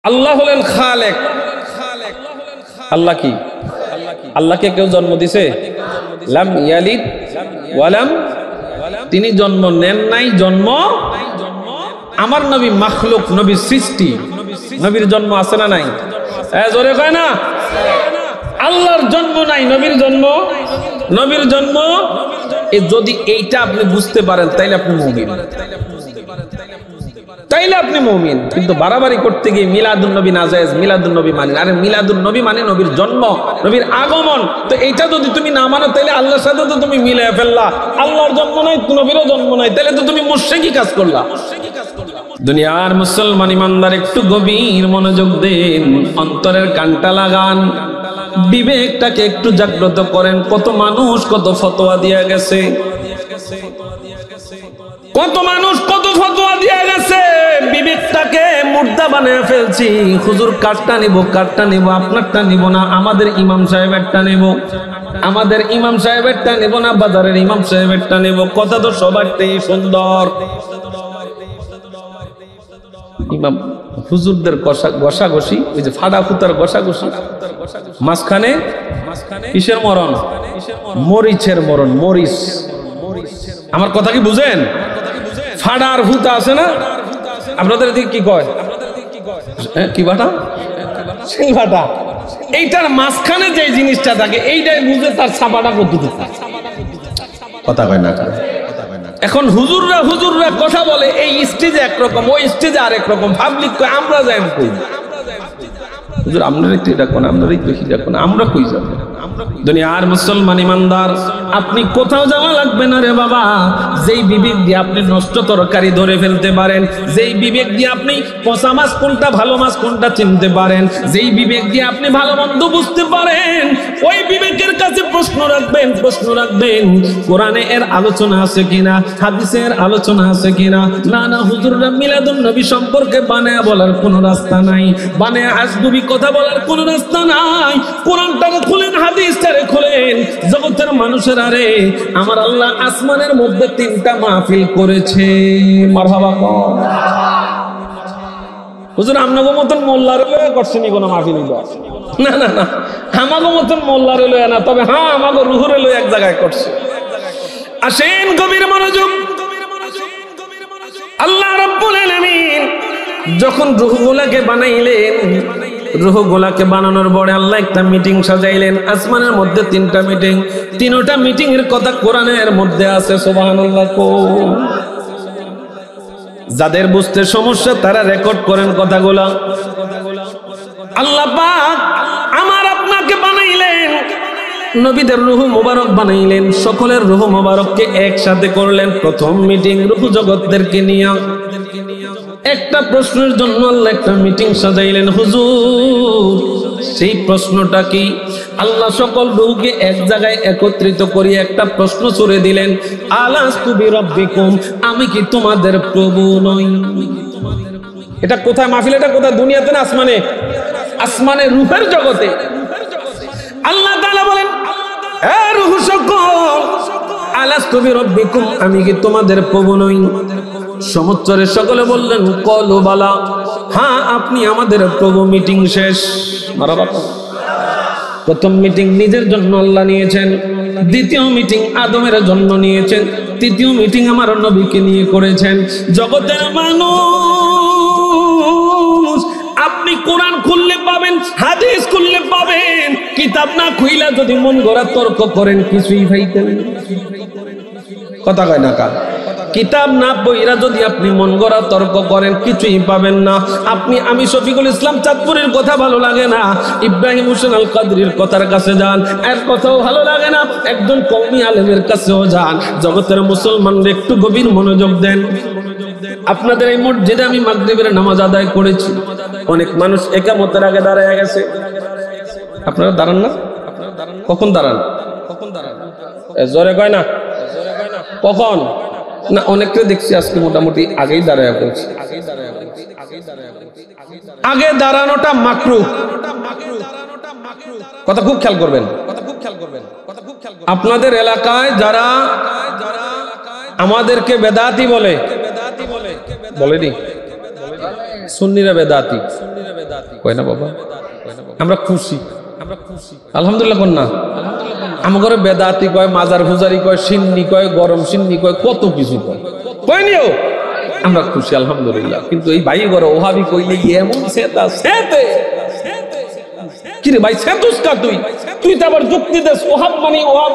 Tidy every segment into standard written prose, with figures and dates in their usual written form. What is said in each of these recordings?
আল্লাহ হলেন খালেক। আল্লাহ কি? আল্লাহকে কেউ জন্ম দিছে? লাম ইয়ালিদ ওয়ালাম, তিনি জন্ম নেন নাই, জন্ম আমার নবী মাখলুক, নবী সৃষ্টি, নবীর জন্ম আছে না নাই? জোরে কয় না। আল্লাহর জন্ম নাই, নবীর জন্ম, নবীর জন্ম। যদি এইটা আপনি বুঝতে পারেন তাইলে আপনি মুমিন, তাইলে আপনি মুমিন। কিন্তু বাড়াবাড়ি করতে গিয়ে মিলাদুন নবী নাজায়েজ, মিলাদুন নবী মানে, আরে মিলাদুন নবী মানে নবীর জন্ম, নবীর আগমন। তো এইটা যদি তুমি না মানো তাইলে আল্লাহর সাথে তো তুমি মিলিয়ে ফেললা। আল্লাহর জন্ম নাই, নবীরও জন্ম নাই, তাইলে তো তুমি মুশরিকি কাজ করলা। দুনিয়ার মুসলমান ইমানদার একটু গভীর মনোযোগ দেন, অন্তরের কানটা লাগান, বিবেকটাকে একটু জাগ্রত করেন। কত মানুষ কত ফতোয়া দিয়ে গেছে, কত মানুষ কত ফতোয়া দিয়ে গেছে, বিবেকটাকে মুর্দা বানিয়ে ফেলছি। হুজুর কাটটা নিব, কাটটা নিব, আপনারটা নিব না, আমাদের ইমাম সাহেবেরটা নেব, আমাদের ইমাম সাহেবেরটা নেব না, বাজারের ইমাম সাহেবেরটা নেব। কথা তো সবারটাই সুন্দর। ইমাম হুজুরদের ঘষাঘষি, ওই যে ফাডা ফুতার ঘষাঘষি, মাঝখানে কিসের মরণ? মরিচের মরণ, মরিচ। আমার কথা কি বুঝেন? ফাডা আর ফুতা আছে না আপনাদের দিকে, কি কয়? কি বাটা? সেই বাটা। এইটার মাঝখানে যে জিনিসটা থাকে এইটাই বুঝে তার ছাপাটা কতটুকু। কথা কয় না। এখন হুজুররা হুজুররা কথা বলে, এই স্টেজে একরকম, ওই স্টেজে আরেক রকম। পাবলিক কই আমরা যাই কই, হুজুর আপনার একটু এটা কোন, আপনার একটু হিরা কোন, আমরা কই যাব? দুনিয়ার মুসলমান ইমানদার, আপনি কোথাও যাওয়া লাগবে না রে বাবা। যেই বিবেক দিয়ে আপনি নষ্ট তরকারি ধরে ফেলতে পারেন, যেই বিবেক দিয়ে আপনি পচা মাছ কোনটা, ভালো মাছ কোনটা চিনতে পারেন, যেই বিবেক দিয়ে আপনি ভালো মন্দ বুঝতে পারেন, ওই বিবেকের কাছে প্রশ্ন রাখবেন, প্রশ্ন রাখবেন কোরআনে এর আলোচনা আছে কিনা, হাদিসের আলোচনা আছে কিনা। না না, হুজুররা মিলাদুন নবী সম্পর্কে বানায়া বলার কোন রাস্তা নাই, বানায়া আজগুবি কথা বলার কোন রাস্তা নাই। কোরআনটাকে খুলেন, হাদিসটারে খুলেন। জগতের মানুষের, আরে আমার আল্লাহ আসমানের মধ্যে 3টা মাহফিল করেছে। মারহাবা কর। হুজুর আপনাদের মতন মোল্লার লয়ে করছেন কোন মাহফিল? না না না, আমাদের মতন মোল্লার লয়ে না, তবে হ্যাঁ আমাদের রুহুরে লয়ে এক জায়গায় করছে। আসেন গভীর মনোযোগ। আল্লাহ রাব্বুল আলামিন যখন রুহগুলাকে বানাইলেন, রুহগুলাকে বানানোর পরে আল্লাহ একটা মিটিং সাজাইলেন। আসমানের মধ্যে 3টা মিটিং, 3টা মিটিং এর কথা কোরআনের মধ্যে আছে। সুবহানাল্লাহ। যাদের বুঝতে সমস্যা তারা রেকর্ড করেন কথাগুলা। আল্লাহ পাক আমার আপনাকে বানাইলেন, নবীদের রূহ মোবারক বানাইলেন, সকলের রূহ মোবারককে একসাথে করলেন। প্রথম মিটিং রূহ জগৎদেরকে নিয়ে। একটা প্রশ্নের জন্য আল্লাহ একটা মিটিং সাজাইলেন। হুজুর, সেই প্রশ্নটা কি? আল্লাহ সকল রূহকে এক জায়গায় একত্রিত করে একটা প্রশ্ন ছুড়ে দিলেন, আলাস্তু বিরাব্বিকুম, আমি কি তোমাদের প্রভু নই? এটা কোথায় মাহফিল? এটা কোথায়? দুনিয়াতে না আসমানে? আসমানে, রূহের জগতে। আল্লাহ তাআলা বলেন, হে রূহ সকল, আলাস্তু বিরাব্বিকুম, আমি কি তোমাদের প্রভু নই? সমুচ্চরে সকলে বললেন, কলু বালা, হ্যাঁ আপনি আমাদের প্রভু। মিটিং শেষ। মারহাবা। প্রথম মিটিং নিজের জন্য আল্লাহ নিয়েছেন, দ্বিতীয় মিটিং আদমের জন্য নিয়েছেন, তৃতীয় মিটিং আমার নবীকে নিয়ে করেছেন। জগতের মানুষ, আপনি কোরআন খুললে পাবেন, হাদিস খুললে পাবেন, কিতাব না খুইলা যদি মন গড়া তর্ক করেন কিছুই পাইতেন। কথা কয় না কার? কিতাব না পড়া যদি আপনি মন গড়া তর্ক করেন কিছুই পাবেন না। আমি শফিকুল ইসলাম চাঁদপুরের কথা ভালো লাগে না, ইব্রাহিম হোসেন আল কাদরির কথার কাছে যান, এর কথাও ভালো লাগে না, একজন কওমি আলেমের কাছেও যান। জগতের মুসলমানরা একটু গভীর মনোযোগ দেন। আপনাদের এই মসজিদে আমি মাগরিবের নামাজ আদায় করেছি। অনেক মানুষ একামতের আগে দাঁড়ায় গেছে। আপনারা দাঁড়ান না? কখন দাঁড়ান? জোরে কয় না? কখন না? অনেককে দেখছি আজকে মোটামুটি আগেই দাঁড়ায় পড়ছে। আগে দাঁড়ানোটা মাকরুহ। কথা খুব খেয়াল করবেন। আপনাদের এলাকায় যারা আমাদেরকে বেদাতি বলেনি, সুন্নিরা বেদাতি, কয় না বাবা, আমরা খুশি, আলহামদুলিল্লাহ। কোন না আমার ঘরে বেদাতি কয়, মাজার পূজারি কয়, সিন্নি কয়, গরম সিন্নি কয়, কত কিছু কয়, কয়নিও আমরা খুশি আলহামদুলিল্লাহ। কিন্তু এই ভাই ঘরে ওহাবি কইলে এমন সেতা সেতে, কি রে ভাই সেতুস কা তুই, তুই তো আবার যুক্তি দেস ওহাব মানে ওহাব,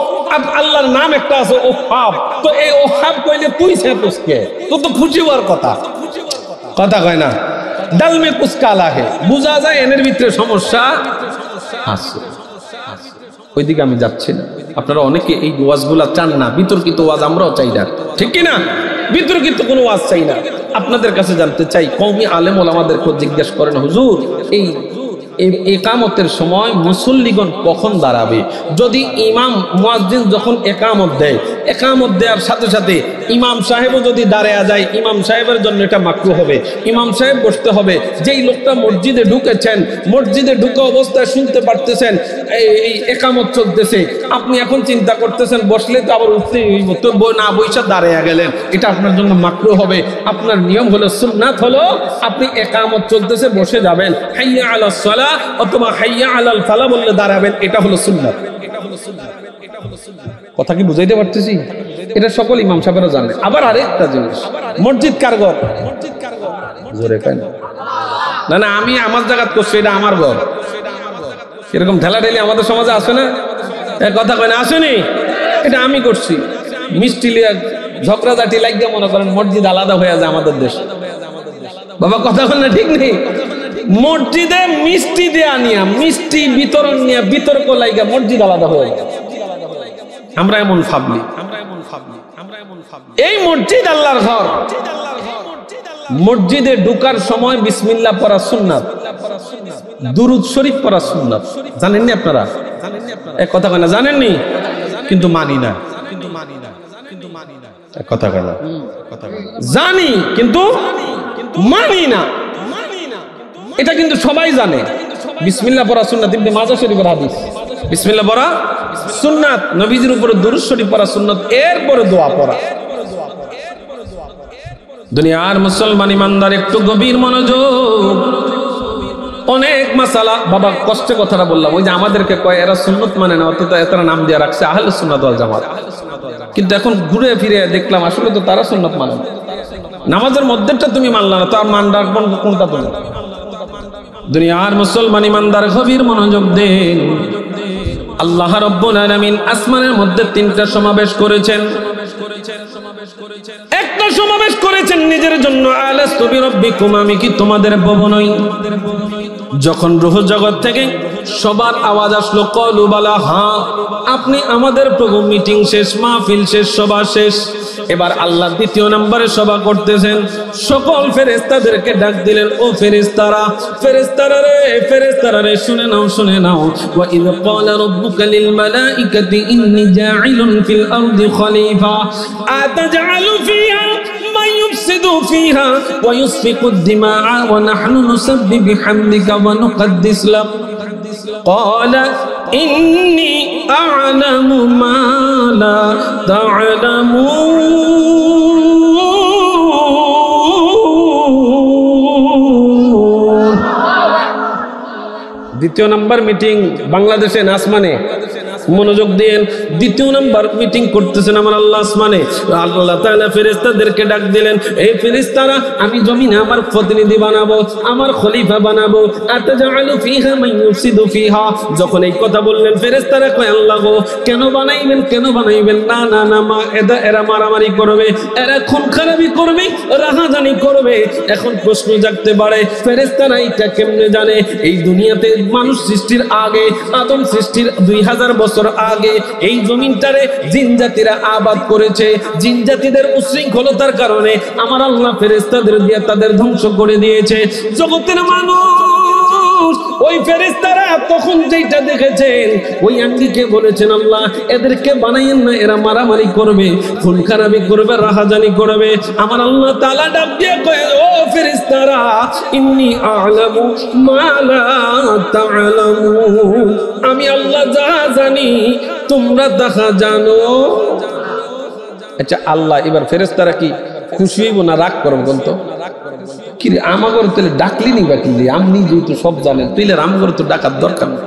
আল্লাহর নাম একটা আছে ওহাব, তো এই ওহাব কইলে তুই সেতুস কে? তো তো খুশি হওয়ার কথা, কথা কয় না। ডাল মে কুছ কালা হে, বুঝা যায় এনের ভিতরে সমস্যা আছে। ওইদিকে আমি যাচ্ছি না। আপনারা অনেকে এই ওয়াজগুলা চান না, বিতর্কিত ওয়াজ আমরাও চাই না, ঠিক কি না? বিতর্কিত কোনো ওয়াজ চাই না। আপনাদের কাছে জানতে চাই, কওমি আলেম ওলামাদেরকে জিজ্ঞেস করেন, হুজুর এই একামতের সময় মুসল্লিগণ কখন দাঁড়াবে? যদি ইমাম মুয়াজ্জিন যখন একামত দেয়, একামত দেওয়ার সাথে সাথে ইমাম সাহেবও যদি দাঁড়ায়া যায়, ইমাম সাহেবের জন্য এটা মাকরুহ হবে, ইমাম সাহেব বসতে হবে। যেই লোকটা মসজিদে ঢুকেছেন, মসজিদে ঢুকে অবস্থায় শুনতে পারতেছেন এই একামত চলতেছে, আপনি এখন চিন্তা করতেছেন বসলে তো আবার উঠতে তো না বইসা দাঁড়ায়া গেলেন, এটা আপনার জন্য মাকরুহ হবে। আপনার নিয়ম হলো, সুন্নাত হলো আপনি একামত চলতেছে বসে যাবেন, হাইয়া আলাস সালাহ অথবা হাইয়া আলাল ফালাহ বললে দাঁড়াবেন, এটা হলো সুন্নাত। কথা কি বুঝাইতে পারতেছি? এটা সকল ইমাম সাহেবরা জানে। আবার আরেকটা জিনিস, মসজিদ কার ঘর? জোরে কয় না, না আমি আমার জায়গা করছি, এটা আমার ঘর। এরকম ঠেলাঠেলি আমাদের সমাজে আসে না? কথা কয় না, আসেনি? এটা আমি করছি। মিষ্টি লিয়া ঝগড়াঝাটি লাগিয়ে মনে করেন মসজিদ আলাদা হয়ে যায় আমাদের দেশে। বাবা কথা বল না, ঠিক নেই? মসজিদে মিষ্টি দেয়া নিয়া, মিষ্টি বিতরণ নিয়ে বিতর্ক লাইগা মসজিদ আলাদা হয়ে যায়। আমরা এমন ভাবলি, এই মসজিদ আল্লাহর ঘর। মসজিদে ঢুকার সময় বিসমিল্লাহ পড়া সুন্নাত, দুরুদ শরীফ পড়া সুন্নাত। জানেননি আপনারা? এক কথা কয় না, জানেননি? কিন্তু মানি না, কথা কয় না, জানি কিন্তু মানি না। এটা কিন্তু সবাই জানে। বিসমিল্লাহ পড়া সুন্নাত, ইবনে মাজাহ শরীফের হাদিস। বিসমিল্লাহ পড়া সুন্নাত, নবীজির উপরে দুরূদ শরীফ পড়া সুন্নাত, এরপরে দোয়া পড়া। দুনিয়ার মুসলমান ইমানদার একটু গভীর মনোযোগ। অনেক মাসালা, বাবা কষ্টে কথাটা বললাম, ওই যে আমাদেরকে কয় এরা সুন্নত মানে না, অর্থাৎ এরা নাম দিয়ে রাখছে আহলুস সুন্নাত ওয়াল জামাত, কিন্তু এখন ঘুরে ফিরে দেখলাম আসলে তো তারা সুন্নত মানে। নামাজের মধ্যেটা তুমি মানলা না, তার মান রাখবেন কোনটা? তুমি দুনিয়ার মুসলমান ইমানদার গভীর মনোযোগ দেন। আল্লাহ রাব্বুল আলামিন আসমানের মধ্যে তিনটা সমাবেশ করেছেন। একটা সমাবেশ করেছেন নিজের জন্য, আলাস্তু বিরাব্বিকুম, আমি কি তোমাদের প্রভু নই? যখন রূহ জগৎ থেকে সবার আওয়াজ আসলো ক্বালু বালা, হ্যাঁ আপনি আমাদের প্রভু। মিটিং শেষ, মাহফিল শেষ, সভা শেষ। এবার আল্লাহ দ্বিতীয় নম্বরে সভা করতেছেন। সকল ফেরেশতাদেরকে ডাক দিলেন, ও ফেরেশতারা, ফেরেশতারা রে, ফেরেশতারা রে, শুনে নাও, শুনে নাও। ওয়া ইয ক্বালা রাব্বুকা লিল মালাইকাতি ইন্নী জাইলুন ফিল আরদি খলিফা আতাজআলু ফিহা মান ইউফসিদু ফিহা ওয়া ইসফিকু আদ-দিমাআ ওয়া নাহনু নুসাব্বিহু বিহামদিকা ওয়া নুকদ্দিস লাক। ক্বালা ইন্নী আ'লামু মা লা তা'লামুন। দ্বিতীয় নাম্বার মিটিং বাংলাদেশে আসমানে, মনোযোগ দেন। দ্বিতীয় নাম্বার মিটিং করতেছেন আমার আল্লাহ আসমানে। আল্লাহ তাআলা ফেরেশতাদেরকে ডাক দিলেন, এই ফেরেশতারা, আমি জমিনে আমার প্রতিনিধি বানাবো, আমার খলিফা বানাবো। আতাজআলু ফিহা মান ইউফসিদু ফিহা। যখন এই কথা বললেন ফেরেশতারা কয়, আল্লাহ গো কেন বানাইবেন, কেন বানাইবেন? না না না, মা এরা মারামারি করবে, এরা খুন খারাপি করবে, রাহাজানি করবে। এখন প্রশ্ন জাগতে পারে, ফেরেশতারা এটা কেমনে জানে? এই দুনিয়াতে মানুষ সৃষ্টির আগে, আদম সৃষ্টির 2000 বছর আগে এই জমিনটারে জিন জাতিরা আবাদ করেছে। জিন জাতিদের উশৃঙ্খলতার কারণে আমার আল্লাহ ফেরেশতাদের দিয়ে তাদের ধ্বংস করে দিয়েছে। জগতের মানুষ, ওই ফেরেশতারা তখন যেটা দেখেছেন ওই আঙ্গিকে বলেছেন, আল্লাহ এদেরকে বানাইয়েন না, এরা মারামারি করবে, খুন খারাপি করবে, রাহাজানি করবে। আমার আল্লাহ তাআলা ডাক দিয়ে কয়, ও ফেরেশতারা, ইন্নী আ'লামু মা লা তা'লামুন, আমি আল্লাহ যা জানি তোমরা তাহা জানো। আচ্ছা আল্লাহ এবার ফেরেশতারা কি খুশি হইব না রাগ করব? বলতো কি রে আমাগর তাহলে ডাকলি নি বা কি রে? আপনি যেহেতু সব জানেন তাইলে আমাগর তো ডাকার দরকার নেই।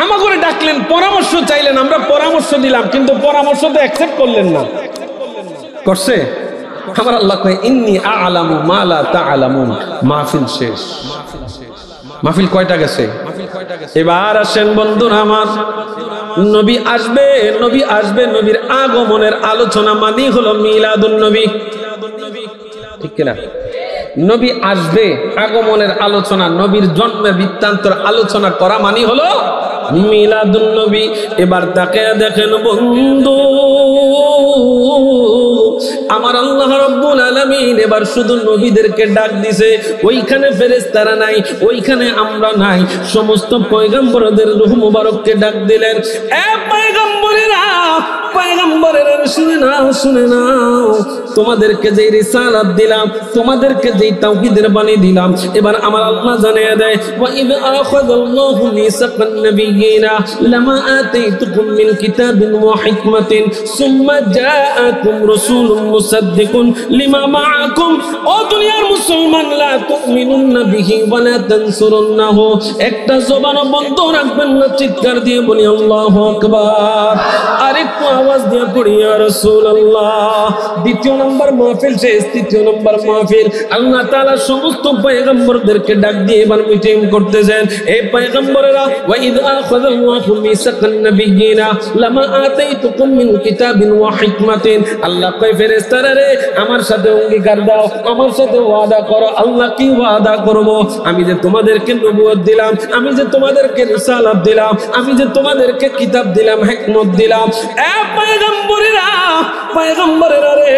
আমাগরে ডাকলেন, পরামর্শ চাইলেন, আমরা পরামর্শ দিলাম, কিন্তু পরামর্শ তো অ্যাকসেপ্ট করলেন না। করছে? আমার আল্লাহ কয় ইন্নী আ'লামু মা লা তা'লামুন। মাহফিল শেষ। মাহফিল কয়টা গেছে? এবার আসেন বন্ধুরা আমার, নবী আসবে, নবী আসবে, নবীর আগমনের আলোচনা মানে হলো মিলাদুন নবী। ঠিক কিনা? নবী আসবে, আগমনের আলোচনা, নবীর জন্মের বৃত্তান্তর আলোচনা করা মানে হলো মিলাদুন নবী। এবার তাকে দেখেন বন্ধু, আমার আল্লাহ রাব্বুল আলামিন এবার শুধু নবীদেরকে ডাক দিছে। ওইখানে ফেরেশতারা নাই, ওইখানে আমরা নাই, সমস্ত পয়গম্বরদের রূহ মুবারককে ডাক দিলেন। এ পয়গম্বরেরা, পয়গম্বরেরা শুনে নাও, শুনে নাও, তোমাদেরকে যে রিসালাত দিলাম, তোমাদেরকে যে তাওহীদের বাণী দিলাম, এবার আমার আল্লাহ জানিয়ে দেয় ওয়া ইয আখাযাল্লাহু মিসাকান নাবিয়্যিনা লামা আতাইতুকুম মিন কিতাবিন ওয়া হিকমাতিন সুম্মা জাআকুম রাসূলুম মুসাদ্দিকুন লিমা মাআকুম। ও দুনিয়ার মুসলমান, লা তুমিনুন্না বিহি ওয়া লা তানসুরুন্নাহু। একটা জবান বন্ধ রাখবেন না, চিৎকার দিয়ে বলি আল্লাহু আকবার। আরেকটু আওয়াজ দিয়ে পড়ি ইয়া রাসূলুল্লাহ। দ্বিতীয় নম্বর মাহফিল শেষ, তৃতীয় নম্বর মাহফিল। আল্লাহ তাআলা সমস্ত পয়গম্বরদেরকে ডাক দিয়ে এবার মিটিং করতেছেন। এই পয়গম্বরেরা, ওয়া ইয আখাযাল্লাহু মিসাকান নাবিয়্যিনা লামা আতাইতুকুম মিন কিতাবিন ওয়া হিকমাতিন। আল্লাহ কয় ফেরেশতারা রে, আমার সাথে অঙ্গীকার দাও, আমার সাথে ওয়াদা করো। আল্লাহ কি ওয়াদা করব? আমি যে তোমাদেরকে নবুয়ত দিলাম, আমি যে তোমাদেরকে রিসালাত দিলাম, আমি যে তোমাদেরকে কিতাব দিলাম, হিকমত দিলাম। এ পয়গম্বরেরা, পয়গম্বরেরা রে,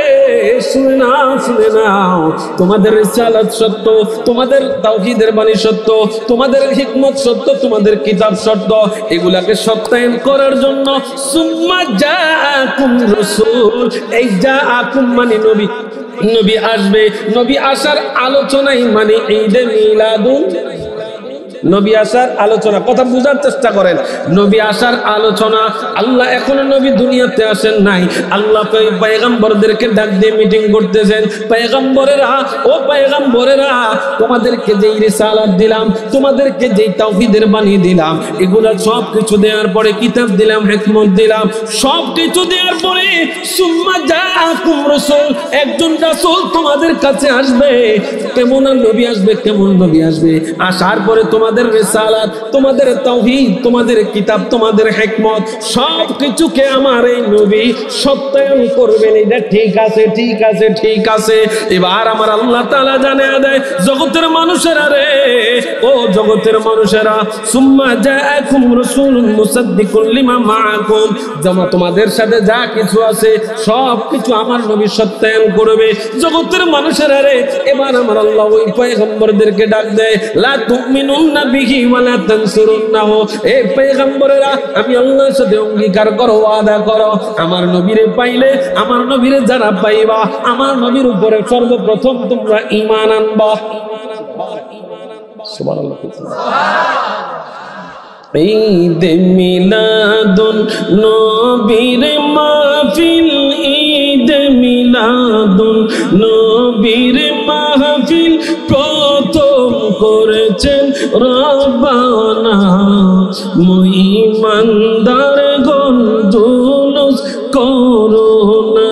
শুনে নাও, শুনে নাও, তোমাদের রিসালাত সত্য, তোমাদের তাওহীদের বাণী সত্য, তোমাদের হিকমত সত্য, তোমাদের কিতাব সত্য। এগুলাকে সত্যায়ন করার জন্য সুম্মা জাআকুম রাসূল, এই জাআকুম মানে নবী, নবী আসবে। নবী আসার আলোচনাই মানে ঈদে মিলাদুন নবী আসার আলোচনা। কথা বুঝার চেষ্টা করেন, নবী আসার আলোচনা। আল্লাহ এখনো নবী দুনিয়াতে আসেন নাই। আল্লাহ পয়গম্বরদেরকে ডাক দিয়ে মিটিং করতেছেন। পয়গম্বরেরা, ও পয়গম্বরেরা, তোমাদেরকে যেই রিসালাত দিলাম, তোমাদেরকে যেই তাওহীদের বাণী দিলাম, এগুলা সব কিছু দেওয়ার পরে, কিতাব দিলাম, হিকমত দিলাম, সব কিছু দেওয়ার পরে সুম্মা জাআকুম রাসূল, একজন রাসূল তোমাদের কাছে আসবে। কেমন নবী আসবে? কেমন নবী আসবে? আসার পরে তোমাদের রিসালাত, তোমাদের তাওহীদ, তোমাদের কিতাব, তোমাদের হিকমত সব কিছুকে আমার এই নবী সত্যায়ন করবেন। এটা ঠিক আছে, ঠিক আছে, ঠিক আছে। এবার আমার আল্লাহ তাআলা জানিয়ে দেয়, জগতের মানুষেরা রে, ও জগতের মানুষেরা, সুম্মা জাআকুম রাসূলুন মুসাদ্দিকুন লিমা মাআকুম, যেমন তোমাদের সাথে যা কিছু আছে সব কিছু আমার নবী সত্যায়ন করবে। জগতের মানুষেরা রে, এবার আমার আল্লাহ ওই পয়গম্বরদেরকে ডাক দেয়, লা তুমিনুন্না বিহি ওয়া লা তানসুরুন্নাহু। এই পয়গম্বরেরা, আমি আল্লাহর সাথে অঙ্গীকার করো, ওয়াদা করো, আমার নবীরে পাইলে, আমার নবীরে যারা পাইবা, আমার নবীর উপরে সর্বপ্রথম তোমরা ঈমান আনবা। সুবহানাল্লাহ। ঈদে মিলাদুন নবীর মাহফিল, ঈদে মিলাদুন নবীর মাহফিল প্রথম করেছেন রব্বানা। মুঈমানদার গণ জুলুস করোনা,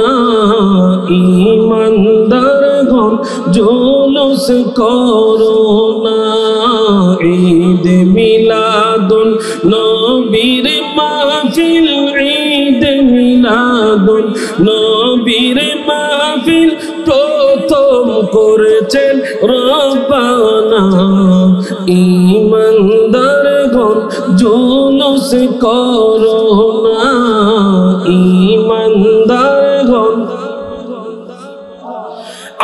ঈমানদার গণ জুলুস করোনা। ঈদে মিলাদুন নবীর মাহফিল, ঈদে মিলাদুন নবীর মাহফিল প্রথম করেছেন রব্বানা। ঈমানদার গণ জুলুস করোনা, ঈমানদার গণ।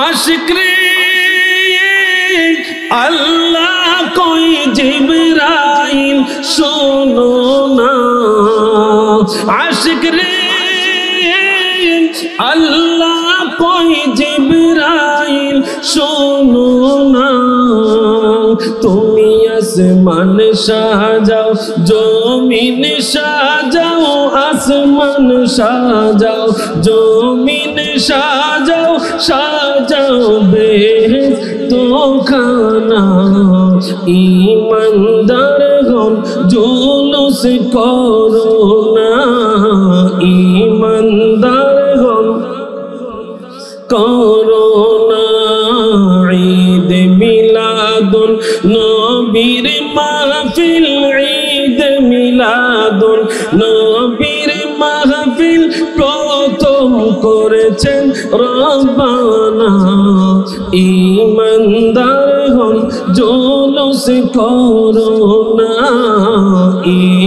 আশিক রে আল্লাহ কই জিবরাইল শোনো না, আশিক রে আল্লাহ কই জিবরাইল শোনো না। তুমি আসমান সাজাও, জমিন সাজাও, আসমান সাজাও, জমিন সাজাও, সাজাও বেহেশত খানা ইমানদারগণ জুলুস করো না ইমানদারগণ করো না ঈদ মিলাদুন নবীর মাহফিল ঈদ মিলাদুন নবীর মাহফিল প্রথম করেছেন রব্বানা ইমানদারগণ জুলুস করো না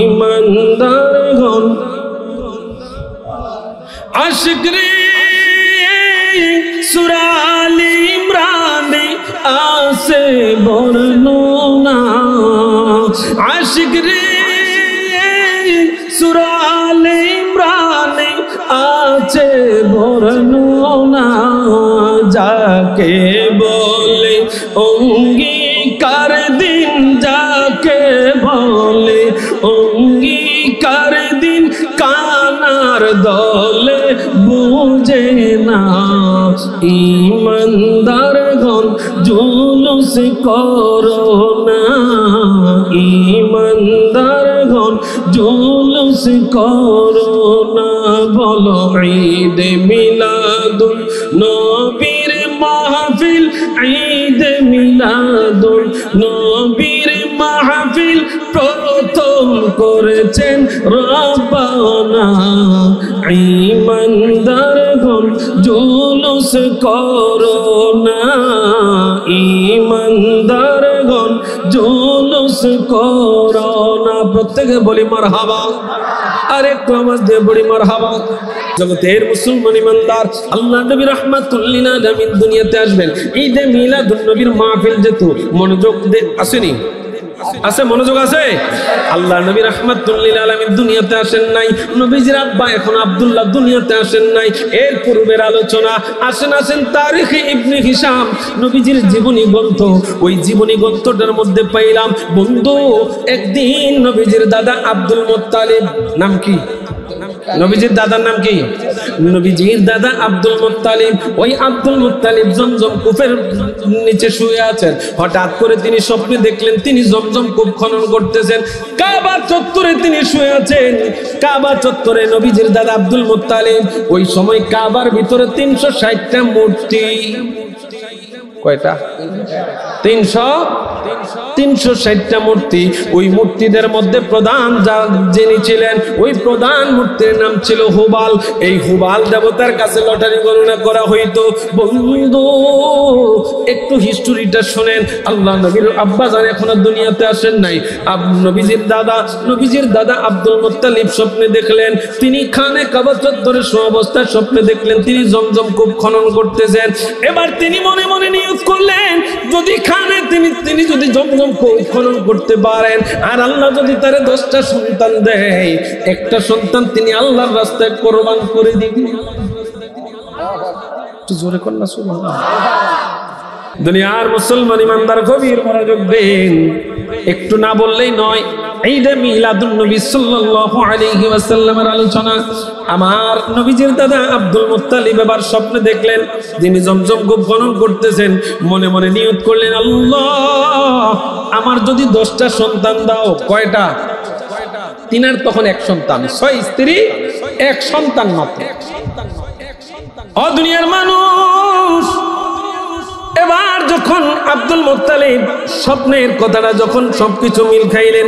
ইমানদারগণ আশিক রে সূরা আল ইমরানে আছে বর্ণনা আশিক রে সূরা আল ইমরানে আছে বর্ণনা যাকে বলে অঙ্গীকার দিন যাকে বলে অঙ্গীকার দিন কানার দলে বুঝে না ইমানদারগণ জুলুস করো না ইমানদারগণ জুলুস করো না বলো ঈদ মিলাদুন নবীর মাহফিল ঈদ মিলাদুন নবীর মাহফিল প্রথম করেছেন রব্বানা ইমানদারগণ জুলুস করো না ইমানদারগণ জুলুস করো না প্রত্যেকে বলি মারহাবা আরেকটু আওয়াজ দিয়ে বলি মারহাবা জগতের মুসলমান ইমানদার আল্লাহ নবী রাহমাতুল লিল আলামিন দুনিয়াতে আসবেন ঈদে মিলাদুন নবীর মাহফিল যেত মনোযোগ দিয়ে আসেনি আছে মনোযোগ আছে আল্লাহ নবী রাহমাতুল লিল আলামিন দুনিয়াতে আসেন নাই নবীজির আব্বা এখন আব্দুল্লাহ দুনিয়াতে আসেন নাই এর পূর্বের আলোচনা আসেন তারিখ ইবনে হিশাম নবীজির জীবনী গ্রন্থ ওই জীবনী গ্রন্থটার মধ্যে পাইলাম বন্ধু একদিন নবীজির দাদা আব্দুল মুত্তালিব নাম কি নবীজির দাদার নাম কি নবীজির দাদা আব্দুল মুত্তালিব ওই আব্দুল মুত্তালিব জমজম কূপের নিচে শুয়ে আছেন হঠাৎ করে তিনি স্বপ্নে দেখলেন তিনি জমজম কূপ খনন করতেছেন কাবা চত্বরে তিনি শুয়ে আছেন কাবা চত্বরে নবীজির দাদা আব্দুল মুত্তালিব ওই সময় কাবার ভিতরে 360টা মূর্তি কয়টা 360টা মূর্তি ওই মূর্তিদের মধ্যে প্রধান যিনি ছিলেন ওই প্রধান মূর্তির নাম ছিল হুবাল এই হুবাল দেবতার কাছে লটারি গণনা করা হইতো বন্ধু একটু হিস্টোরিটা শুনেন আল্লাহ নবীর আব্বা জান এখনো দুনিয়াতে আসেন নাই নবীজির দাদা আব্দুল মুত্তালিব স্বপ্নে দেখলেন তিনি খানে কাবা চত্বরে অবস্থায় স্বপ্নে দেখলেন তিনি জমজম কূপ খনন করতেছেন এবার তিনি মনে মনে নিয়ত করলেন যদি খানে তিনি যদি জমজম কূপ খনন করতে পারেন আর আল্লাহ যদি তার 10টা সন্তান দেয় একটা সন্তান তিনি আল্লাহর রাস্তায় কোরবান করে দিবেন একটু জোরে কর না সুবহানাল্লাহ দুনিয়ার মুসলমান ইমানদার গভীর মনোযোগ দেন একটু না বললেই নয় ঈদে মিলাদুন নবী সাল্লাল্লাহু আলাইহি ওয়াসাল্লামের আলোচনা আমার নবীজির দাদা আব্দুল মুত্তালিব এবার স্বপ্নে দেখলেন যিনি জমজম কূপ খনন করতেছেন মনে মনে নিয়ত করলেন আল্লাহ আমার যদি 10টা সন্তান দাও কয়টা তিনার তখন এক সন্তান 6 স্ত্রী এক সন্তান মাত্র ও দুনিয়ার মানুষ এবার যখন আব্দুল মুত্তালিব স্বপ্নের কথাটা যখন সবকিছু মিল খাইলেন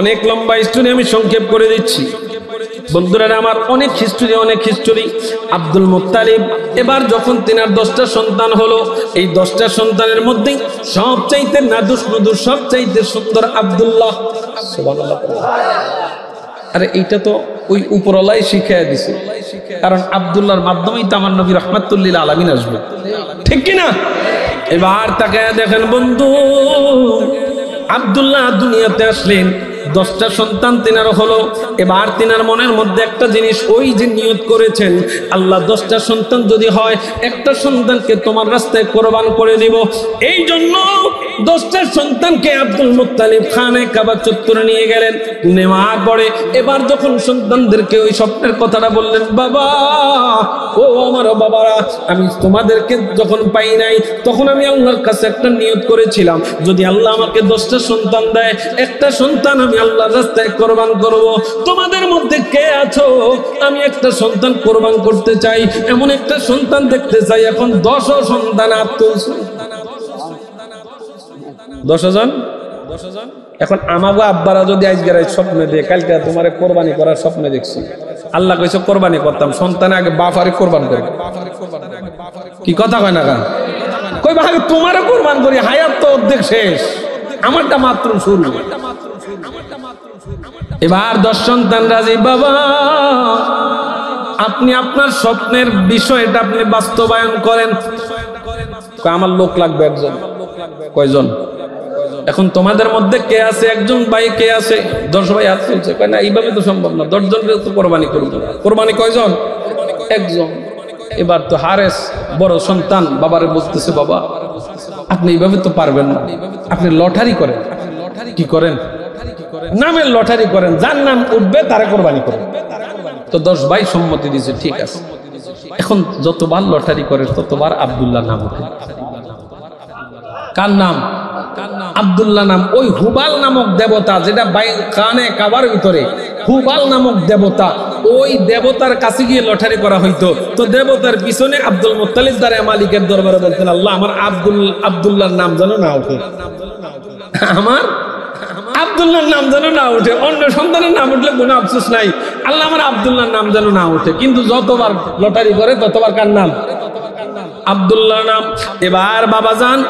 অনেক লম্বা স্টোরি আমি সংক্ষেপ করে দিচ্ছি বন্ধুরা আমার অনেক হিস্টোরি আব্দুল মুত্তালিব এবার যখন তিনার 10টা সন্তান হলো এই 10টা সন্তানের মধ্যে সবচাইতে নাদুস নুদুর সবচাইতে সুন্দর আব্দুল্লাহ সুবহানাল্লাহ আরে এইটা তো ওই উপরওয়ালাই শিখিয়ে দিছে কারণ আব্দুল্লাহর মাধ্যমেই তো আমার নবী রাহমাতুল লিল আলামিন আসবে ঠিক কি না এবার তাকায় দেখেন বন্ধু আব্দুল্লাহ দুনিয়াতে আসলেন 10টা সন্তান তিনার হলো। এবার তিনার মনের মধ্যে একটা জিনিস, ওই যে নিয়ত করেছেন আল্লাহ 10টা সন্তান যদি হয় একটা সন্তানকে তোমার রাস্তায় কোরবান করে দিব, এই জন্য 10টা সন্তানকে আব্দুল মুত্তালিব খানে কাবা চত্বরে নিয়ে গেলেন। নেওয়ার পরে এবার যখন সন্তানদেরকে ওই স্বপ্নের কথাটা বললেন, বাবা ও আমার বাবারা, আমি তোমাদেরকে যখন পাই নাই তখন আমি আল্লাহর কাছে একটা নিয়ত করেছিলাম, যদি আল্লাহ আমাকে 10টা সন্তান দেয় একটা সন্তান আমি আল্লাহর রাস্তায় কোরবান করব। তোমাদের মধ্যে কে আছো আমি একটা সন্তান কোরবান করতে চাই, এমন একটা সন্তান দেখতে চাই। এখন 10 সন্তান আব্দুল 10 জন। এখন আমাগো আব্বারা যদি আজকের স্বপ্নে দেয় কালকে তোমারে কোরবানি করার স্বপ্নে দেখছি, আল্লাহ কইছে কোরবানি করতাম, সন্তান আগে বাপারে কোরবান করবে। কি কথা কয় না কেন? কই ভাগে তোমারে কোরবান করি, হায়াত তো অর্ধেক শেষ, আমারটা মাত্র শুরু। এবার 10 সন্তান রাজি, বাবা আপনি আপনার স্বপ্নের বিষয়টা আপনি বাস্তবায়ন করেন। আমার লোক লাগবে একজন। কয়জন? এখন তোমাদের মধ্যে কে আছে? একজন ভাই কে আছে? 10 ভাই হাত তুলছে, কয় না এইভাবে তো সম্ভব না, 10 জনকে তো কোরবানি করব। কোরবানি কয়জন? একজন। এবার তো হারেস বড় সন্তান বাবারে বলতেছে, বাবা আপনি এইভাবে তো পারবেন না, আপনি লটারি করেন। কি করেন? নামের লটারি করেন, যার নাম উঠবে তারা কোরবানি করেন। তো 10 ভাই সম্মতি দিয়েছে, ঠিক আছে। এখন যতবার লটারি করে ততবার আব্দুল্লাহ নাম ওঠে। কার নাম? আব্দুল্লাহ নাম। ওই হুবাল নামক দেবতা, যেটা কানে কাবার ভিতরে হুবাল নামক দেবতা, ওই দেবতার কাছে গিয়ে লটারি করা হইতো। তো দেবতার পিছনে আব্দুল মুত্তালিব দ্বারা মালিকের দরবারে বলতেন, আল্লাহ আমার আব্দুল্লাহর নাম যেন না ওঠে, আমার আব্দুল্লাহর নাম যেন না ওঠে, অন্য সন্তানের নাম উঠলে কোনো আফসোস নাই, আল্লাহ আমার আব্দুল্লাহর নাম যেন না ওঠে। কিন্তু যতবার লটারি করে ততবার কার নাম? আব্দুল্লাহ নাম। এবার বাবা যান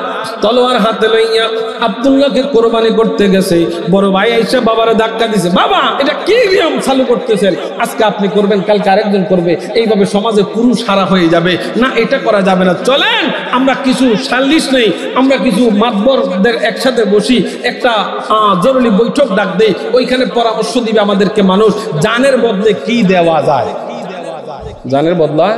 তলোয়ার হাতে লইয়া আব্দুল্লাহকে কোরবানি করতে গেছে, বড় ভাই আইসা বাবারে ধাক্কা দিছে, বাবা এটা কি নিয়ম চালু করতেছেন, আজকে আপনি করবেন কালকে আরেকজন করবে, এইভাবে সমাজে পুরুষ হারা হয়ে যাবে না, এটা করা যাবে না। চলেন আমরা কিছু সালিশ নেই, আমরা কিছু মাতবরদের একসাথে বসি, একটা জরুরি বৈঠক ডাক দেই, ওইখানে পরামর্শ দিবে আমাদেরকে মানুষ, জানের বদলে কি দেওয়া যায়। জানের বদলা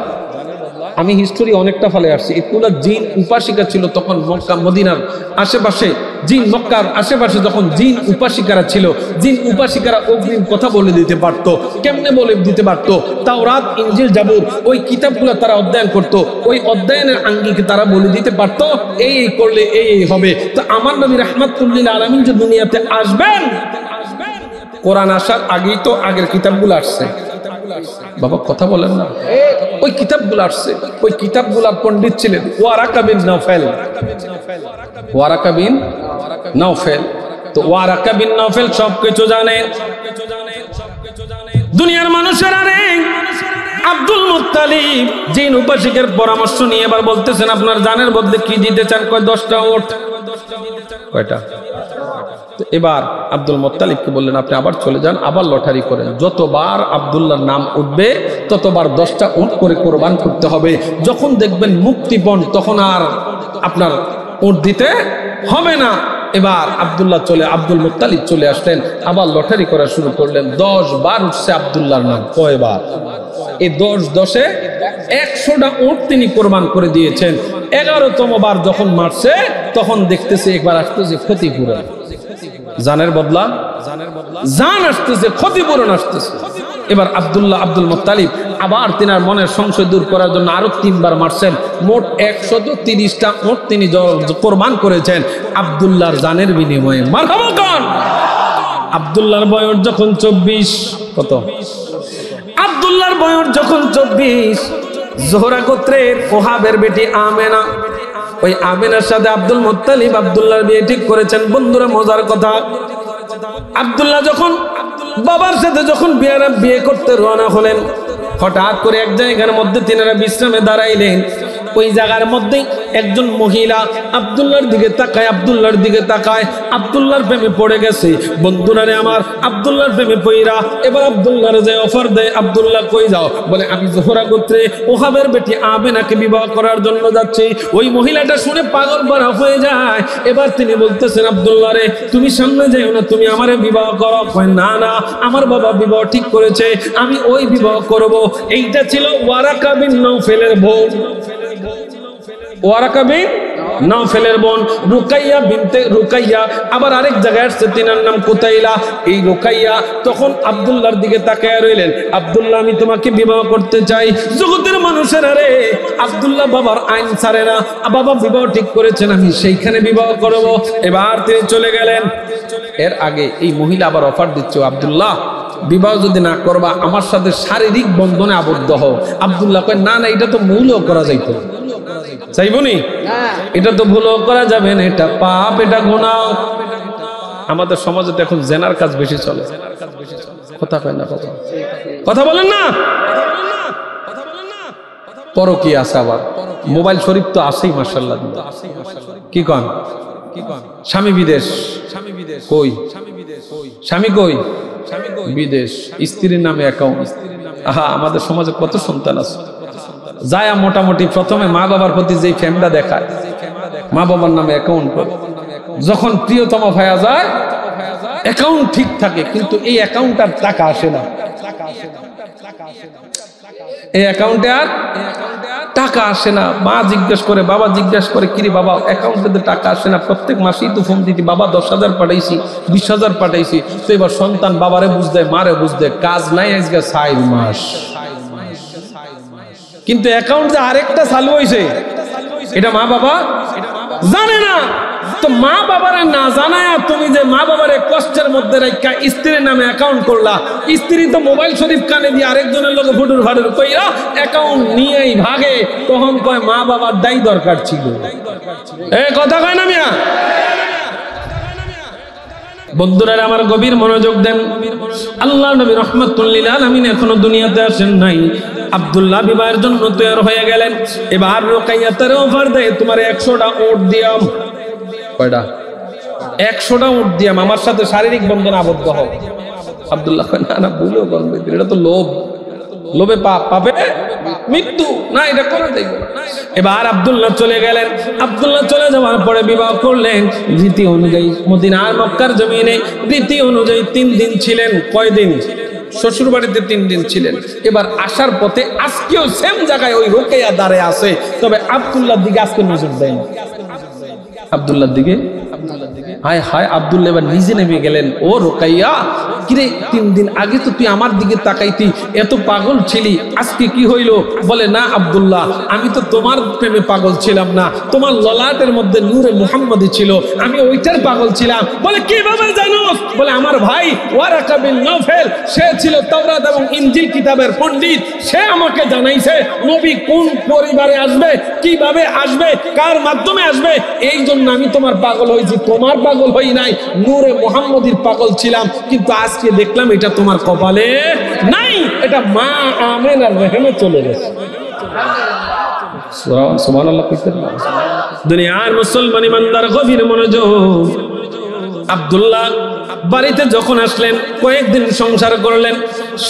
আমি হিস্টোরি অনেকটা ফলে আসছি। এগুলো জিন উপাসিকা ছিল তখন মক্কা মদিনার আশেপাশে, জিন মক্কার আশেপাশে যখন জিন উপাসিকারা ছিল, জিন উপাসিকারা অগ্রিম কথা বলে দিতে পারত। কেমনে বলে দিতে পারত? তাওরাত, ইনজিল, জাবুর ওই কিতাবগুলো তারা অধ্যয়ন করত, ওই অধ্যয়নের আঙ্গিকে তারা বলে দিতে পারত এই করলে এই হবে। তো আমার নবী রাহমাতুল লিল আলামিন যে দুনিয়াতে আসবেন, কোরআন আসার আগেই তো আগের কিতাবগুলো আসছে। বাবা কথা বলেন না, ওই কিতাবগুলো আসছে, ওই কিতাবগুলা পণ্ডিত ছিলেন Waraqah bin Nawfal. Waraqah bin Nawfal, তো ওয়ারাকা বিন নওফেল সবকিছু জানে। দুনিয়ার মানুষেরা রে, আব্দুল মুত্তালিব জিন উপাসকের পরামর্শ নিয়ে এবার বলতেছেন আপনার জানের বদলে কি দিতে চান? কয় 10টা উট। কয়টা? এবার আব্দুল মুত্তালিবকে বললেন আপনি আবার চলে যান, আবার লটারি করেন, যতবার আব্দুল্লাহর নাম উঠবে ততবার 10টা উট করে কোরবান করতে হবে। যখন দেখবেন মুক্তিপণ তখন আর আপনার উট দিতে হবে না। এবার আব্দুল মুত্তালিব চলে আসলেন, আবার লটারি করা শুরু করলেন। 10 বার উঠছে আব্দুল্লাহর নাম। কয়বার? এই 10 100টা উট তিনি কোরবান করে দিয়েছেন। 11তম বার যখন মারছে তখন দেখতেছে একবার আসতেছে ক্ষতিপূরণ, জানের বদলা জান আসতেছে, ক্ষতিপূরণ আসতেছে। এবার আব্দুল মুত্তালিব আবার তিনার মনের সংশয় দূর করার জন্য আরো 3 বার মারছেন। মোট 130টা উট তিনি কোরবান করেছেন আব্দুল্লাহর জানের বিনিময়ে। মারহাবা কোন? আব্দুল্লাহর বয়স যখন 24, কত? আব্দুল্লাহর বয়স যখন 24, জোহরা গোত্রের ওহাবের বেটি আমেনা, ওই আমেনার সাথে আব্দুল মুত্তালিব আব্দুল্লাহর বিয়ে ঠিক করেছেন। বন্ধুরা মজার কথা, আব্দুল্লাহ যখন বাবার সাথে যখন বিয়ে করতে রওনা হলেন, হঠাৎ করে এক জায়গার মধ্যে তিনারা বিশ্রামে দাঁড়াইলেন। ওই জায়গার মধ্যে একজন মহিলা আব্দুল্লাহর দিকে তাকায়, আব্দুল্লাহর দিকে তাকায়, আব্দুল্লাহর প্রেমে পড়ে গেছে। বন্ধুরা রে আমার, আব্দুল্লাহর প্রেমে পইরা এবার আব্দুল্লাহর যে অফার দেয়, আব্দুল্লাহ কই যাও? বলে আমি জোহরা গোত্রে ওহাবের বেটি আমেনাকে বিবাহ করার জন্য যাচ্ছি। ওই মহিলাটা শুনে পাগল ভরা হয়ে যায়। এবার তিনি বলতেছেন, আব্দুল্লাহ রে তুমি সামনে যাও না, তুমি আমারে বিবাহ করো। কয় না না, আমার বাবা বিবাহ ঠিক করেছে, আমি ওই বিবাহ করব। এইটা ছিল ওয়ারাকা বিন নওফেলের বোন, ওয়ারাকা বিন নওফেলের বোন রুকাইয়া বিনতে রুকাইয়া। আবার আরেক জায়গায় আসছে তিনার নাম কুতাইলা। এই রুকাইয়া তখন আব্দুল্লাহর দিকে তাকায় রইলেন, আব্দুল্লাহ আমি তোমাকে বিবাহ করতে চাই। জগতের মানুষের আরে আব্দুল্লাহ বাবার আইন ছাড়ে না, বাবা বিবাহ ঠিক করেছেন, আমি সেইখানে বিবাহ করব। এবার তিনি চলে গেলেন। এর আগে এই মহিলা আবার অফার দিচ্ছে, আব্দুল্লাহ বিবাহ যদি না করবা আমার সাথে শারীরিক বন্ধনে আবদ্ধ হও। আব্দুল্লাহ কয় না না, এটা তো ভুলও করা যাইতো, চাইবনি, এটা তো ভুলও করা যাবে না, এটা পাপ, এটা গুনাহ। আমাদের সমাজে তো এখন জেনার কাজ বেশি চলে। কথা কয় না, কথা বলেন না। পরকীয়া আছে, আবার মোবাইল শরীফ তো আছেই মাশাআল্লাহ। কি কন? স্বামী বিদেশ, কই স্বামী, কই বিদেশ, স্ত্রীর নামে অ্যাকাউন্ট। আহা, আমাদের সমাজে কত সন্তান আছে যায় মোটামুটি প্রথমে মা বাবার প্রতি যেই ফ্যামটা দেখায়, মা বাবার নামে অ্যাকাউন্ট করে। যখন প্রিয়তম ভাইয়া যায় অ্যাকাউন্ট ঠিক থাকে, কিন্তু এই অ্যাকাউন্টে টাকা আসে না, এই অ্যাকাউন্টে আর টাকা আসে না। মা জিজ্ঞেস করে, বাবা জিজ্ঞেস করে, কিরে বাবা অ্যাকাউন্টে টাকা আসে না, প্রত্যেক মাসেই তো ফোন দিতি, বাবা 10,000 পাঠাইছি, 20,000 পাঠাইছি। তো এবার সন্তান বাবারে বুঝতে, মারে বুঝতে, কাজ নাই আজকে 4 মাস, কিন্তু অ্যাকাউন্ট যে আরেকটা চালু হয়েছে এটা মা বাবা জানে না। তো মা বাবারে না জানায় তুমি যে মা বাবারে কষ্টের মধ্যে রাখা স্ত্রীর নামে অ্যাকাউন্ট করলা, স্ত্রী তো মোবাইল শরীফ কানে দিয়ে আরেকজনের লোক ফুটুর ফাটুর কইরা অ্যাকাউন্ট নিয়েই ভাগে। তখন কয় মা বাবার দায়ী দরকার ছিল। এ কথা কয় না মিয়া? বন্ধুরা আমার গভীর মনোযোগ দেন। আল্লাহ নবী রাহমাতুল লিল আলামিন এখনো দুনিয়াতে আসেন নাই। আব্দুল্লাহ বিবাহের জন্য তৈরি হয়ে গেলেন। এবার রুকাইয়া তার অফার দেয়, তোমার 100টা উট দিয়াম। কয়টা? 100টা উট দিয়াম, আমার সাথে শারীরিক বন্ধন আবদ্ধ হও। আব্দুল্লাহ কয় না না, ভুলও করবে, এটা তো লোভ, লোভে পাপ, পাপে মৃত্যু, না এটা করা যাইবে না। এবার আব্দুল্লাহ চলে গেলেন। আব্দুল্লাহ চলে যাওয়ার পরে বিবাহ করলেন রীতি অনুযায়ী মদিনার মক্কার জমিনে। রীতি অনুযায়ী 3 দিন ছিলেন। কয় দিন? শ্বশুর বাড়িতে 3 দিন ছিলেন। এবার আসার পথে আজকেও সেম জায়গায় ওই রুকাইয়া দাঁড়ায় আছে, তবে আব্দুল্লাহর দিকে আজকে নজর দেন। আব্দুল্লাহর দিকে, হায় হায়, আব্দুল্লাহ এবার নিজে নেমে গেলেন। ও রুকাইয়া, কিরে 3 দিন আগে তো তুই আমার দিকে তাকাইতি, এত পাগল ছিলি, আজকে কি হইল? বলে না আব্দুল্লাহ, আমি তো তোমার প্রেমে পাগল ছিলাম না, তোমার ললাটের মধ্যে নূরে মুহাম্মদী ছিল, আমি ওইটার পাগল ছিলাম। বলে কিভাবে জানো? বলে আমার ভাই ওয়ারাকা বিন নওফেল, সে ছিল তাওরাত এবং ইনজিল কিতাবের পণ্ডিত, সে আমাকে জানাইছে নবী কোন পরিবারে আসবে, কিভাবে আসবে, কার মাধ্যমে আসবে। এই জন্য আমি তোমার পাগল হয়েছি, তোমার পাগল হই নাই, নূরে মুহাম্মদীর পাগল ছিলাম। কিন্তু আজকে দেখলাম এটা তোমার কপালে নাই, এটা মা আমেনার রহমে চলে গেছে। সুবহানাল্লাহ। দুনিয়ার মুসলমান ইমানদার গভীর মনোযোগ। আব্দুল্লাহ বাড়িতে যখন আসলেন কয়েকদিন সংসার করলেন।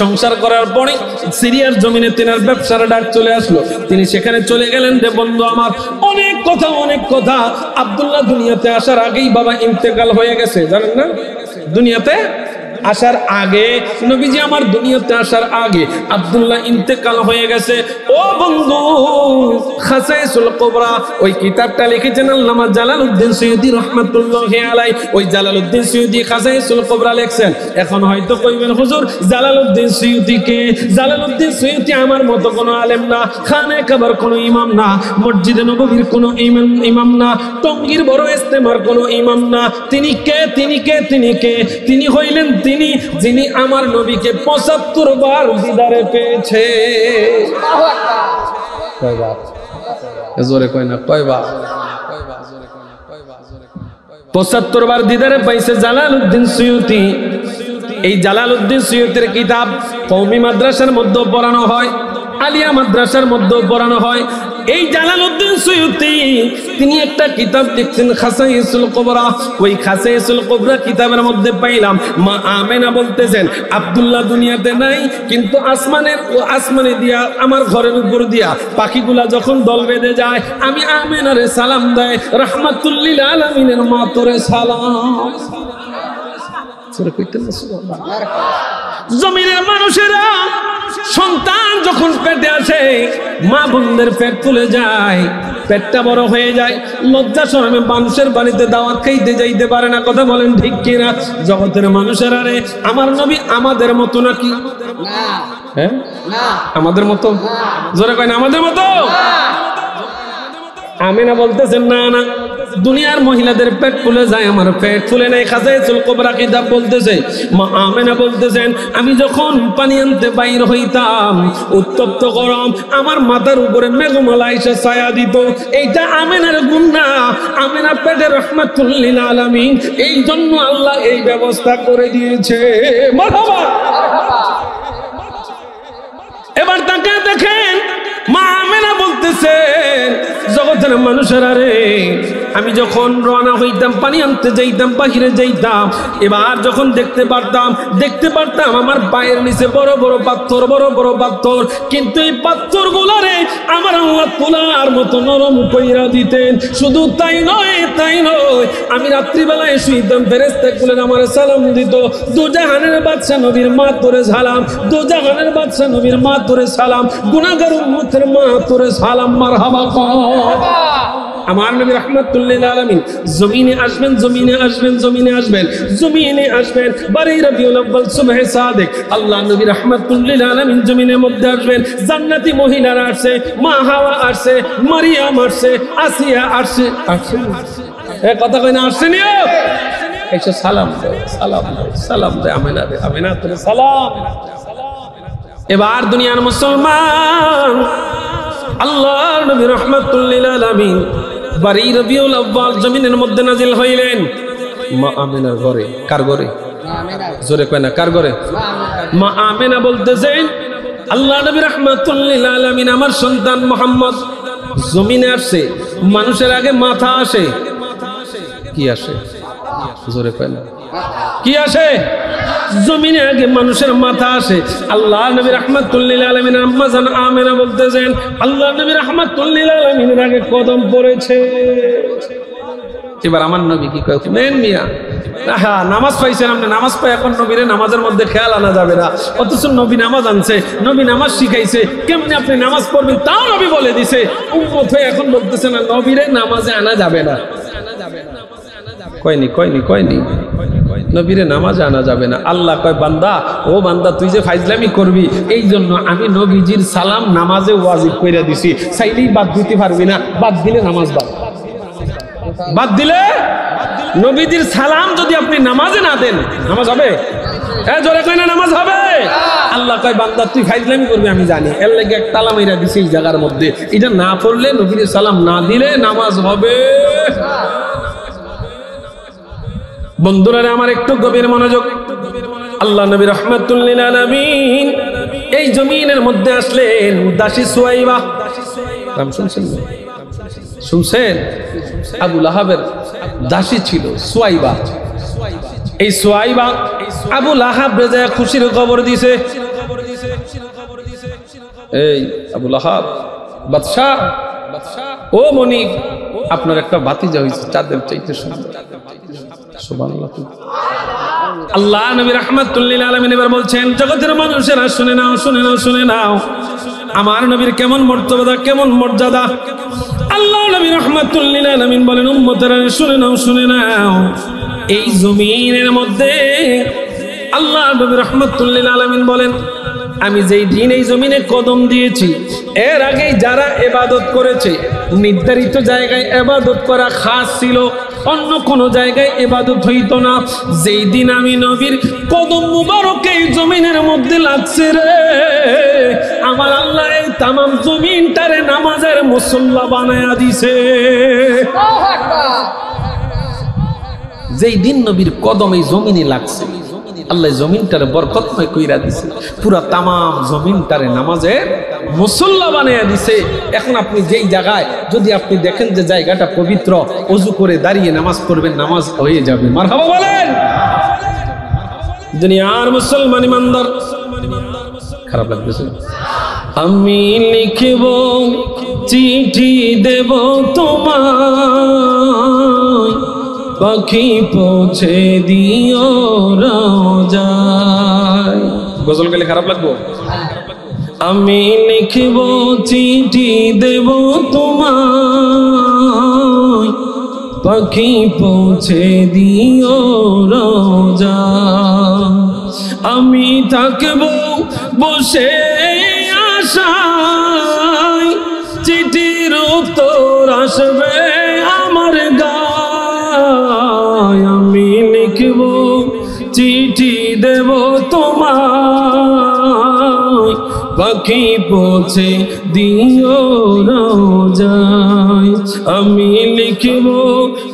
সংসার করার পরে সিরিয়ার জমিনে তেনার ব্যবসার ডাক চলে আসলো। তিনি সেখানে চলে গেলেন। রে বন্ধু আমার, অনেক কথা অনেক কথা। আব্দুল্লাহ দুনিয়াতে আসার আগেই বাবা ইন্তেকাল হয়ে গেছে, জানেন না? দুনিয়াতে আসার আগে, নবীজি আমার দুনিয়াতে আসার আগে আব্দুল্লাহ ইন্তেকাল হয়ে গেছে। ও বন্ধু, খাসাইসুল কুবরা ওই কিতাবটা লিখেছেন আল্লামা জালালউদ্দিন সৈয়দী রাহমাতুল্লাহি আলাইহি। ওই জালালউদ্দিন সৈয়দী খাসাইসুল কুবরা লিখছেন। এখন হয়তো কইবেন হুজুর জালালউদ্দিন সৈয়দী কে? জালালউদ্দিন সৈয়দী আমার মতো কোনো আলেম না, খানে কাবার কোনো ইমাম না, মসজিদে নববীর কোনো ইমাম না, টঙ্গীর বড় ইস্তেমার কোনো ইমাম না। তিনি কে? তিনি কে? তিনি কে? তিনি হইলেন তিনি যিনি আমার নবীকে 75 বার দিদারে পেয়েছে। কয়বার? জোরে কয় না, কয়বার? 75 বার দিদারে পাইছে জালালউদ্দিন সৈয়দী। এই জালালউদ্দিন সৈয়দীর কিতাব কওমি মাদ্রাসার মধ্যে পড়ানো হয়, আলিয়া মাদ্রাসার মধ্যে পড়ানো হয়। এই জালালউদ্দিন সুয়ুতি তিনি একটা কিতাব লিখছেন খাসাইসুল কুবরা। ওই খাসাইসুল কুবরা কিতাবের মধ্যে পাইলাম মা আমেনা বলতেছেন আব্দুল্লাহ দুনিয়াতে নাই, কিন্তু আসমানে দিয়া আমার ঘরের উপর দিয়া পাখিগুলা যখন দল বেঁধে যায় আমি আমেনারে সালাম দেয়, রাহমাতুল লিল আলামিনের মা তোরে সালাম। জমিনের মানুষেরা সন্তান যখন পেটে আসে মা বোনদের পেট তুলে যায়, পেটটা বড় হয়ে যায়, লজ্জা শরমে মানুষের বাড়িতে দাওয়াত খাইতে যাইতে পারে না। কথা বলেন ঠিক কিনা? জগতের মানুষেরা রে, আমার নবী আমাদের মতো নাকি? হ্যাঁ, আমাদের মতো। জোরে কয় না আমাদের মতো? আমিনা বলতেছেন না না, দুনিয়ার মহিলাদের পেট ফুলে যায়, আমার পেট ফুলে নাই। খাসাইসুল কুবরা কিতাব বলতেছে মা আমেনা বলতেছেন আমি যখন পানি আনতে বাইর হইতাম উত্তপ্ত গরম, আমার মাথার উপরে মেঘমালা এসে ছায়া দিত। এইটা আমেনার গুণ না, আমেনা পেটে রাহমাতুল লিল আলামিন, এই জন্য আল্লাহ এই ব্যবস্থা করে দিয়েছে। মারহাবা। এবার তাকে দেখেন মা আমেনা বলতেছেন জগতের মানুষেরা রে, আমি যখন রওনা হইতাম পানি আনতে যাইতাম বাহিরে যাইতাম, এবার যখন দেখতে পারতাম আমার পায়ের নিচে বড় বড় পাথর, কিন্তু এই পাথর গুলারে আমার আল্লাহ তুলার মতো নরম কইরা দিতেন। শুধু তাই নয়, আমি রাত্রিবেলায় শুইতাম, ফেরেশতাগুলো আমার সালাম দিত, দুজাহানের বাদশা নবীর মা তোরে সালাম, দুজাহানের বাদশা নবীর মা তোরে সালাম, গুনাহগার উম্মতের মা তোরে সালাম। মারহাবা। আমার নবী রাহমাতুল লিল আলামিন জমিনে আসবেন বারে রবিউল আউয়াল সুবহে সাদিক, আল্লাহ নবী রাহমাতুল লিল আলামিন জমিনের মধ্যে আসবেন। জান্নাতি মহিলারা আসছে, মা হাওয়া আসছে, মারিয়াম আসছে, আসিয়া আসছে। এ কথা কই না? আসছে নিও এসে সালাম দে আমেনা তোরে সালাম। এবার দুনিয়ার মুসলমান আল্লাহর নবী রাহমাতুল লিল আলামিন বারি রবিউল আউয়াল জমিনের মধ্যে নাজিল হইলেন মা আমেনার ঘরে। কার ঘরে? জোরে কয় না কার ঘরে? মা আমেনা বলতেছেন আল্লাহ নবী রাহমাতুল লিল আলামিন আমার সন্তান মুহাম্মদ জমিনে আসছে, মানুষের আগে মাথা আসে। কি আসে? জোরে কয় না কি আসে? জমিনে আগে মানুষের মাথা আসে। আল্লাহ নবী রাহমাতুল লিল আলামিনের আম্মা জান আমেনা বলতেছেন আল্লাহ নবী রাহমাতুল লিল আলামিনের আগে কদম পড়েছে। এবার আমার নবী কি কয়? নেন মিয়া, হ্যাঁ নামাজ পাইছেন আপনি, নামাজ পাই এখন নবীরে নামাজের মধ্যে খেয়াল আনা যাবে না। অথচ নবী নামাজ আনছে, নবী নামাজ শিখাইছে, কেমনি আপনি নামাজ পড়বেন তাও নবী বলে দিছে। উম্মত হয়ে এখন বলতেছে না নবীরে নামাজে আনা যাবে না। কয়নি নবীরে নামাজে আনা যাবে না। আল্লাহ কয় বান্দা, ও বান্দা তুই যে ফাইজলামি করবি এই জন্য আমি নবীজির সালাম নামাজে ওয়াজিব কইরা দিছি, চাইলেই বাদ দিতে পারবি না, বাদ দিলে নামাজ বাদ দিলে নবীজির সালাম যদি আপনি নামাজে না দেন নামাজ হবে? হ্যাঁ জোরে কয় না নামাজ হবে? আল্লাহ কয় বান্দা তুই ফাইজলামি করবি আমি জানি, এর লাগে এক তালা মাইরা দিছি এই জায়গার মধ্যে, এটা না পড়লে নবীর সালাম না দিলে নামাজ হবে। বন্ধুরা আমার একটু গভীর মনোযোগ। আল্লাহ নবী রাহমাতুল লিল আলামিন এই জমিনের মধ্যে আসলেন দাসী সুয়াইবা। নাম শুনছেন? আবু লাহাবের দাসী ছিল সুয়াইবা। এই সুয়াইবা আবু লাহাব রেজা খুশির খবর দিছে। এই আবু লাহাব বাদশা, ও মনিব আপনার একটা ভাতিজা হয়েছে চাঁদের চাইতে সুন্দর। সুবহানাল্লাহ। আল্লাহ নবী রাহমাতুল লিল আলামিন এবার বলছেন জগতের মানুষেরা শুনে নাও আমার নবীর কেমন মর্যাদা, কেমন মর্যাদা। আল্লাহ নবী রাহমাতুল লিল আলামিন বলেন উম্মতেরা শুনে নাও এই জমিনের মধ্যে আল্লাহ নবী রাহমাতুল লিল আলামিন বলেন আমি যেই দিন এই জমিনে কদম দিয়েছি এর আগে যারা ইবাদত করেছে নির্ধারিত জায়গায় ইবাদত করা খাস ছিল, অন্য কোন জায়গায় ইবাদত হইতো না। যেই দিন আমি নবীর কদম মুবারক এই জমিনের মধ্যে লাগছে রে, আমার আল্লাহ এই তামাম জমিনটারে নামাজের মুসল্লা বানায়া দিছে। যেই দিন নবীর কদম এই জমিনে লাগছে আল্লাহ জমিনটারে বরকতময় কইরা দিছে, পুরা তামাম জমিনটারে নামাজের মুসল্লা বানাইয়া দিছে। এখন আপনি যেই জায়গায় যদি আপনি দেখেন যে জায়গাটা পবিত্র, ওযু করে দাঁড়িয়ে নামাজ পড়বেন, নামাজ হয়ে যাবে। মারহাবা বলেন। দুনিয়ার মুসলমান ইমানদার, খারাপ লাগতেছে? আমি লিখব চিঠি দেব তোমায়, পাখি পৌঁছে দিও রোজায়। গজল গেলে খারাপ লাগবো? আমি লিখব চিঠি দেব তোমায়, পাখি পৌঁছে দিও রোজায়। আমি থাকব বসে আশায়, চিঠির উত্তর আসবে আমার গায়। আমি লিখব চিঠি দেব তোমায়, পাখি পৌঁছে দিও রোজায়। আমি লিখব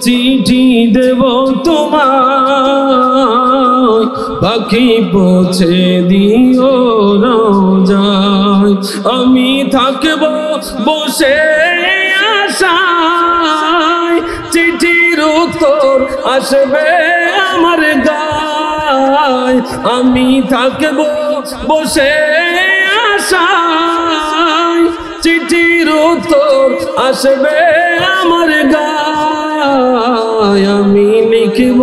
চিঠি দেব তোমায়, পাখি পৌঁছে দিও রোজায়। আমি থাকব বসে আশায়, চিঠির উত্তর আসবে আমার গায়। আমি থাকব বসে আশায়, চিঠির উত্তর আসবে আমার গায়। আমি লিখব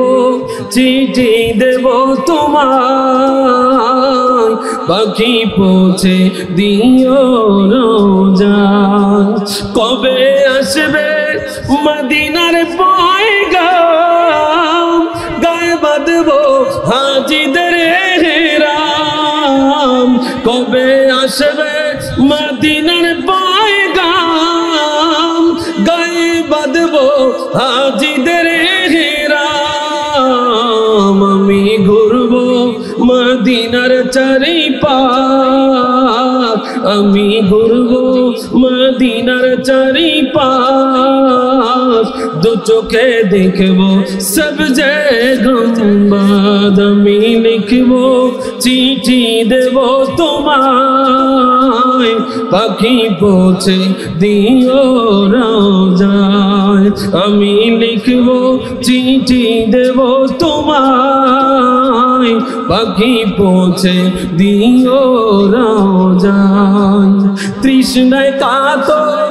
চিঠি দেব তোমায়, পাখি পৌঁছে দিও রোজায়। কবে আসবে মদিনার পয়গাম, গায়ে বাঁধব হাজিদের হেরাম। কবে আসবে মদিনার পয়গাম, গায়ে বাঁধব হাজিদের হেরাম। আমি ঘুরব মদিনার চারিপাশ, আমি ঘুরব মদিনার চারিপাশ। দু চোখে দেখব সবজে গুম্বাদ। আমি লিখব চিঠি দেব তোমায়, পাখি পৌঁছে দিও রোজায়। আমি লিখব চিঠি দেব তোমায়, পাখি পৌঁছে দিও রোজায়। তৃষ্ণায় কাতর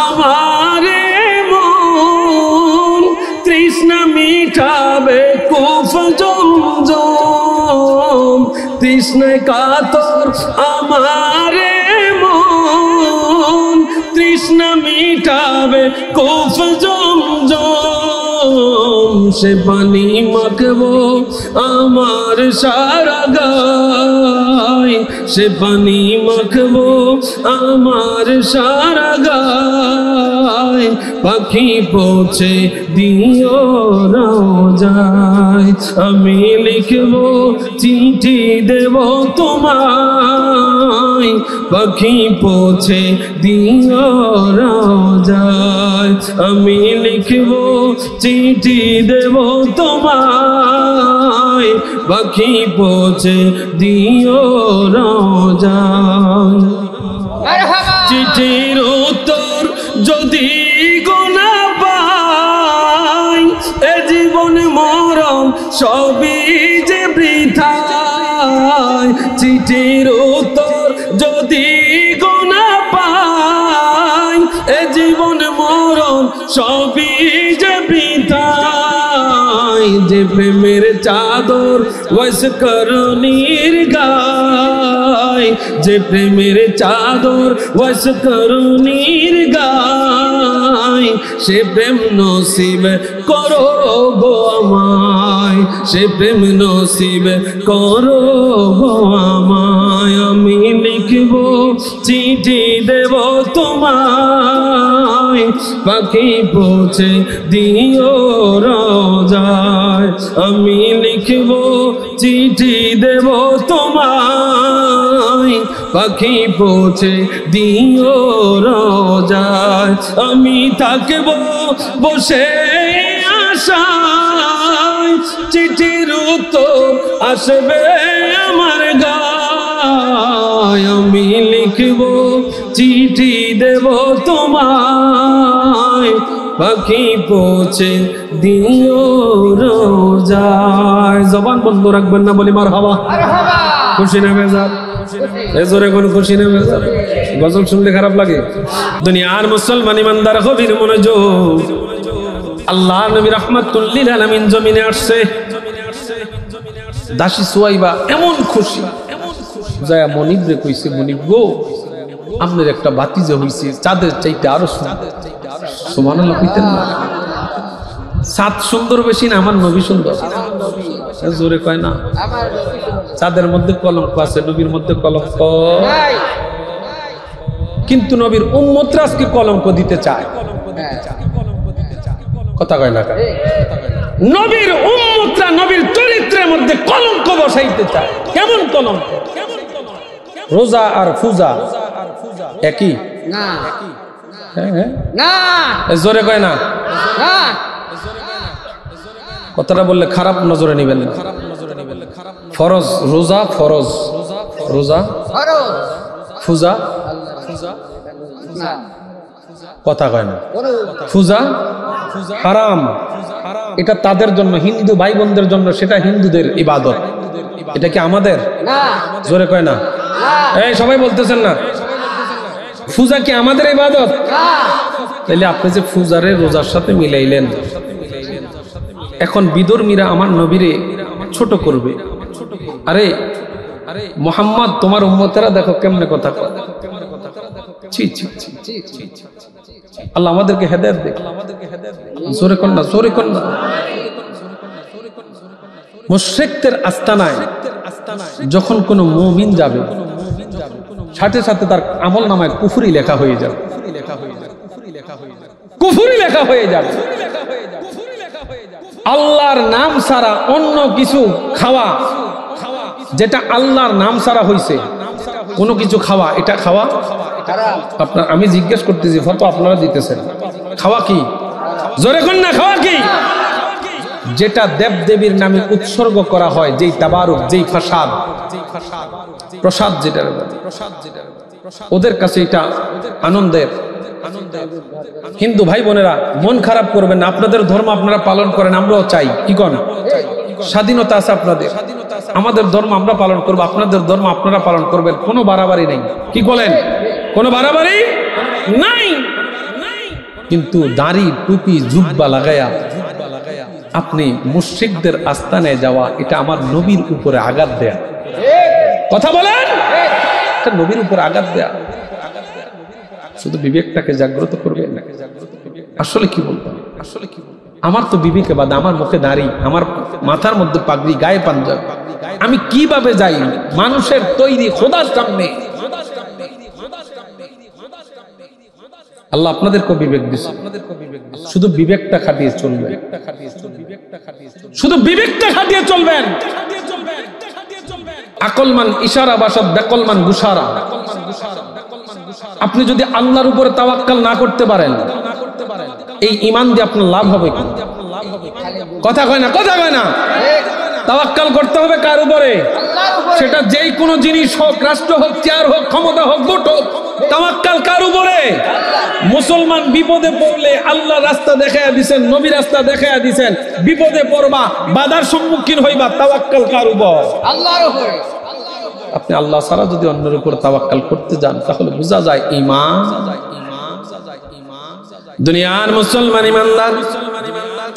আমারে মন, তৃষ্ণা মিটাবে কুফ জমজম। তৃষ্ণায় কাতর আমারে মন, তৃষ্ণা মিটাবে কুফ জমজম। সে পানি মাখবো আমার সারা গায়, সে পানি মাখবো আমার সারা গায়। পাখি পৌঁছে দিও রোজায়। আমি লিখব চিঠি দেব তোমায়, পাখি পৌঁছে দিও রোজায়। আমি লিখব চিঠি দেব তোমায়, পাখি পৌঁছে দিও রোজায়। চিঠির উত্তর যদি গোনা পাই, এ জীবন মরণ সবই যে বৃথায়। চিঠির উত্তর যদি গোনা পাই, এ জীবন মরণ সবই যে বৃথায়। যে প্রেমের চাদর ওয়াসকরণীর গায়, যে প্রেমের চাদর ওয়াসকরণীর গায়। সে প্রেম নসিব করো গো আমায়, সে প্রেম নসিব করো গো আমায়। আমি লিখব চিঠি দেব তোমায়, পাখি পৌঁছে দিও রোজায়। আমি লিখব চিঠি দেব তোমায়, পাখি পৌঁছে দিও রোজায়। আমি থাকব বসে আশায়, চিঠির উত্তর আসবে আমার গায়, আমি লিখব চিঠি দেব তোমায়, পাখি পৌঁছে দিও রোজায়। জবান বন্ধ রাখবেন না, বলি মারহাবা। খুশি না বেজার? জোরে কোন খুশি না বেজার? গজল শুনলে খারাপ লাগে? দুনিয়ার মুসলমান ইমানদার গভীর মনোযোগ। আল্লাহ নবী রাহমাতুল লিল আলামিন জমিনে আসছে। দাসী সুয়াইবা এমন খুশি, যায় মনিবরে কইছে, মনিব গো, আপনার একটা বাতিজা হইছে চাঁদের চাইতে আরো সুন্দর। সুবহানাল্লাহ কইতেন না? চাঁদ সুন্দর বেশি না আমার নবী সুন্দর? জোরে কয় না? চাঁদের মধ্যে কলঙ্ক আছে, নবীর মধ্যে কলঙ্ক নাই। কিন্তু নবীর উম্মতরা আজকে কলঙ্ক দিতে চায়। কথা কয় না? নবীর উম্মতরা নবীর চরিত্রের মধ্যে কলঙ্ক বসাইতে চায়। কেমন কলঙ্ক? রোজা আর ফুজা একই না? না, জোরে কয় না? কথাটা বললে খারাপ নজরে নিবেন না। ফরজ রোজা, ফরজ রোজা, ফুজা কথা কয় না। ফুজা হারাম, এটা তাদের জন্য, হিন্দু ভাই বোনদের জন্য, সেটা হিন্দুদের ইবাদত। এটা কি আমাদের? জোরে কয় না? এই সবাই বলতেছেন না? ফুজা কি আমাদের ইবাদত? তাইলে আপনি যে ফুজারে রোজার সাথে মিলাইলেন, এখন বিধর্মীরা আমার নবীরে ছোট করবে। আরে মুহাম্মদ, তোমার উম্মতেরা দেখো কেমনে কথা কয়। আল্লাহ আমাদেরকে হেদায়েত দেখ। জোরে কর না, জোরে কর না। মুশরিকদের আস্তানায় যখন কোন মুমিন যাবে, সাথে সাথে তার আমল নামায় কুফরি লেখা হয়ে যাবে। কুফরি লেখা হয়ে যাবে। আল্লাহর নাম ছাড়া অন্য কিছু খাওয়া, যেটা আল্লাহর নাম ছাড়া হইছে, কোনো কিছু খাওয়া, এটা খাওয়া আপনার, আমি জিজ্ঞেস করতেছি, ফতোয়া আপনারা দিতেছেন। খাওয়া কি? জোরে কোন না, খাওয়া কি? যেটা দেবদেবীর নামে উৎসর্গ করা হয়, যেই তাবারুক, যেই ফাসাদ, প্রসাদ, যেটা ওদের কাছে এটা আনন্দের। হিন্দু ভাই বোনেরা মন খারাপ করবেন না, আপনাদের ধর্ম আপনারা পালন করেন, আমরাও চাই। কি কোন স্বাধীনতা আছে আপনাদের, আমাদের ধর্ম আমরা পালন করব, আপনাদের ধর্ম আপনারা পালন করবেন, কোনো বাড়াবাড়ি নেই। কি বলেন? কোনো বাড়াবাড়ি নাই। কিন্তু দাড়ি, টুপি, জুব্বা লাগায়া আপনি মুশরিকদের আস্তানায় যাওয়া, এটা আমার নবীর উপরে আঘাত দেয়া। কথা বলেন, এটা নবীর উপরে আঘাত দেয়া। শুধু বিবেকটাকে জাগ্রত করবেন। আসলে কি বলবো, আসলে কি বলবো, আমার তো বিবেকে বাদে, আমার মুখে দাড়ি, আমার মাথার মধ্যে পাগড়ি, গায়ে পাঞ্জাব, আমি কিভাবে যাই মানুষের তৈরি খোদার সামনে? আল্লাহ আপনাদেরকে বিবেক দিয়েছে, শুধু বিবেকটা খাটিয়ে চলবেন, শুধু বিবেকটা খাটিয়ে চলবেন। আকলমান ইশারা বাসাত বেকলমান গুসারা। আপনি যদি আল্লাহর উপরে তাওয়াক্কাল না করতে পারেন, এই ঈমান দিয়ে আপনার লাভ হবে কি? কথা কয় না, কথা কয় না? তাওয়াক্কাল করতে হবে কার উপরে? সেটা যেই কোনো জিনিস হোক, রাষ্ট্র হোক, চেয়ার হোক, ক্ষমতা হোক, ভোট হোক, তাওয়াক্কাল কার উপরে? মুসলমান বিপদে পড়লে আল্লাহ রাস্তা দেখাইয়া দিবেন, নবী রাস্তা দেখাইয়া দিবেন। বিপদে পড়বা, বাধার সম্মুখীন হইবা, তাওয়াক্কাল কার উপর? আল্লাহর উপর। আপনি আল্লাহ ছাড়া যদি অন্যের উপর তাওয়াক্কাল করতে যান, তাহলে বোঝা যায় ঈমান। দুনিয়ার মুসলমান ইমানদার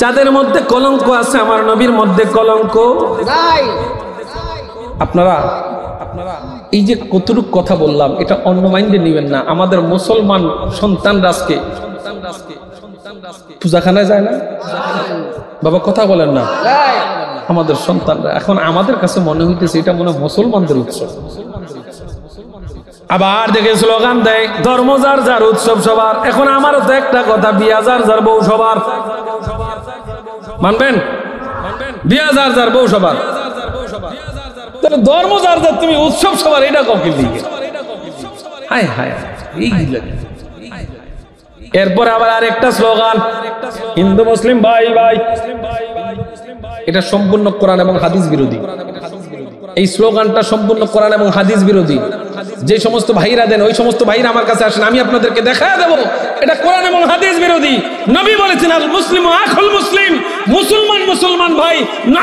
যাদের মধ্যে কলঙ্ক আছে, আমার নবীর মধ্যে কলঙ্ক নাই। আপনারা এই যে কতটুকু কথা বললাম, এটা অন্য মাইন্ডে নেবেন না। আমাদের মুসলমান সন্তানরা আজকে পূজাখানায় যায় না বাবা, কথা বলেন না? আমাদের সন্তানরা এখন আমাদের কাছে মনে হইতেছে এটা মনে মুসলমানদের উৎসব। আবার দেখে স্লোগান দেয়, ধর্ম যার যার, উৎসব সবার। এখন আমারও তো একটা কথা, বিয়া যার যার, বউ সবার। মানবেন? বিয়া যার যার, বউ সবার। ধর্ম যার যার, তুমি উৎসব সবার, এটা কখন দিকে? হায় হায়, এইগুলো। এরপর আবার আরেকটা স্লোগান, হিন্দু মুসলিম ভাই ভাই। এটা সম্পূর্ণ কোরআন এবং হাদিস বিরোধী। এই স্লোগানটা সম্পূর্ণ কোরআন এবং হাদিস বিরোধী। যে সমস্ত ভাইরা দেন ওই সমস্ত ভাইরা আমার কাছে আসেন, আমি আপনাদেরকে দেখায় দেব এটা কোরআন এবং হাদিস বিরোধী। নবী বলেছেন আল মুসলিমু আখুল মুসলিম, মুসলমান মুসলমান ভাই।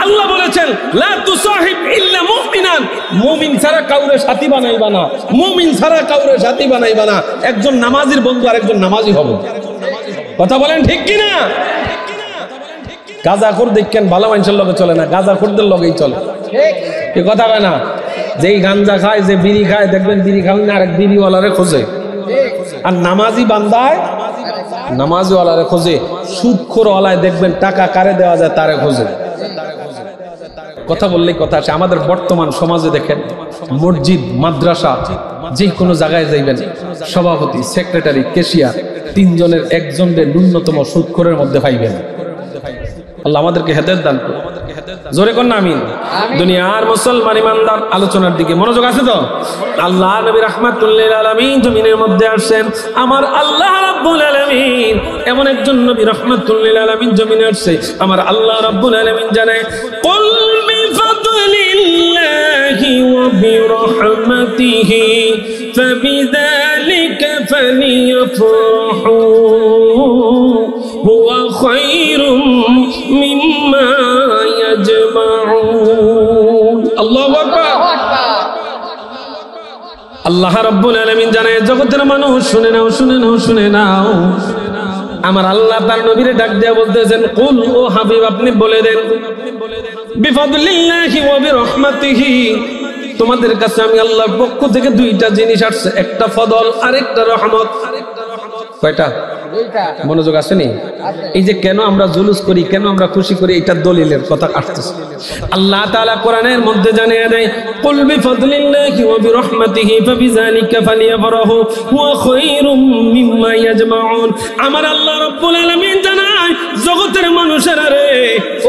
আল্লাহ বলেছেন লা তুসাহিব ইল্লা মুমিনান, মুমিন ছাড়া কাউরে সাথী বানাইবা না, মুমিন ছাড়া কাউরে সাথী বানাইবা না। একজন নামাজির বন্ধু আর একজন নামাজি হবে। কথা বলেন ঠিক কি না? গাঁজাখোর দেখেন ভালো মানুষের লগে চলে না, গাঁজাখোরদের লগেই চলে। ঠিক কথা হয় না? যেই গাঞ্জা খায়, যে বিড়ি খায়, দেখবেন বিড়ি খাবেন না আরেক বিড়িওয়ালারে খোঁজে। আর নামাজি বান্দায় নামাজিওয়ালারে খোঁজে, সুদখোর ওয়ালায় দেখবেন টাকা কারে দেওয়া যায় তারে খোঁজে। কথা বললেই কথা আসে। আমাদের বর্তমান সমাজে দেখেন মসজিদ, মাদ্রাসা, যে কোনো জায়গায় যাইবেন সভাপতি, সেক্রেটারি, ক্যাশিয়ার, তিনজনের একজনের ন্যূনতম সুদখোরের মধ্যে পাইবেন। আল্লাহ আমাদেরকে হেদায়েত দান করুন। জোরে কোন না আমিন। দুনিয়ার মুসলমান ইমানদার আলোচনার দিকে মনোযোগ আছে তো? আল্লাহ নবী রাহমাতুল লিল আলামিন জমিনের মধ্যে আসেন। আমার আল্লাহ রাব্বুল আলামিন এমন একজন নবী রাহমাতুল লিল আলামিন জমিনে আসছে। আমার আল্লাহ রাব্বুল আলামিন জানে কুল বিফাদলিল্লাহি ওয়া বিরহমাতিহি ফাবিযালিকা ফালিয়াফরাহু হুয়া খায়রুম মিম্মা ইয়াজমাউন। আল্লাহু আকবার। আল্লাহ রাব্বুল আলামিন জানে জগতের মানুষ শুনে নাও, শুনে নাও, শুনে নাও। আমার আল্লাহ তার নবীরে ডাক দেয়া বলতেছেন কুল, ও হাবিব আপনি বলে দেন বিফাদলিল্লাহি ওয়া বিরহমাতিহি, তোমাদের কাছে আমি আল্লাহর পক্ষ থেকে দুইটা জিনিস আসছে, একটা ফদল আর একটা রহমত। কয়টা? মনোযোগ আসেনি? এই যে কেন আমরা জুলুস করি, কেন আমরা খুশি করি, এটা দলিলের কথা আসতেছে। আল্লাহ তাআলা কোরআনের মধ্যে জানিয়ে দেয় কুল বিফাদলিল্লাহি ওয়া বিরহমাতিহি ফাবিযালিকা ফালিয়াফরাহু হুয়া খায়রুম মিম্মা ইয়াজমাউন। আমার আল্লাহ রাব্বুল আলামিন জানায় জগতের মানুষেরা রে,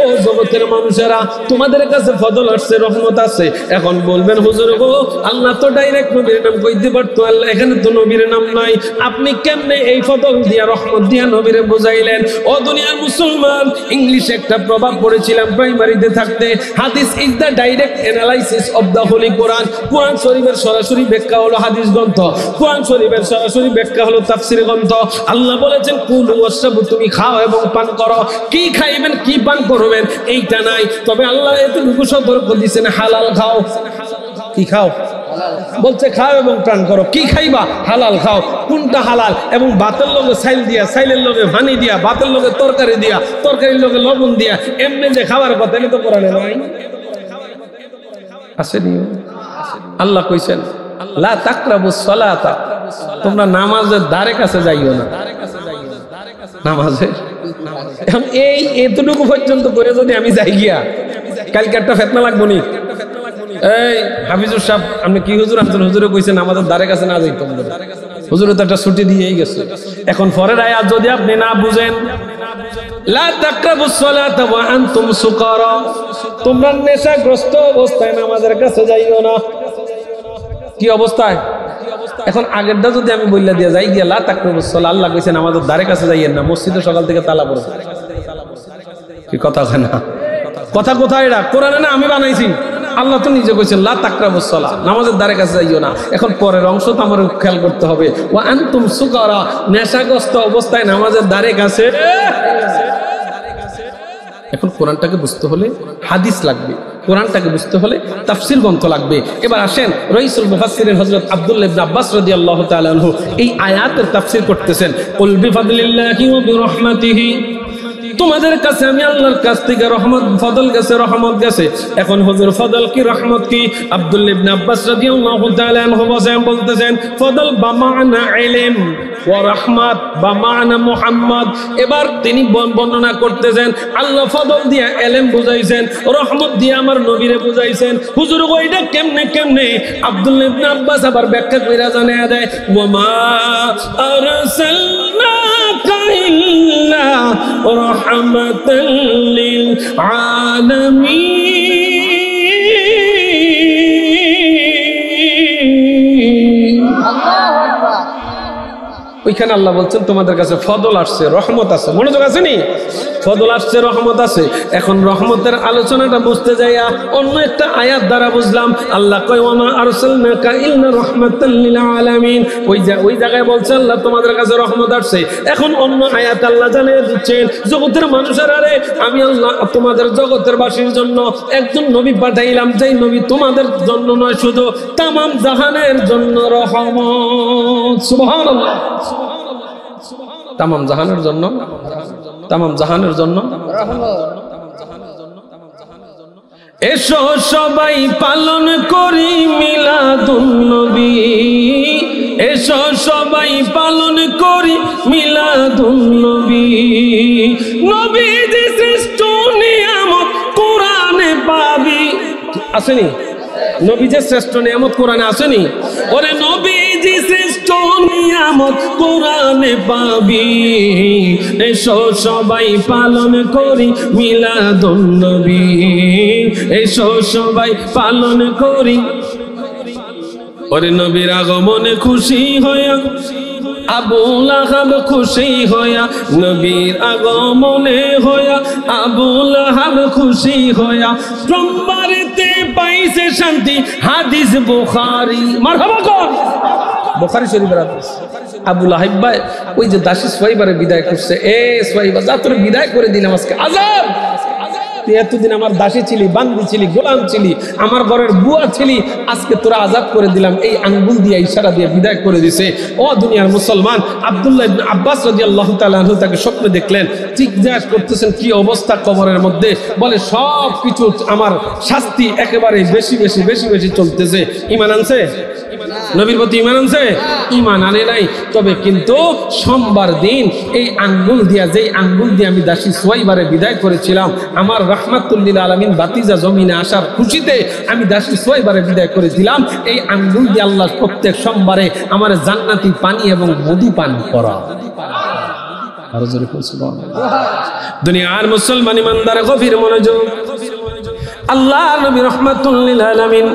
ও জগতের মানুষেরা, তোমাদের কাছে ফদল আসছে, রহমত আছে। এখন বলবেন হুজুর গো, আল্লাহ তো ডাইরেক্ট নবীর নাম কইতে পারতো, আল্লাহ এখানে তো নবীর নাম নাই, আপনি কেমনে এই ফদল দিয়া রহমত দিয়া নবীরে বুঝাইলেন? ও দুনিয়ার মুসলমান, ইংলিশে একটা প্রভাব পড়েছিলাম প্রাইমারিতে থাকতে, হাদিস is the direct analysis of the holy Quran. কোরআন শরীফের সরাসরি ব্যাখ্যা হলো হাদিস গ্রন্থ, কোরআন শরীফের সরাসরি ব্যাখ্যা হলো তাফসীর গ্রন্থ। আল্লাহ বলেছেন কুলু ওয়াশরাবু, তুমি খাও এবং পান করো। কি খাইবেন, কি পান করবেন এইটা নাই, তবে আল্লাহ এতটুকু সতর্ক দিয়েছেন হালাল খাও। কি খাও? বলছে খাও এবং পান করো। কি খাইবা? হালাল খাও। কোনটা হালাল? এবং ভাতের লগে চাইল দিয়া, চাইলের লগে পানি দিয়া, ভাতের লগে তরকারি দিয়া, তরকারির লগে লবণ দিয়া, এমনি যে খাবার কথা এটা তো কোরআনে নাই। আসেনি? আল্লাহ কইছেন লা তাকরাবুস সালাতা, তোমরা নামাজের ধারে কাছে যাইও না। নামাজে এখন এই এতটুকু পর্যন্ত করে যদি আমি যাই গিয়া, কালকে একটা ফেতনা লাগবো নি। এই হাফিজুর সাহেব, আপনি কি হুজুর আছেন? হুজুরে কইছেন আমাদের ধারে কাছে না যাইতাম। হুজুরে তো একটা ছুটি দিয়েই গেছে। এখন পরের আয়াত যদি আপনি না বুঝেন, লা তাকরাবুস সালাতা ওয়া আনতুম সুকারা, তোমরা নেশাগ্রস্ত অবস্থায় নামাজের কাছে যাইও না। কি অবস্থায়? এখন আগেরটা যদি আমি বইলা দিয়া যাই গিয়া লা তাকরাবুস সালাত, আল্লাহ কইছেন আমাদের ধারে কাছে যাইয়েন না, মসজিদে সকাল থেকে তালা পড়ছে। কি কথা আছে না? কথা কোথায়? এটা কোরআনে না আমি বানাইছি। আল্লাহ তো নিজে কইছেন লা তাকরাবুস সালাহ, নামাজের ধারে কাছে যাইও না। এখন পরের অংশ তো আমার খেয়াল করতে হবে, ওয়া আনতুম সুকারা, নেশাগ্রস্ত অবস্থায় নামাজের ধারে কাছে। এখন কোরআনটাকে বুঝতে হলে হাদিস লাগবে, কোরআনটাকে বুঝতে হলে তাফসীর গ্রন্থ লাগবে। এবার আসেন, রাইসুল মুফাসসিরিন হযরত আব্দুল্লাহ ইবনে আব্বাস রাদিয়াল্লাহু তাআলা আনহু এই আয়াতের তাফসীর করতেছেন। কুল বিফাদলিল্লাহি ওয়া বিরহমাতিহি, তোমাদের কাছে আমি আল্লাহর কাছ থেকে রহমত, ফদল গেছে, রহমত গেছে। এখন হুজুর ফদল কি রহমত কি? আব্দুল্লাহ ইবনে আব্বাস রাদিয়াল্লাহু তাআলা আনহু বলতেছেন ফদল বা মানা ইলম ওয়া রাহমাত বা মানা মুহাম্মদ। এবার তিনি বর্ণনা করতেছেন আল্লাহ ফদল দিয়া ইলম বুঝাইছেন, রহমত দিয়া আমার নবীরে বুঝাইছেন। হুজুর কইটা কেমনে কেমনে? আব্দুল্লাহ ইবনে আব্বাস আবার ব্যাখ্যা কইরা জানায়া দেয়, ওয়া মা আরসালনাকা ইল্লা রাহমাতাল লিল আলামিন। ওই ওইখানে আল্লাহ বলছেন তোমাদের কাছে ফদল আসছে, রহমত আছে। মনোযোগ আছে নি? ফদল আসছে, রহমত আছে। এখন রহমতের আলোচনাটা বুঝতে যাইয়া অন্য একটা আয়াত দ্বারা বুঝলাম। আল্লাহ কয় ওয়ামা আরসালনাকা ইল্লা রাহমাতাল লিল আলামিন। ওই জায়গায় বলছে আল্লাহ তোমাদের কাছে রহমত আসছে। এখন অন্য আয়াত আল্লাহ জানিয়ে দিচ্ছেন জগতের মানুষের আরে আমি আল্লাহ তোমাদের জগতের বাসীর জন্য একজন নবী পাঠাইলাম, যেই নবী তোমাদের জন্য নয়, শুধু তামাম জাহানের জন্য রহমত। সুবহানাল্লাহ। তামাম জাহানের জন্য, তামাম জাহানের জন্য রহমত। এসো সবাই পালন করি মিলাদুন নবী, এসো সবাই পালন করি মিলাদুন নবী। নবীজি শ্রেষ্ঠ নিয়ামত কোরআনে পাবি, আসেনি? নবী যে শ্রেষ্ঠ নিয়ামত কোরআনে আসেনি? ওরে নবীজি শ্রেষ্ঠ নিয়ামত কোরআনে পাবি, এসো সবাই পালন করি মিলাদুন নবী, এসো সবাই পালন করি। ওরে নবীর আগমনে খুশি হইয়া আবু লাহাব খুশি হইয়া, নবীর আগমনে হইয়া আবু লাহাব খুশি হইয়া, সোমবারেতে পাইছে শান্তি, হাদিস বুখারী। মারহাবা কর। বুখারী শরীফের হাদিস। আবু লাহাব ভাই ওই যে দাসী সুয়াইবারে বিদায় করছে, এ সুয়াইবা যা তোরে বিদায় করে দিলাম আজকে, আজাব। তুই এতদিন আমার দাসী ছিলি, বান্দি ছিলি, গোলাম ছিলি, আমার ঘরের বুয়া ছিলি, আজকে তোরা আজাদ করে দিলাম। এই আঙ্গুল দিয়ে ইশারা দিয়ে বিদায় করে দিছে। ও দুনিয়ার মুসলমান, আব্দুল্লাহ ইবনে আব্বাস রাদিয়াল্লাহু তাআলা আনহু তাকে স্বপ্নে দেখলেন, জিজ্ঞাসা করতেছেন কি অবস্থা কবরের মধ্যে? বলে সব কিছু আমার শাস্তি একেবারে বেশি বেশি বেশি বেশি চলতেছে। ঈমান আনছে? নবীর প্রতি ঈমান আনছে? ঈমান আনে নাই। তবে কিন্তু সোমবার দিন এই আঙ্গুল দিয়া, যেই আঙ্গুল দিয়ে আমি দাসী সুয়াইবারে বিদায় করেছিলাম, আমার রাহমাতুল লিল আলামিন ভাতিজা জমিনে আসার খুশিতে আমি দাসী সুয়াইবারে বিদায় করেছিলাম, এই আঙ্গুল দিয়ে আল্লাহ প্রত্যেক সোমবারে আমার জান্নাতি পানি এবং মধু পান করা। আরো জোরে সুবহানাল্লাহ। দুনিয়ার মুসলমান ইমানদার গভীর মনোযোগ। আল্লাহ নবী রাহমাতুল লিল আলামিন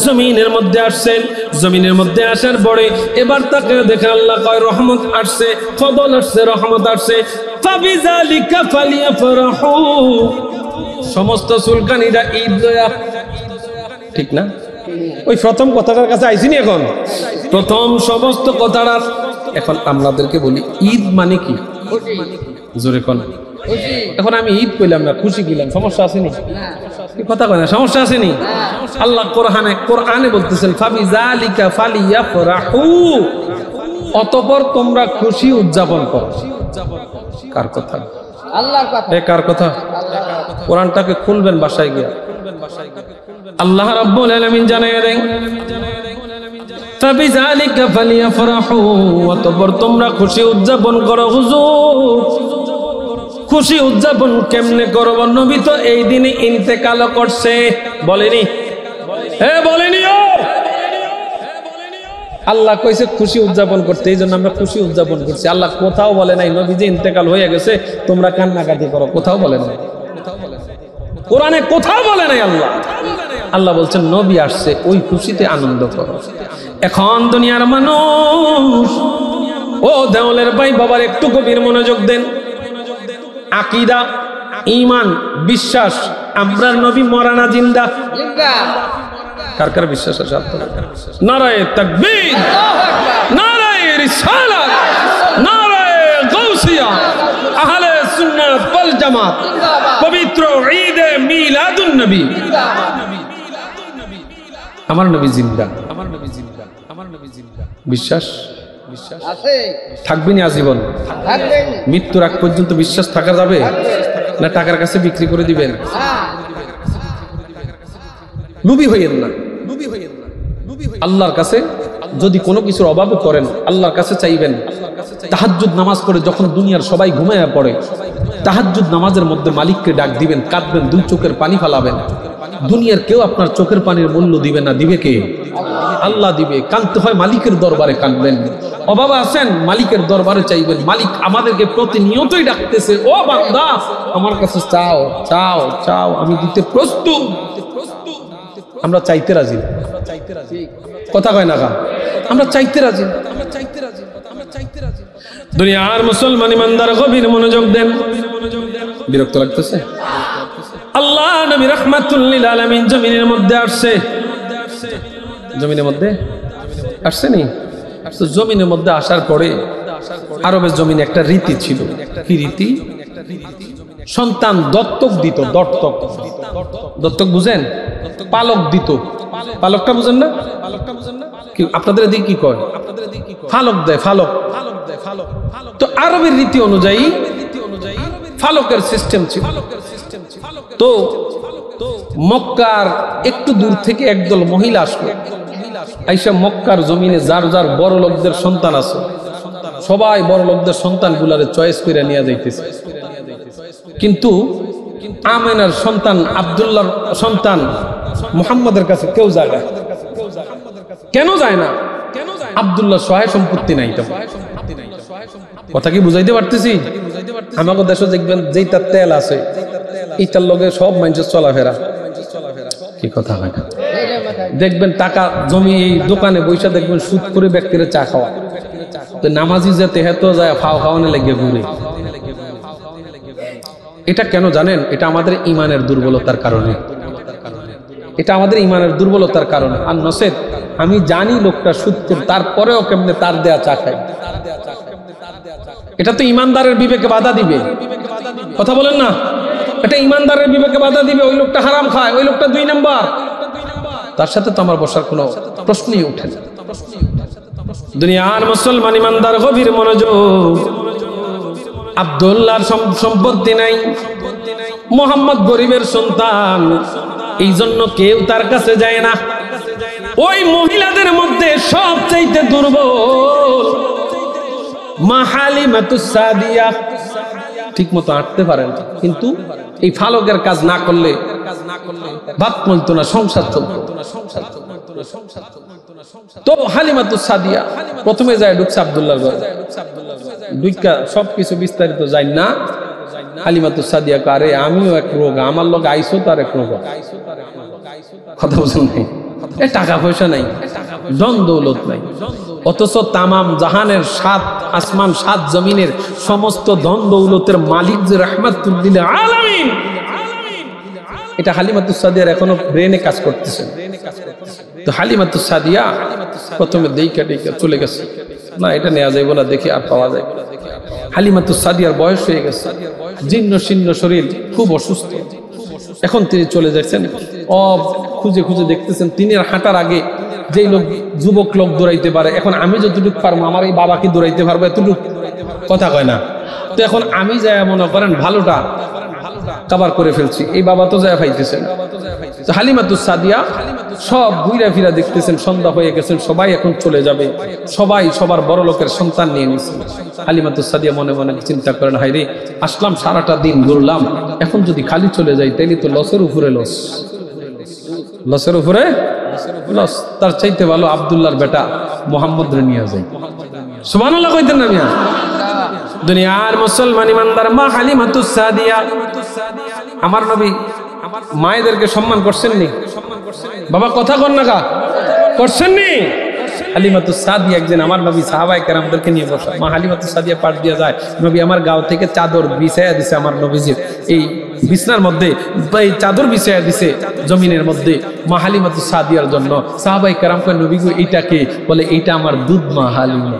জমিনের মধ্যে আসছেন। জমিনের মধ্যে আসার পরে এবার তাকে দেখে আল্লাহ কয় রহমত আসছে, ফদল আসছে, রহমত আসছে। ফাবিযালিকা ফালিয়াফরাহু। সমস্ত সুলকানিরা ঈদ লয়া, ঠিক না? ওই প্রথম কথাটার কাছে আইসিনি এখন, প্রথম সমস্ত কথাটার। এখন আমাদেরকে বলি ঈদ মানে কি? জোরে কোন। এখন আমি ঈদ কইলাম না, খুশি গেলাম, সমস্যা আসেনি? কথা কয় না, সমস্যা আসেনি? আল্লাহ কোরআনে বলতেছেন ফাবিযালিকা ফালিয়াফরাহু, অতঃপর তোমরা খুশি উদযাপন করো। কার কথা? আল্লাহর কথা। কার কথা? কোরআনটাকে খুলবেন বাসায় গিয়া। আল্লাহ রাব্বুল আলামিন জানায় দেন ফাবিযালিকা ফালিয়াফরাহু, অতঃপর তোমরা খুশি উদযাপন করো। হুজুর খুশি উদযাপন কেমনে করব? নবী তো এই দিনে ইন্তেকাল করছে, বলেনি? বলেনি? আল্লাহ কইছে খুশি উদযাপন করতে, এই জন্য আমরা খুশি উদযাপন করছি। আল্লাহ কোথাও বলে নাই নবী যে ইন্তেকাল হয়ে গেছে তোমরা কান্নাকাটি করো, কোথাও বলে নাই, কোরআনে কোথাও বলে নাই। আল্লাহ বলছেন নবী আসছে, ওই খুশিতে আনন্দ করো। এখন দুনিয়ার মানুষ, ও দেওয়ালের ভাই বাবার একটু গভীর মনোযোগ দেন। আকিদা, ঈমান, বিশ্বাস, আমরা নবী মরানা জিন্দা। কার কার বিশ্বাস আছে? নারায়ে তাকবীর, নারায়ে রিসালাত, নারায়ে গাউসিয়া, আহলে সুন্নাত ওয়াল জামাত, পবিত্র ঈদে মিলাদুন নবী। আমার নবী জিন্দা, আমার নবী জিন্দা, আমার নবী জিন্দা। বিশ্বাস আছে? থাকবে না আজীবন? মৃত্যুর আগ পর্যন্ত বিশ্বাস থাকা যাবে না? টাকার কাছে বিক্রি করে দিবেন? লোভী হইয়েন না, আল্লাহর কাছে যদি কোনো কিছুর অভাবে করেন, আল্লাহর কাছে চাইবেন। তাহাজ্জুদ নামাজ পড়ে যখন দুনিয়ার সবাই ঘুমায়া পড়ে, তাহাজ্জুদ নামাজের মধ্যে মালিককে ডাক দিবেন, কাঁদবেন, দুই চোখের পানি ফালাবেন। দুনিয়ার কেউ আপনার চোখের পানির মূল্য দিবে না, দিবে কে? আল্লাহ দিবে। কাঁদতে হয় মালিকের দরবারে কাঁদবেন। অভাবে আছেন, মালিকের দরবারে চাইবেন। মালিক আমাদেরকে প্রতিনিয়তই ডাকতেছে, ও বান্দা আমার কাছে চাও, চাও, চাও, আমি দিতে প্রস্তুত। আমরা চাইতে রাজি, কথা কয় না? আমরা চাইতে রাজি, আমরা চাইতে রাজি, আমরা চাইতে রাজি। দুনিয়ার মুসলমান ইমানদার গভীর মনোযোগ দেন। বিরক্ত লাগতেছে? আল্লাহ নবী রাহমাতুল লিল আলামিন জমিনের মধ্যে আসছে, জমিনের মধ্যে আসছেনি? তো জমিনের মধ্যে আসার পরে আরবের জমিনে একটা রীতি ছিল। কি রীতি? সন্তান দত্তক দিত। দত্তক বুঝেন? পালক দিত। পালকটা বুঝেন না? আপনাদের এদিকে কি কয়? ফালক দেয়। ফালক। তো আরবের রীতি অনুযায়ী ফালকের সিস্টেম ছিল। তো মক্কার একটু দূর থেকে একদল মহিলা আসলো, আইসা মক্কার জমিনে যার যার বড় লোকদের সন্তান আছে সবাই বড় লোকদের সন্তানগুলারে চয়েস করে নিয়ে যাইতেছে। কিন্তু আমেনার সন্তান, আব্দুল্লাহর সন্তান মুহাম্মদের কাছে কেউ যায় না। কেন যায় না? আব্দুল্লাহ সহায় সম্পত্তি নাই। কথা কি বুঝাইতে পারতেছি? আমাকে দেশে দেখবেন যেইটার তেল আছে এইটার লগে সব মানুষের চলাফেরা। কি কথা হয় না? দেখবেন টাকা জমি এই দোকানে বৈশা দেখবেন সুদ করে ব্যক্তির চা খাওয়া। তো নামাজি যেতে হেতো যায় ফাও খাওয়ানো লেগে ঘুরে। এটা কেন জানেন? এটা আমাদের ইমানের দুর্বলতার কারণে। এটা আমাদের ইমানের দুর্বলতার কারণে। আর নসেদ আমি জানি লোকটা সুদখোর, তারপরেও কেমনে তার দেয়া চা খাই। এটা তো ইমানদারের বিবেকে বাধা দিবে। কথা বলেন না? এটা ইমানদারের বিবেকে বাধা দিবে। ওই লোকটা হারাম খায়, ওই লোকটা 2 নাম্বার, তার সাথে তো আমার বসার কোনো প্রশ্নই ওঠে না। দুনিয়ার মুসলমান ইমানদার গভীর মনোযোগ। আব্দুল্লাহর সম্পত্তি নাই, মুহাম্মদ গরিবের সন্তান, এই জন্য কেউ তার কাছে যায় না। ওই মহিলাদের মধ্যে সবচাইতে দুর্বল মা হালিমাতুস সাদিয়া। ঠিক মতো হাঁটতে পারেন, কিন্তু এই ফালকের কাজ না করলে ভাত চলতো না, সংসার চলতো। তো হালিমাতুস সাদিয়া প্রথমে যায় ঢুকছে আব্দুল্লাহর ঘরে। ঢুকা সবকিছু বিস্তারিত যাই না। হালিমাতুস সাদিয়া কারে আমিও এক রোগ, আমার লোক আইসো তার এক রোগ। কথা বুঝুন নাই? টাকা পয়সা নাই, ধন দৌলত নাই, অথচ তামাম জাহানের 7 আসমান 7 জমিনের সমস্ত ধন দৌলতের মালিক যে রাহমাতুল লিল আলামিন, এটা হালিমাতুস সাদিয়ার এখনো ব্রেনে কাজ করতেছে। তো হালিমাতুস সাদিয়া প্রথমে দেইকা চলে গেছে, না এটা নেওয়া যাইব না, দেখি আর পাওয়া যায়। হালিমাতুস সাদিয়ার বয়স হয়ে গেছে, জীর্ণ শীর্ণ শরীর, খুব অসুস্থ। এখন তিনি চলে যাচ্ছেন, খুঁজে খুঁজে দেখতেছেন তিনি হাঁটার আগে যেই লোক যুবক লোক দৌড়াইতে পারে, এখন আমি যতটুকু পারবো আমার এই বাবাকে দৌড়াইতে পারবো এতটুকু। কথা কয় না? তো এখন আমি যাই মনে করেন ভালোটা কভার করে ফেলছি, এই বাবা তো যায় পাইতেছেন। তো হালিমাতুস সাদিয়া সব ঘুরা ফিরা দেখতেছেন, সন্ধ্যা হয়ে গেছেন, সবাই এখন চলে যাবে, সবাই সবার বড় লোকের সন্তান নিয়ে নিচ্ছে। হালিমাতুস সাদিয়া মনে মনে চিন্তা করেন, হায় রে আসলাম, সারাটা দিন ঘুরলাম, এখন যদি খালি চলে যাই তাইলে তো লসের উপরে লস, লসের উপরে লস। তার চাইতে ভালো আব্দুল্লাহর বেটা মুহাম্মদ রে নিয়ে যায়। সুবহানাল্লাহ কইতেন না মিয়া? দুনিয়ার মুসলমান ইমানদার মা হালিমাতুস সাদিয়া, আমার নবী মায়েদেরকে সম্মান করছেননি? বাবা কথা কর না কা করছেননি? হালিমাতুস সাদিয়া একদিন আমার নবী সাহাবায়ে কেরামদেরকে নিয়ে বসা, মা হালিমাতুস সাদিয়া পাঠ দিয়ে যায়, নবী আমার গাঁও থেকে চাদর বিছায়া দিছে, আমার নবীজির এই বিছনার মধ্যে এই চাদর বিছায়া দিছে জমিনের মধ্যে মা হালিমাতুস সাদিয়ার জন্য। সাহাবায়ে কেরাম কয়, নবী গো এইটা কে? বলে এইটা আমার দুধ মা হালিমা।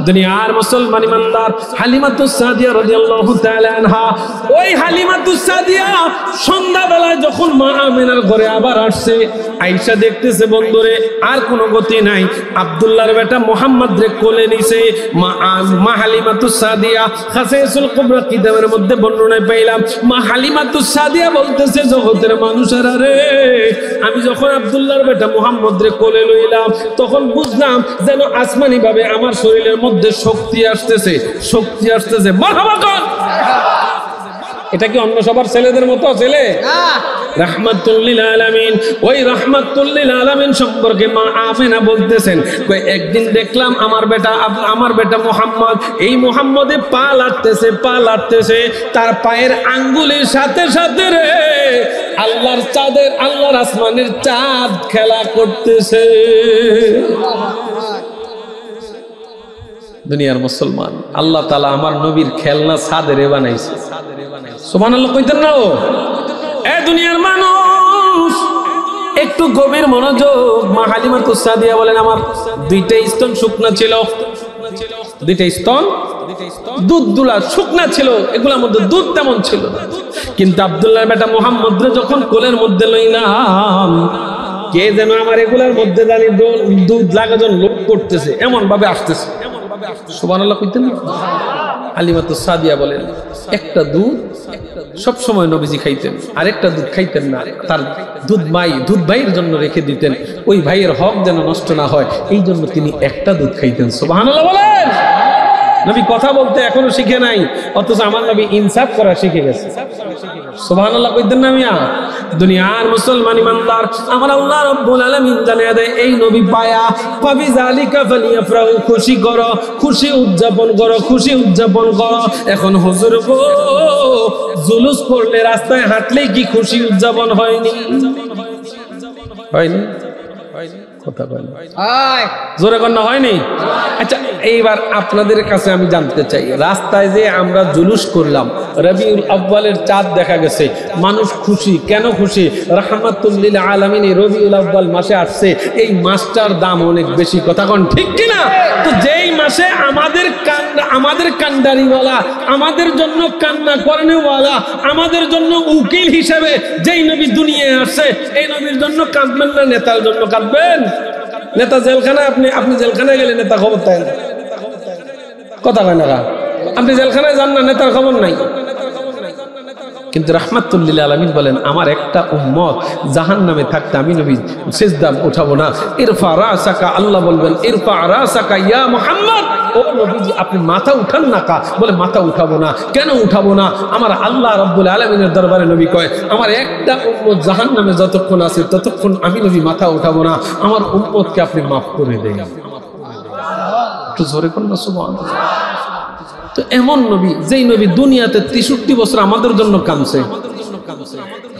দুনিয়ার মুসলমান ইমানদার হালিমাতুস সাদিয়া রাদিয়াল্লাহু তাআলা আনহা, ওই হালিমাতুস সাদিয়া সন্ধ্যাবেলায় যখন মা আমিনার ঘরে আবার আসছে, আয়েশা দেখতেছে বন্ধুরে আর কোনো গতি নাই, আব্দুল্লাহর বেটা মুহাম্মদ রে কোলে নিছে। মা হালিমাতুস সাদিয়া খাসাইসুল কুবরা কিতাবের মধ্যে বর্ণনায় পাইলাম, মা হালিমাতুস সাদিয়া বলতেছে, জগতের মানুষেরা রে, আমি যখন আব্দুল্লাহর বেটা মুহাম্মদ রে কোলে লইলাম তখন বুঝলাম যেন আসমানি ভাবে আমার শরীরের মধ্যে শক্তি আসতেছে, শক্তি আসতেছে। মারহাবা কর। এটা কি অন্য সবার ছেলেদের মতো ছেলে? রাহমাতুল লিল আলামিন। ওই রাহমাতুল লিল আলামিন সম্পর্কে মা আমিনা বলতেছেন, একদিন দেখলাম আমার বেটা মুহাম্মদ, এই মুহাম্মদে পা লাড়তেছে, তার পায়ের আঙ্গুলের সাথে সাথে রে আল্লাহর চাঁদের, আল্লাহর আসমানের চাঁদ খেলা করতেছে। দুনিয়ার মুসলমান, আল্লাহ তাআলা আমার নবীর খেলনা ছাদে বানাইছে। সুবহানাল্লাহ কইতেন না? ও এ দুনিয়ার মানুষ, একটু গভীর মনোযোগ। মা হালিমাতুস সাদিয়া বলেন, আমার দুইটা স্তন শুকনা ছিল, দুইটা স্তন দুধ দুলা শুকনা ছিল, এগুলোর মধ্যে দুধ তেমন ছিল না। কিন্তু আব্দুল্লাহর বেটা মুহাম্মদ যখন কোলের মধ্যে লইলাম, কে যেন আমার এগুলার মধ্যে দাঁড়িয়ে দুধ লাগাজন লোক করতেছে, এমন ভাবে আসতেছে। সুবহানাল্লাহ কইতেন না? হালিমাতুস সাদিয়া বলেন, একটা দুধ সব সময় নবীজি খাইতেন, আরেকটা দুধ খাইতেন না, তার দুধ ভাইয়ের জন্য রেখে দিতেন, ওই ভাইয়ের হক যেন নষ্ট না হয়, এই জন্য তিনি একটা দুধ খাইতেন। সুবহানাল্লাহ বলেন। নবী কথা বলতে এখনো শিখে নাই, অথচ আমার নবী ইনসাফ করা শিখে গেছে। সুবহানাল্লাহ কইতেন না মিয়া? দুনিয়ার মুসলমান ইমানদার, আমার আল্লাহ রাব্বুল আলামিন জানিয়ে দেয়, এই নবী পায়া ফাবিযালিকা ফালিয়াফরাহু, খুশি করো, খুশি উদযাপন করো, খুশি উদযাপন করো। এখন হুজুর গো, জুলুস করলে, রাস্তায় হাঁটলে কি খুশি উদযাপন হয়নি? হয়নি? কথা বলেন, জোরে কন্যা হয়নি? আচ্ছা, এইবার আপনাদের কাছে আমি জানতে চাই, রাস্তায় যে আমরা জুলুস করলাম, রবিউল আউয়ালের চাঁদ দেখা গেছে, মানুষ খুশি, কেন খুশি? রাহমাতুল লিল আলামিন রবিউল আউয়াল মাসে আসছে, এই মাসটার দাম অনেক বেশি। কথা কোন ঠিক কিনা? তো যেই মাসে আমাদের কান্ডারিওয়ালা, আমাদের জন্য কান্না করেনেওয়ালা, আমাদের জন্য উকিল হিসেবে যেই নবী দুনিয়ায় আসছে, এই নবীর জন্য কাঁদবেন না নেতার জন্য কাঁদবেন? নেতা জেলখানায়, আপনি জেলখানায় গেলে নেতা খবর তাই না? কথা কয় না? আপনি জেলখানায় যান না, নেতার খবর নাই। কিন্তু রাহমাতুল লিল আলামিন বলেন, আমার একটা উম্মত জাহান্নামে থাকতে আমি নবী সিজদা উঠাবো না। ইরফা রাসাকা, আল্লাহ বলবেন ইরফা রাসাকা ইয়া মুহাম্মদ, ও নবীজি আপনি মাথা উঠান না। কা বলে মাথা উঠাবো না। কেন উঠাবো না? আমার আল্লাহ রাব্বুল আলামিনের দরবারে নবী কয়, আমার একটা উম্মত জাহান্নামে যতক্ষণ আছে ততক্ষণ আমি নবী মাথা উঠাবো না। আমার উম্মতকে আপনি মাফ করে দেন। একটু জোরে করুন না সুবহানাল্লাহ। তো এমন নবী, যেই নবী দুনিয়াতে 63 বছর আমাদের জন্য কাঁদছে।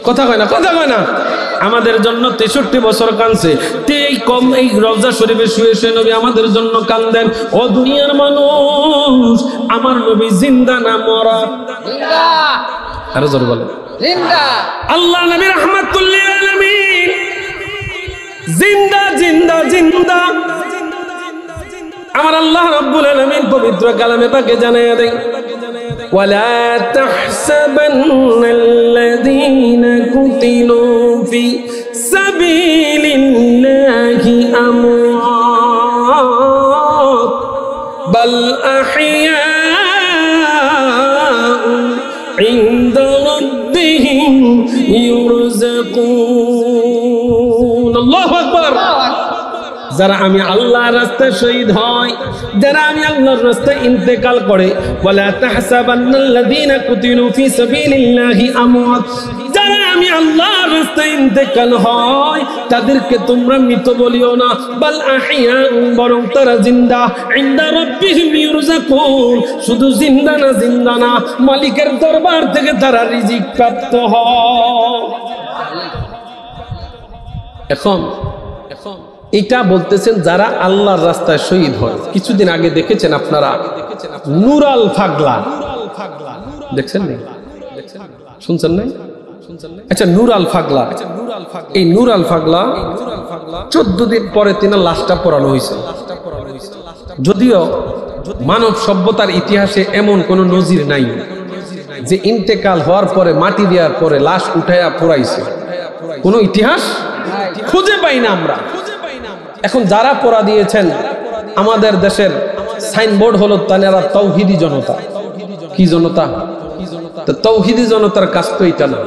কথা কয় না? কথা কয় না? আমাদের জন্য 63 বছর কাঁদছে। এই রওজা শরীফে শুয়ে শুয়ে নবী আমাদের জন্য কাঁদেন। ও দুনিয়ার মানুষ, আমার নবী জিন্দা না মরা? জিন্দা। আরো জোরে বলেন, জিন্দা। আল্লাহ নবী রাহমাতুল লিল আলামিন জিন্দা জিন্দা জিন্দা। আমার আল্লাহ রাব্বুল আলামিন পবিত্র কালামে পাকে জানায়া দেন, ওয়ালা তাহসাবান্নাল্লাযীনা কুতিলু ফি সাবিলিল্লাহি আমওয়াত বাল আহইয়াউ ইনদা রাব্বিহিম ইউরযাকুন। আল্লাহু আকবার। যারা আমি আল্লাহর রাস্তায় শহীদ হয়, যারা আমি আল্লাহর রাস্তায় ইন্তেকাল করে, ওয়ালা তাহসাবান্নাল্লাযীনা কুতিলু ফি সাবিলিল্লাহি আমওয়াত, যারা আমি আল্লাহর রাস্তায় ইন্তেকাল হয় তাদেরকে তোমরা মৃত বলিও না, বাল আহইয়া, বরং তারা জিন্দা, ইনদা রাব্বিহিম ইউরযাকুন। শুধু জিন্দা না, জিন্দা না, মালিকের দরবার থেকে তারা রিজিক প্রাপ্ত হয়। এখন এটা বলতেছেন যারা আল্লাহর রাস্তায় শহীদ হয়। কিছুদিন আগে দেখেছেন আপনারা নুরাল ফাগলা, দেখছেন না? শুনছেন না? আচ্ছা, নুরাল ফাগলা, এই নুরাল ফাগলা 14 দিন পরে তিনার লাশটা পোড়ানো হয়েছে। যদিও মানব সভ্যতার ইতিহাসে এমন কোন নজির নাই যে ইন্তেকাল হওয়ার পরে, মাটি দেওয়ার পরে লাশ উঠাইয়া পোড়াইছে, কোন ইতিহাস খুঁজে পাই না আমরা। এখন যারা পোড়া দিয়েছেন, আমাদের দেশের সাইনবোর্ড হলো তারা তাওহীদি জনতা। কি জনতা? তাওহীদি জনতার কাজ তো এটা না।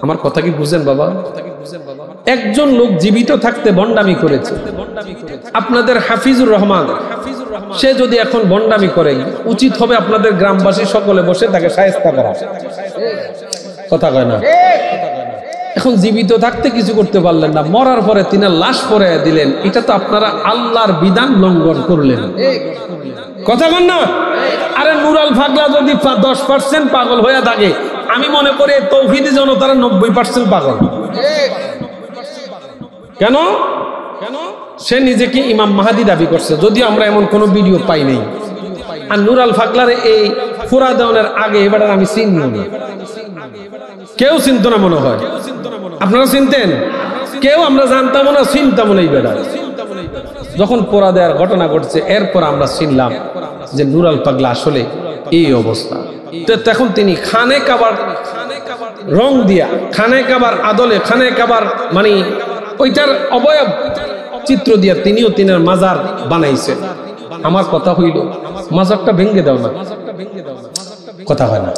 আমার কথা কি বুঝেন বাবা? একজন লোক জীবিত থাকতে ভণ্ডামি করেছে, আপনাদের হাফিজুর রহমান, সে যদি এখন ভণ্ডামি করে, উচিত হবে আপনাদের গ্রামবাসী সকলে বসে তাকে শায়েস্তা করা। কথা কয় না? এখন জীবিত থাকতে কিছু করতে পারলেন না, মরার পরে তিনি লাশ পরে দিলেন, এটা তো আপনারা আল্লাহর বিধান লঙ্ঘন করলেন। কথা কন না? আরে নুরাল ফাগলা যদি 10% পাগল হয়ে থাকে, আমি মনে করি তাওহীদি জনতারা 90% পাগল। কেন? সে নিজেকে ইমাম মাহাদি দাবি করছে, যদিও আমরা এমন কোনো ভিডিও পাই নাই। আর নূর আল ফাগলার এই ফুরা দেওয়ানের আগে এবার আমি চিনিও না, কেউ চিনত না মনে হয়। আপনারা চিনতেন? কেউ আমরা জানতাম না, চিনতাম না। এই বেড়া যখন পোড়া দেওয়ার ঘটনা ঘটছে, এরপর আমরা চিনলাম যে নূর আল পাগলা আসলে এই অবস্থা। তো তখন তিনি খানে কাবার রং দিয়া, খানে কাবার আদলে, খানে কাবার মানে ওইটার অবয়ব চিত্র দিয়া তিনিও তিনের মাজার বানাইছেন। আমার কথা হইল, মাজারটা ভেঙে দাও না, কথা হয় না।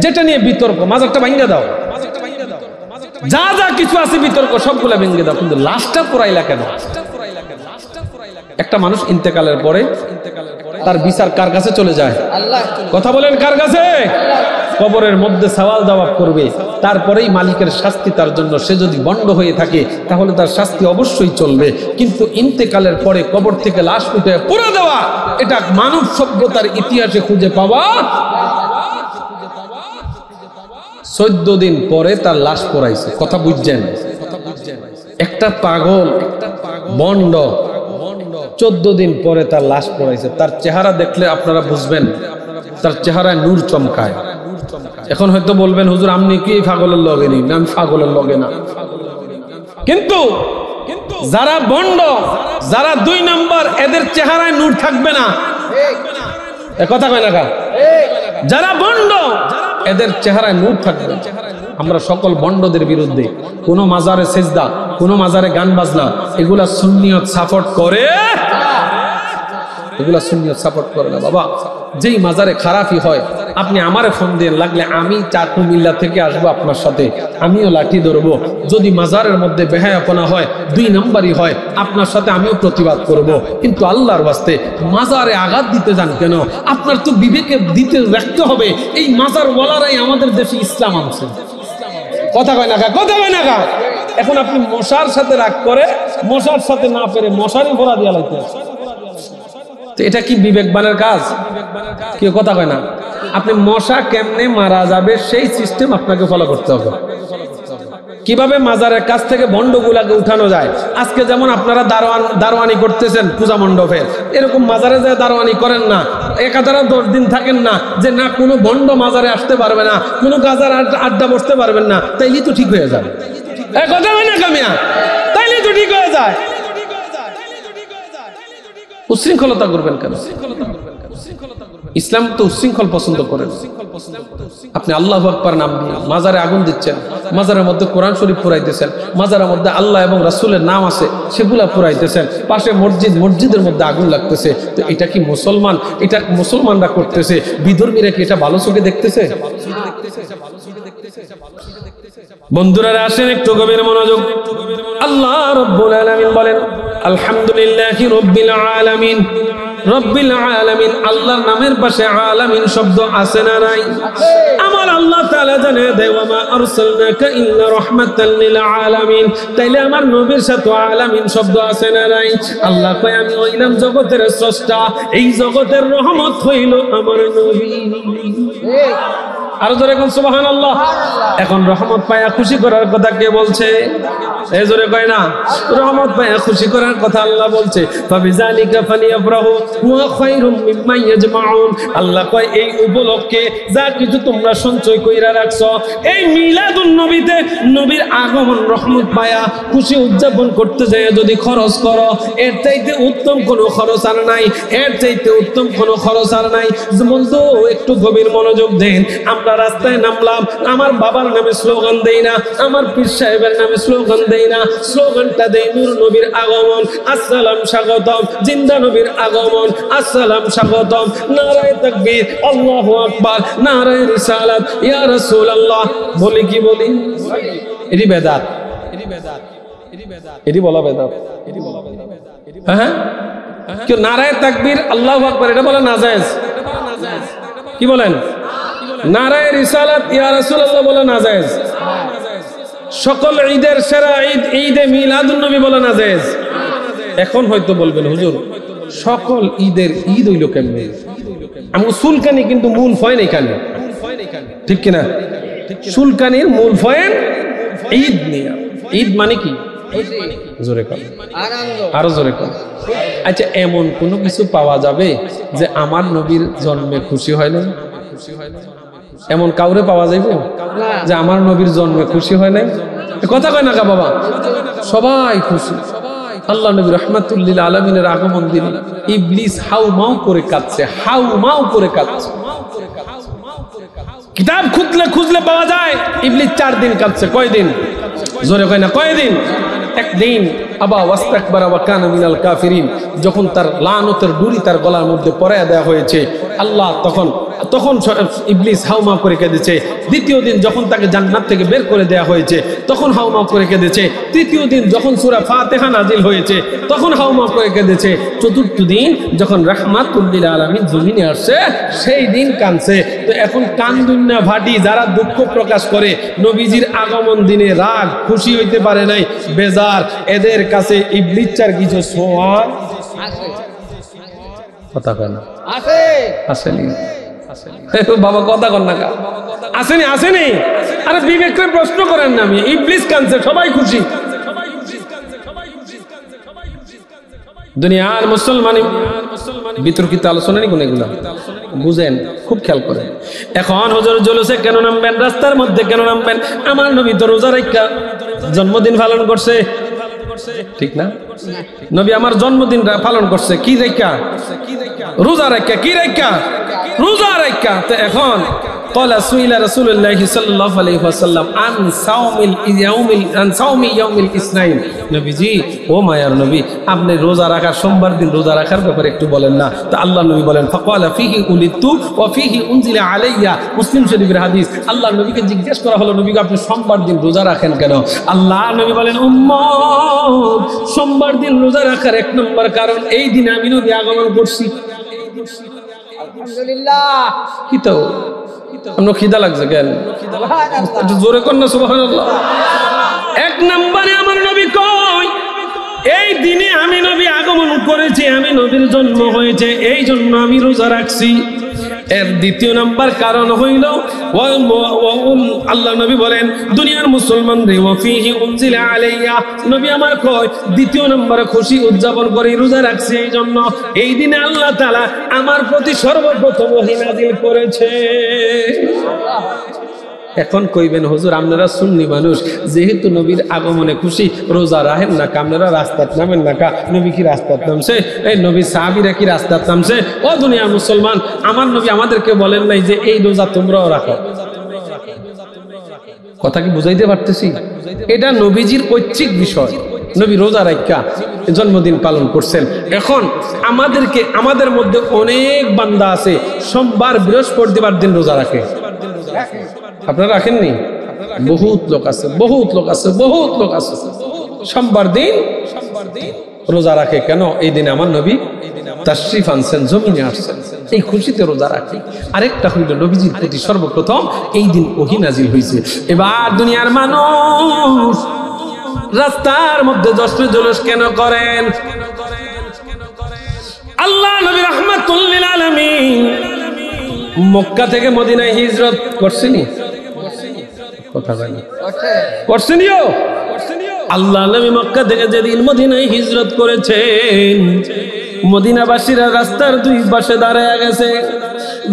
যেটা নিয়ে বিতর্ক, মাজারটা ভেঙে দাও, যা যা কিছু আছে বিতর্ক সবগুলা ভেঙে দাও, কিন্তু লাশটা পোড়াইলা কেন? একটা মানুষ ইন্তেকালের পরে তার বিচার কার কাছে চলে যায়? কথা বলেন, কার কাছে? কবরের মধ্যে সওয়াল জবাব করবে, তারপরেই মালিকের শাস্তি তার জন্য। সে যদি বন্ড হয়ে থাকে তাহলে তার শাস্তি অবশ্যই চলবে, কিন্তু ইন্তেকালের পরে কবর থেকে লাশ উঠে পুড়ে দেওয়া, এটা মানব সভ্যতার ইতিহাসে খুঁজে পাওয়া। 14 দিন পরে তার লাশ পোড়াইছে, কথা বুঝছেন? একটা পাগল, বন্ড 14 দিন পরে তার লাশ পোড়াইছে। তার চেহারা দেখলে আপনারা বুঝবেন, তার চেহারায় নূর চমকায়। এখন হয়তো বলবেন, হুজুর আপনি কি পাগলের লগে নেই? আমি পাগলের লগে না, কিন্তু যারা বন্ড, যারা 2 নম্বর, এদের চেহারায় নূর থাকবে না। কথা কয় না কা? যারা বন্ড এদের চেহারায় নূর থাকবে। আমরা সকল বন্ডদের বিরুদ্ধে। কোন মাজারে সেজদা, কোন মাজারে গান বাজনা, এগুলা সুন্নিয়ত সাপোর্ট করে, এগুলা সুন্নিয়ত সাপোর্ট করে না বাবা। যেই মাজারে খারাপই হয়, আপনি আমারে ফোন দিয়ে, লাগলে আমি কুমিল্লা থেকে আসবো আপনার সাথে, আমিও লাঠি ধরবো। যদি মাজারের মধ্যে বেহায়াপনা হয়, 2 নম্বরই হয়, আপনার সাথে আমিও প্রতিবাদ করব। কিন্তু আল্লাহর ওয়াস্তে মাজারে আঘাত দিতে যান কেন? আপনার তো বিবেকে দিতে রাখতে হবে। এই মাজার ওয়ালারাই আমাদের দেশে ইসলাম আনছে, কথা কয় না কা? কথা কয় না কা? এখন আপনি মশার সাথে রাগ করে, মশার সাথে না পেরে মশারই ভরা দিয়া লাগতে, তো এটা কি বিবেকবানের কাজ? কেউ কথা কয় না। আপনি মশা কেমনে মারা যাবে সেই সিস্টেম আপনাকে ফলো করতে হবে। কিভাবে মাজারের কাছ থেকে বন্ডগুলাকে উঠানো যায়। আজকে যেমন আপনারা দারোয়ানি করতেছেন পূজা মণ্ডপের, এরকম মাজারে যায় দারোয়ানি করেন না। একাধারে 10 দিন থাকেন না, যে না কোনো বন্ড মাজারে আসতে পারবে না, কোনো গাজার আড্ডা বসতে পারবেন না, তাইলে তো ঠিক হয়ে যাবে। কথা হয় না কামিয়া? তাইলে তো ঠিক হয়ে যায়। উশৃঙ্খলতা করবেন কেন? ইসলাম তো উশৃঙ্খল পছন্দ করেন। আপনি আল্লাহু আকবার নাম দিয়ে মাজারে আগুন দিচ্ছেন, মাজারের মধ্যে কোরআন শরীফ পুরাইতেছেন, মাজারের মধ্যে আল্লাহ এবং রাসূলের নাম আছে সেগুলা পুরাইতেছেন, পাশে মসজিদ, মসজিদের মধ্যে আগুন লাগতেছে। তো এটা কি মুসলমান? এটা মুসলমানরা করতেছে, বিধর্মীরা কি এটা ভালো চোখে দেখতেছে? বন্ধুরা আসেন একটু গভীর মনোযোগ। আল্লাহ রাব্বুল আলামিন বলেন, আলহামদুলিল্লাহি রাব্বিল আলামিন। রব্বিল আলামিন, আল্লাহর নামের পাশে আলামিন শব্দ আছে না নাই? আমার আল্লাহ তাআলা জানে দেয়, ওয়া মা আরসালনাকা ইল্লা রাহমাতাল লিল আলামিন। তাইলে আমার নবীর সাথে আলামিন শব্দ আছে না নাই? আল্লাহ কয়, আমি হইলাম জগতের স্রষ্টা, এই জগতের রহমত হইল আমার নবী। আরো জোরে কোন সুবহানাল্লাহ। এখন রহমত পায়া খুশি করার কথা কে বলছে? এই জোরে কয় না? রহমত পায়া খুশি করার কথা আল্লাহ বলছে। ফাবিযালিকা ফালিয়াফরাহু ওয়া খায়রুম মিম্মা ইয়াজমাউন। আল্লাহ কয়, এই উপলক্ষে যা কিছু তোমরা সঞ্চয় কইরা রাখছো, এই মিলাদুন নবীতে নবীর আগমন রহমত পায়া খুশি উদযাপন করতে যায় যদি খরচ করো, এর চাইতে উত্তম কোনো খরচ আর নাই, এর চাইতে উত্তম কোনো খরচ আর নাই। বন্ধু একটু গভীর মনোযোগ দেন। আমরা রাস্তায় নামলাম, আমার বাবার নামে স্লোগান দেই না, আমার পীর সাহেবের নামে স্লোগান দেই না, স্লোগানটা দেই নূর নবীর আগমন, আসসালাম স্বাগতম, জিন্দা নবীর আগমন, আসসালাম স্বাগতম, নারায়ে তাকবীর, আল্লাহু আকবার, নারায়ে রিসালাত, ইয়া রাসূলুল্লাহ। বলি কি বলি? এটি বেদাত, এটি বলা বেদাত। হ্যাঁ, কেউ নারায়ে তাকবীর, আল্লাহু আকবার এটা বলা নাজায়েজ। কি বলেন? নারায়ে রিসালাত, ইয়া রাসূলুল্লাহ বলা নাজায়েজ। সকল ঈদের সেরা ঈদ ঈদে মিলাদুন নবী বলা নাজায়েজ। এখন হয়তো বলবেন, হুজুর সকল ঈদের ঈদ হইল কেমনে? আমি সুলকানি কিন্তু মূল ফয়েন এখানে, ঠিক কিনা? সুলকানির মূল ফয়েন ঈদ নিয়া। ঈদ মানে কি? জোরে কর, আরো জোরে কর। আচ্ছা, এমন কোনো কিছু পাওয়া যাবে যে আমার নবীর জন্মে খুশি হয় না? এমন কাউরে পাওয়া যাইব যে আমার নবীর জন্মে খুশি হয় না? কথা কয় না কা বাবা? সবাই খুশি। আল্লাহ নবী রাহমাতুল লিল আলামিনের আগমন দিন ইবলিস হাউ মাউ করে কাঁদছে, হাউ মাউ করে কাঁদছে। কিতাব খুঁজলে পাওয়া যায় ইবলিস 4 দিন কাঁদছে। কয়দিন? জোরে কয় না, কয়দিন? একদিন। আবা ওয়াস্তাকবারা ওয়া কানা মিনাল কাফিরিন, যখন তার লানতের ডুরি তার গলার মধ্যে পরাইয়া দেওয়া হয়েছে, আল্লাহ তখন ইবলিস হাউমা করে কেঁদেছে। দ্বিতীয় দিন যখন তাকে জান্নাত থেকে বের করে দেওয়া হয়েছে তখন হাউমা করে কেঁদেছে। তৃতীয় দিন যখন সূরা ফাতিহা নাজিল হয়েছে তখন হাউমা করে কেঁদেছে। চতুর্থ দিন যখন রাহমাতুল লিল আলামিন জমিনে আসছে সেই দিন কাঁদছে। তো এখন কান্দুন না ভাটি যারা দুঃখ প্রকাশ করে নবীজির আগমন দিনে রাগ খুশি হইতে পারে নাই, বেজার, এদের কাছে ইবলিস চার কিছু সোয়ার আছে। কথা কয় না? আছে, আসেনি? বাবা কথা কর না কা? আসেনি? আসেনি? আরে বিবেককে প্রশ্ন করেন না। আমি ইবলিস কাঁদছে, সবাই খুশি। দুনিয়ার মুসলমান বিতর্কিত আলোচনা নেই, কোনগুলো বুঝেন, খুব খেয়াল করেন। এখন হুজুর জুলুসে কেন নামবেন, রাস্তার মধ্যে কেন নামবেন? আমার নবী তো রোজা রাখা জন্মদিন পালন করছে, ঠিক না? নবী আমার জন্মদিন পালন করছে কি রাখা? রোজা রাখা। কি রাখা? রোজা রাখা। তো এখন قال سئل رسول الله صلى الله عليه وسلم عن صوم يوم الاثنين, নবীজি ও মায়ার নবী আপনি রোজা রাখার, সোমবার দিন রোজা রাখার ব্যাপারে একটু বলেন না। তো আল্লাহ নবী বলেন فقال فيه ولدت وفيه انزل علي, মুসলিম শরীফের হাদিস। আল্লাহ নবীকে জিজ্ঞেস করা হলো নবী আপনি সোমবার দিন রোজা রাখেন কেন? আল্লাহ নবী বলেন উম্মত, সোমবার দিন রোজা রাখার এক নম্বর কারণ এই দিনে আমি নবী আগমন করছি। আলহামদুলিল্লাহ। কি তো আপনার খিদা লাগছে কেন? একটু জোরে কর না সুবহানাল্লাহ। এক নম্বরে আমার নবী কয় এই দিনে আমি নবী আগমন করেছি, আমি নবীর জন্ম হয়েছে, এই জন্য আমি রোজা রাখছি। এর দ্বিতীয় নাম্বার কারণ হইল আল্লাহ নবী বলেন দুনিয়ার মুসলমান রে ওয়াফিহি উনজিলা আলাইয়া, নবী আমার কয় দ্বিতীয় নম্বরে খুশি উদযাপন করে রোজা রাখছি এই জন্য এই দিনে আল্লাহ তাআলা আমার প্রতি সর্বপ্রথম ওহী নাযিল করেছে। এখন কইবেন হুজুর আপনারা সুন্নি মানুষ, যেহেতু নবীর আগমনে খুশি রোজা রাখেন না, আপনারা রাস্তাত নামেন না কা? নবী কি রাস্তাত নামছে? এই নবী সাহাবীরা কি রাস্তাত নামছে? ও দুনিয়ার মুসলমান, আমার নবী আমাদেরকে বলেন নাই যে এই রোজা তোমরাও রাখো? কথা কি বুঝাইতে পারতেছি? এটা নবীজির ঐচ্ছিক বিষয়। নবী রোজা রাখা জন্মদিন পালন করছেন। এখন আমাদের মধ্যে অনেক বান্দা আছে সোমবার বৃহস্পতিবার দিন রোজা রাখে। আপনারা রাখেননি? বহুত লোক আছে, বহুত লোক আছে, বহুত লোক আছে সোমবার দিন রোজা রাখে। কেন? এই দিনে আমার নবী তাশরিফ আনছেন, জমিনে আসছেন, এই খুশিতে রোজা রাখে। আরেকটা হইল নবীজির প্রতি সর্বপ্রথম এই দিন ওহী নাজিল হয়েছে। এবার দুনিয়ার মানুষ রাস্তার মধ্যে জশ্ন জুলুস কেন করেন? আল্লাহ নবী রাহমাতুল লিল আলামিন মক্কা থেকে মদিনায় হিজরত করছেন। কথা বলেন, করছেনও? আল্লাহ নবী মক্কা থেকে যেদিন মদিনায় হিজরত করেছেন, মদিনাবাসীরা রাস্তার দুই পাশে দাঁড়ায় গেছে,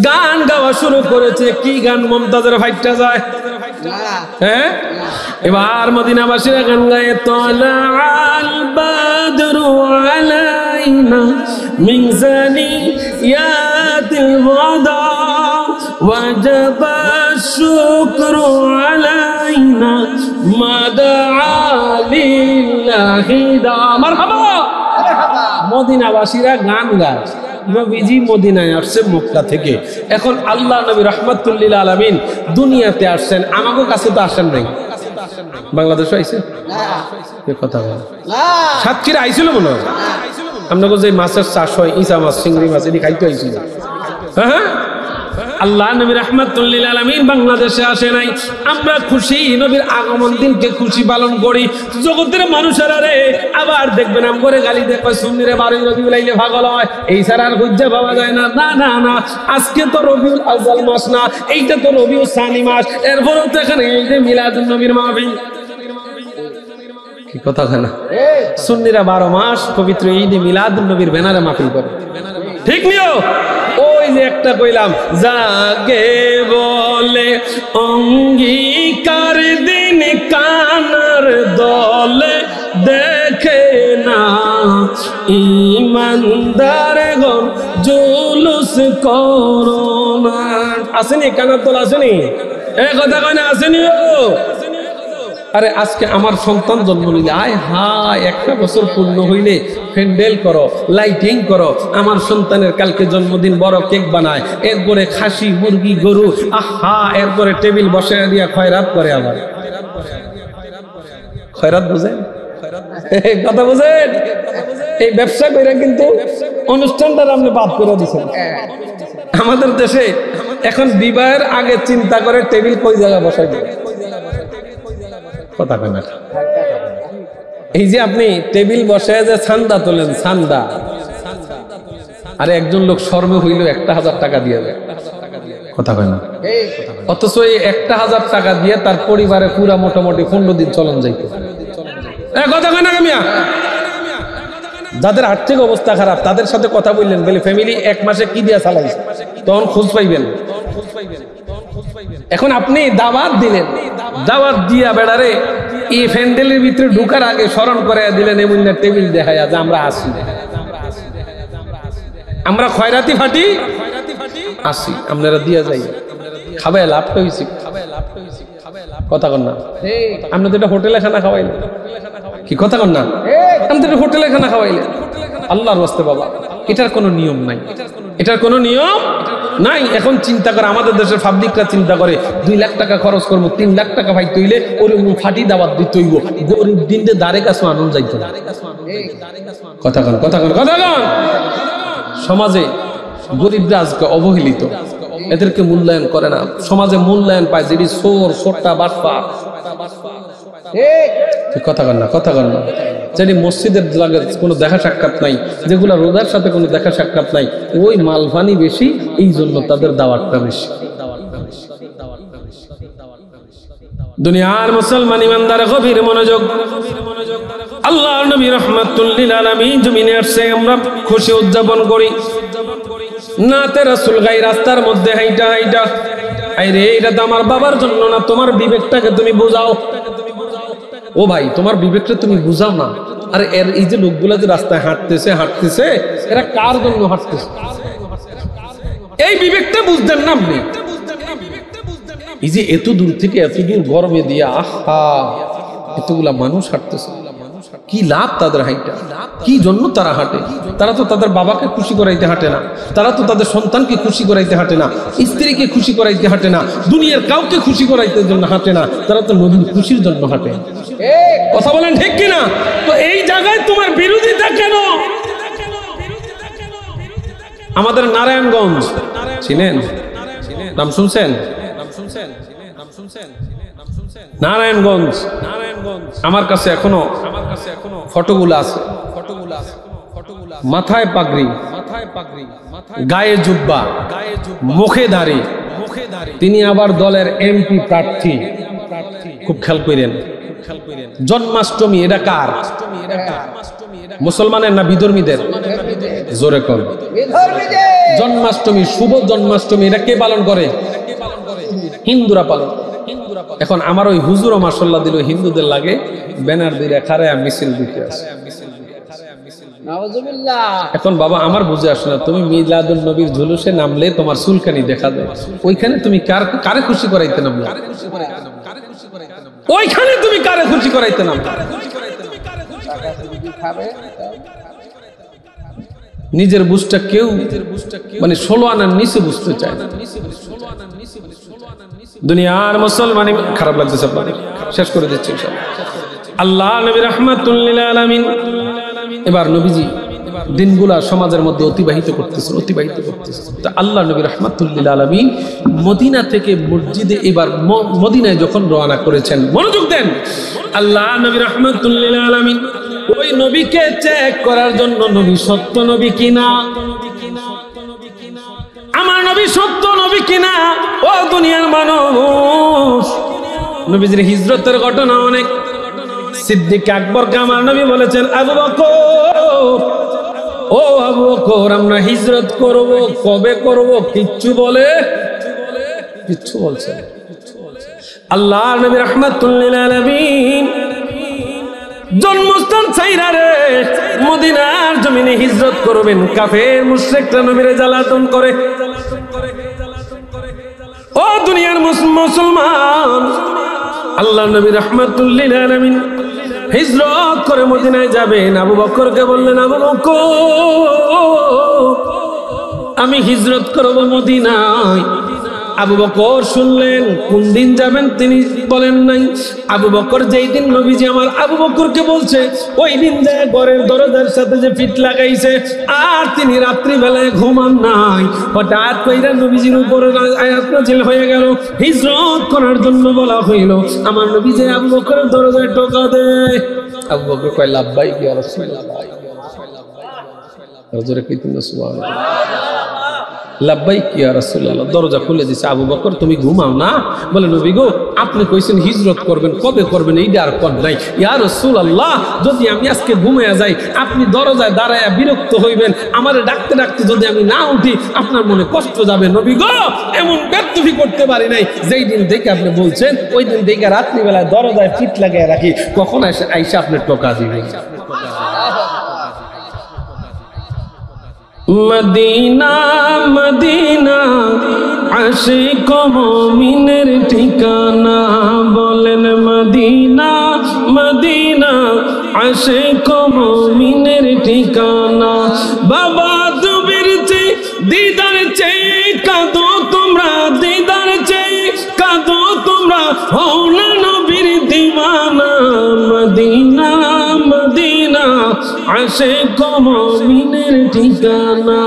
গান গাওয়া শুরু করেছে। কি গান? মুমতাজের ফাইটটা যায়। হ্যাঁ, এবার মদিনাবাসীরা গান গায় তালাআল বাদরু আলাইনা মিন সানিয়াতিল ওয়াদা ওয়াজাবা শুকরু আলাইনা মাদআ লিল্লাহি দা। মারহাবা। মদিনাবাসীরা গান গায়, নবীজি মদিনায় আসছে মক্কা থেকে। এখন আল্লাহ নবী রাহমাতুল লিল আলামিন দুনিয়াতে আসছেন, আমাদের কাছে তো আসেন নাই। বাংলাদেশে আইছে না? কথা বল না। সাতক্ষীরা আইছিল মনে হয়। আপনাকে যে মাছের চাষ হয়, ইসা মাছ, চিংড়ি মাছ, এটি খাইতে আইছিল। হ্যাঁ, আল্লাহ নবী রাহমাতুল লিল আলামিন বাংলাদেশে আসে নাই। আমরা খুশি নবীর আগমন দিনকে খুশি পালন করি। জগতের মানুষেরা রে আবার দেখবেন আম করে গালি দেয়, সুন্নিরে 12 রবিউল আইলে পাগল হয়, এই ছাড়া আর খুঁজে পাওয়া যায় না। না না না, আজকে তো রবিউল আউয়াল মাস না, এইটা তো রবিউল সানি মাস। এরপরেও তো এখানে এই যে মিলাদুন নবীর মাহফিল। কি কথা হয় না? সুন্নিরা 12 মাস পবিত্র ঈদে মিলাদুন নবীর ব্যানারে মাহফিল করে, ঠিক নিও। ওই যে একটা কইলাম, জাগে বলে অঙ্গীকার দিন কানার দলে দেখে না, ইমানদার গণ জুলুস করোনা। আসেনি কানার দল, আসেনি? এ কথা কয় না, আসেনি? আরে আজকে আমার সন্তান জন্ম নিলে আয় হায়, একটা বছর পূর্ণ হইলে প্যান্ডেল করো, লাইটিং করো। আমার সন্তানের কালকে জন্মদিন, বড় কেক বানায়, এরপরে খাসি মুরগি গরু, আহা, এরপরে টেবিল বসে দিয়া খয়রাত করে। আবার খয়রাত বুঝেন? কথা বুঝেন? এই ব্যবসা করে কিন্তু অনুষ্ঠানটা আপনি বাদ করে দিচ্ছেন। আমাদের দেশে এখন বিবাহের আগে চিন্তা করে টেবিল কই জায়গায় বসাই দেবে। কথা কয় না? এই যে আপনি টেবিল বসে যে ছান্দা তোলেন, ছান্দা, আরে একজন লোক শর্মে হইল 1000 টাকা দিয়ে দেয়। কথা কয় না? অথচ এই 1000 টাকা দিয়ে তার পরিবারে পুরা মোটামুটি 15 দিন চলন যাইতো। কথা কয় না কামিয়া? যাদের আর্থিক অবস্থা খারাপ তাদের সাথে কথা বললেন, বলে ফ্যামিলি 1 মাসে কি দিয়া চালাইছে, তখন খোঁজ পাইবেন। এখন আপনি দাওয়াত দিলেন, দাওয়াত দিয়া বেড়ারে এই প্যান্ডেলের ভিতরে ঢুকার আগে স্মরণ করে দিলেন, এমন না টেবিল দেখায়া যে আমরা আসি, আমরা খয়রাতি ফাটি আসি, আপনারা দিয়া যাই, খাবাই লাভটা হয়েছি। কথা কন না? আপনি তো এটা হোটেলে খানা খাওয়াইলেন, কি কথা কন না? আপনি তো হোটেলে খানা খাওয়াইলেন। আল্লাহর রাস্তে বাবা, এটার কোনো নিয়ম নাই, এটার কোনো নিয়ম নাই। এখন চিন্তা করে আমাদের দেশের পাবলিকরা চিন্তা করে 2 লাখ টাকা খরচ করবো, 3 লাখ টাকা ভাই তৈলে ওর ফাটি দাওয়াত দিতে হইব, গরিব দিনতে দাঁড়ে কাছে আনন্দ যাইতো। কথা কন, কথা কন, কথা কন। সমাজে গরিবরা আজকে অবহেলিত, এদেরকে মূল্যায়ন করে না। সমাজে মূল্যায়ন পায় যদি চোর, সোট্টা, বাটপার। কথা কন না, কথা কন না। যেটি মসজিদের লাগে কোনো দেখা সাক্ষাৎ নাই, যেগুলা রোজার সাথে কোনো দেখা সাক্ষাৎ নাই, ওই মালফানি বেশি, এই জন্য তাদের দাওয়াতটা বেশি। দুনিয়ার মুসলমান ইমানদার গভীর মনোযোগ। আল্লাহর নবী রাহমাতুল লিল আলামিন জমিনে আসছে, আমরা খুশি উদযাপন করি। নাতে রাসূল গাই রাস্তার মধ্যে হাইটা হাইটা, আরে এটা তো আমার বাবার জন্য না, তোমার বিবেকটাকে তুমি বুঝাও। ও ভাই, তোমার বিবেকটা তুমি বুঝাও না। আরে এর এই যে লোকগুলা যে রাস্তায় হাঁটতেছে এরা কার জন্য হাঁটতেছে? এই বিবেকটা বুঝতেন না আপনি? এই যে এত দূর থেকে এত দূর গরমে দিয়া, আহা, এতগুলা মানুষ হাঁটতেছে, কি লাভ তাদের হাঁটা? কি জন্য তারা হাঁটে? তারা তো তাদের বাবাকে খুশি করাইতে হাঁটে না, তারা তো তাদের সন্তানকে খুশি করাইতে হাঁটে না, স্ত্রীকে খুশি করাইতে হাঁটে না, দুনিয়ার কাউকে খুশি করাইতে জন্য হাঁটে না, তারা তো নবীর খুশির জন্য হাঁটে। কথা বলেন ঠিক কিনা? তো এই জায়গায় তোমার বিরোধিতা কেন? আমাদের নারায়ণগঞ্জ চিনেন? নাম শুনছেন? নারায়ণগঞ্জ, আমার কাছে এখনো ফটোগুলো আছে। মাথায় পাগড়ি, গায়ে জুব্বা, মুখে দাড়ি। তিনি আবার দলের এমপি প্রার্থী। খুব খেয়াল করেন। জন্মাষ্টমী এটা কার? মুসলমানের না বিধর্মীদের? জোরে কর। জন্মাষ্টমী, শুভ জন্মাষ্টমী, এটা কে পালন করে? হিন্দুরা পালন। এখন আমার ওই হুজুর মাশাআল্লাহ দিল হিন্দুদের লাগে ব্যানার দিয়ে খারে মিছিল দিতে আছে। এখন বাবা আমার বুঝে আসে না, তুমি মিলাদুন নবীর জুলুসে নামলে তোমার চুলকানি দেখা যায়, ওইখানে তুমি কারে খুশি করাইতে নামলে? ওইখানে তুমি কারে খুশি করাইতে নামলে? নিজের বুঝটা কেউ মানে 16 আনার নিচে বুঝতে চায় না। দুনিয়ার মুসলমান, খারাপ লাগতেছে আপনাদের, শেষ করে দিচ্ছি আল্লাহ নবী রাহমাতুল লিল আলামিন। এবার নবীজি দিনগুলা সমাজের মধ্যে অতিবাহিত করতেছেন। তা আল্লাহ নবী রাহমাতুল লিল আলামিন মদিনা থেকে মসজিদে, এবার মদিনায় যখন রওনা করেছেন, মনোযোগ দেন, আল্লাহ নবী রাহমাতুল লিল আলামিন ওই নবীকে চেক করার জন্য, নবী সত্য নবী কিনা, আমার নবী সত্য নবী কিনা, ও দুনিয়ার মানুষ, নবীজির হিজরতের ঘটনা অনেক, সিদ্দিক আকবরকে আমার নবী বলেছেন, আবু বকর, ও আবু বকর, আমরা হিজরত করব, কবে করব? কিচ্ছু বলছে আল্লাহর নবী রাহমাতুল লিল আলামিন জন্মস্থান ছাইরা রে মদিনার জমিনে হিজরত করবেন। কাফের মুশরিকরা নবীরে জ্বালাতন করে। ও দুনিয়ার মুসলমান, আল্লাহর নবী রাহমাতুল লিল আলামিন হিজরত করে মদিনায় যাবেন। আবু বকরকে বললেন, আবু বকর, আমি হিজরত করব মদিনায়। আবু বকর শুনলেন, কোন দিন যাবেন তিনি বলেন নাই। আবু বকর যেই দিন নবীজি আমার আবু বকরকে বলছে, ওই দিন যায় ঘরের দরজার সাথে যে ফিট লাগাইছে, আর তিনি রাত্রি বেলায় ঘুমান নাই। হঠাৎ কইরা নবীজির উপরে আয়াত নাযিল হয়ে গেল, হিজরত করার জন্য বলা হইল। আমার নবীজি আবু বকরের দরজায় টোকা দেয়। আবু বকর কয়, লাব্বাইক ইয়া রাসূলুল্লাহ। হযরত কইতেন সুবহানাল্লাহ, লাব্বাইক ইয়া রাসূলুল্লাহ। দরজা খুলে দিছে। আবু বকর, তুমি ঘুমাও না? বলে, নবী গো, আপনি কইছেন হিজরত করবেন, কবে করবেন এইটা আর কোন নাই। ইয়া রাসূলুল্লাহ, যদি আমি আজকে ঘুমায়া যাই, আপনি দরজায় দাঁড়ায়া বিরক্ত হইবেন, আমারে ডাকতে ডাকতে যদি আমি না উঠি, আপনার মনে কষ্ট যাবে। নবী গো, এমন ব্যর্থই করতে পারি নাই। যেই দিন থেকে আপনি বলছেন, ওই দিন থেকে রাত্রিবেলায় দরজায় ফিট লাগায় রাখি, কখন আইসা আপনি টোকা দিবেন। মদিনা মদিনা আশিক মুমিনের ঠিকানা, বলেন মদিনা মদিনা আশিক মুমিনের ঠিকানা। বাবা নবীর চেয়ে দিদার চেয়ে কাঁদো তোমরা, দিদার চেয়ে কাঁদো তোমরা, হও না নবীর দিওয়ানা। মদিনা মদিনা আশিক মুমিনের ঠিকানা,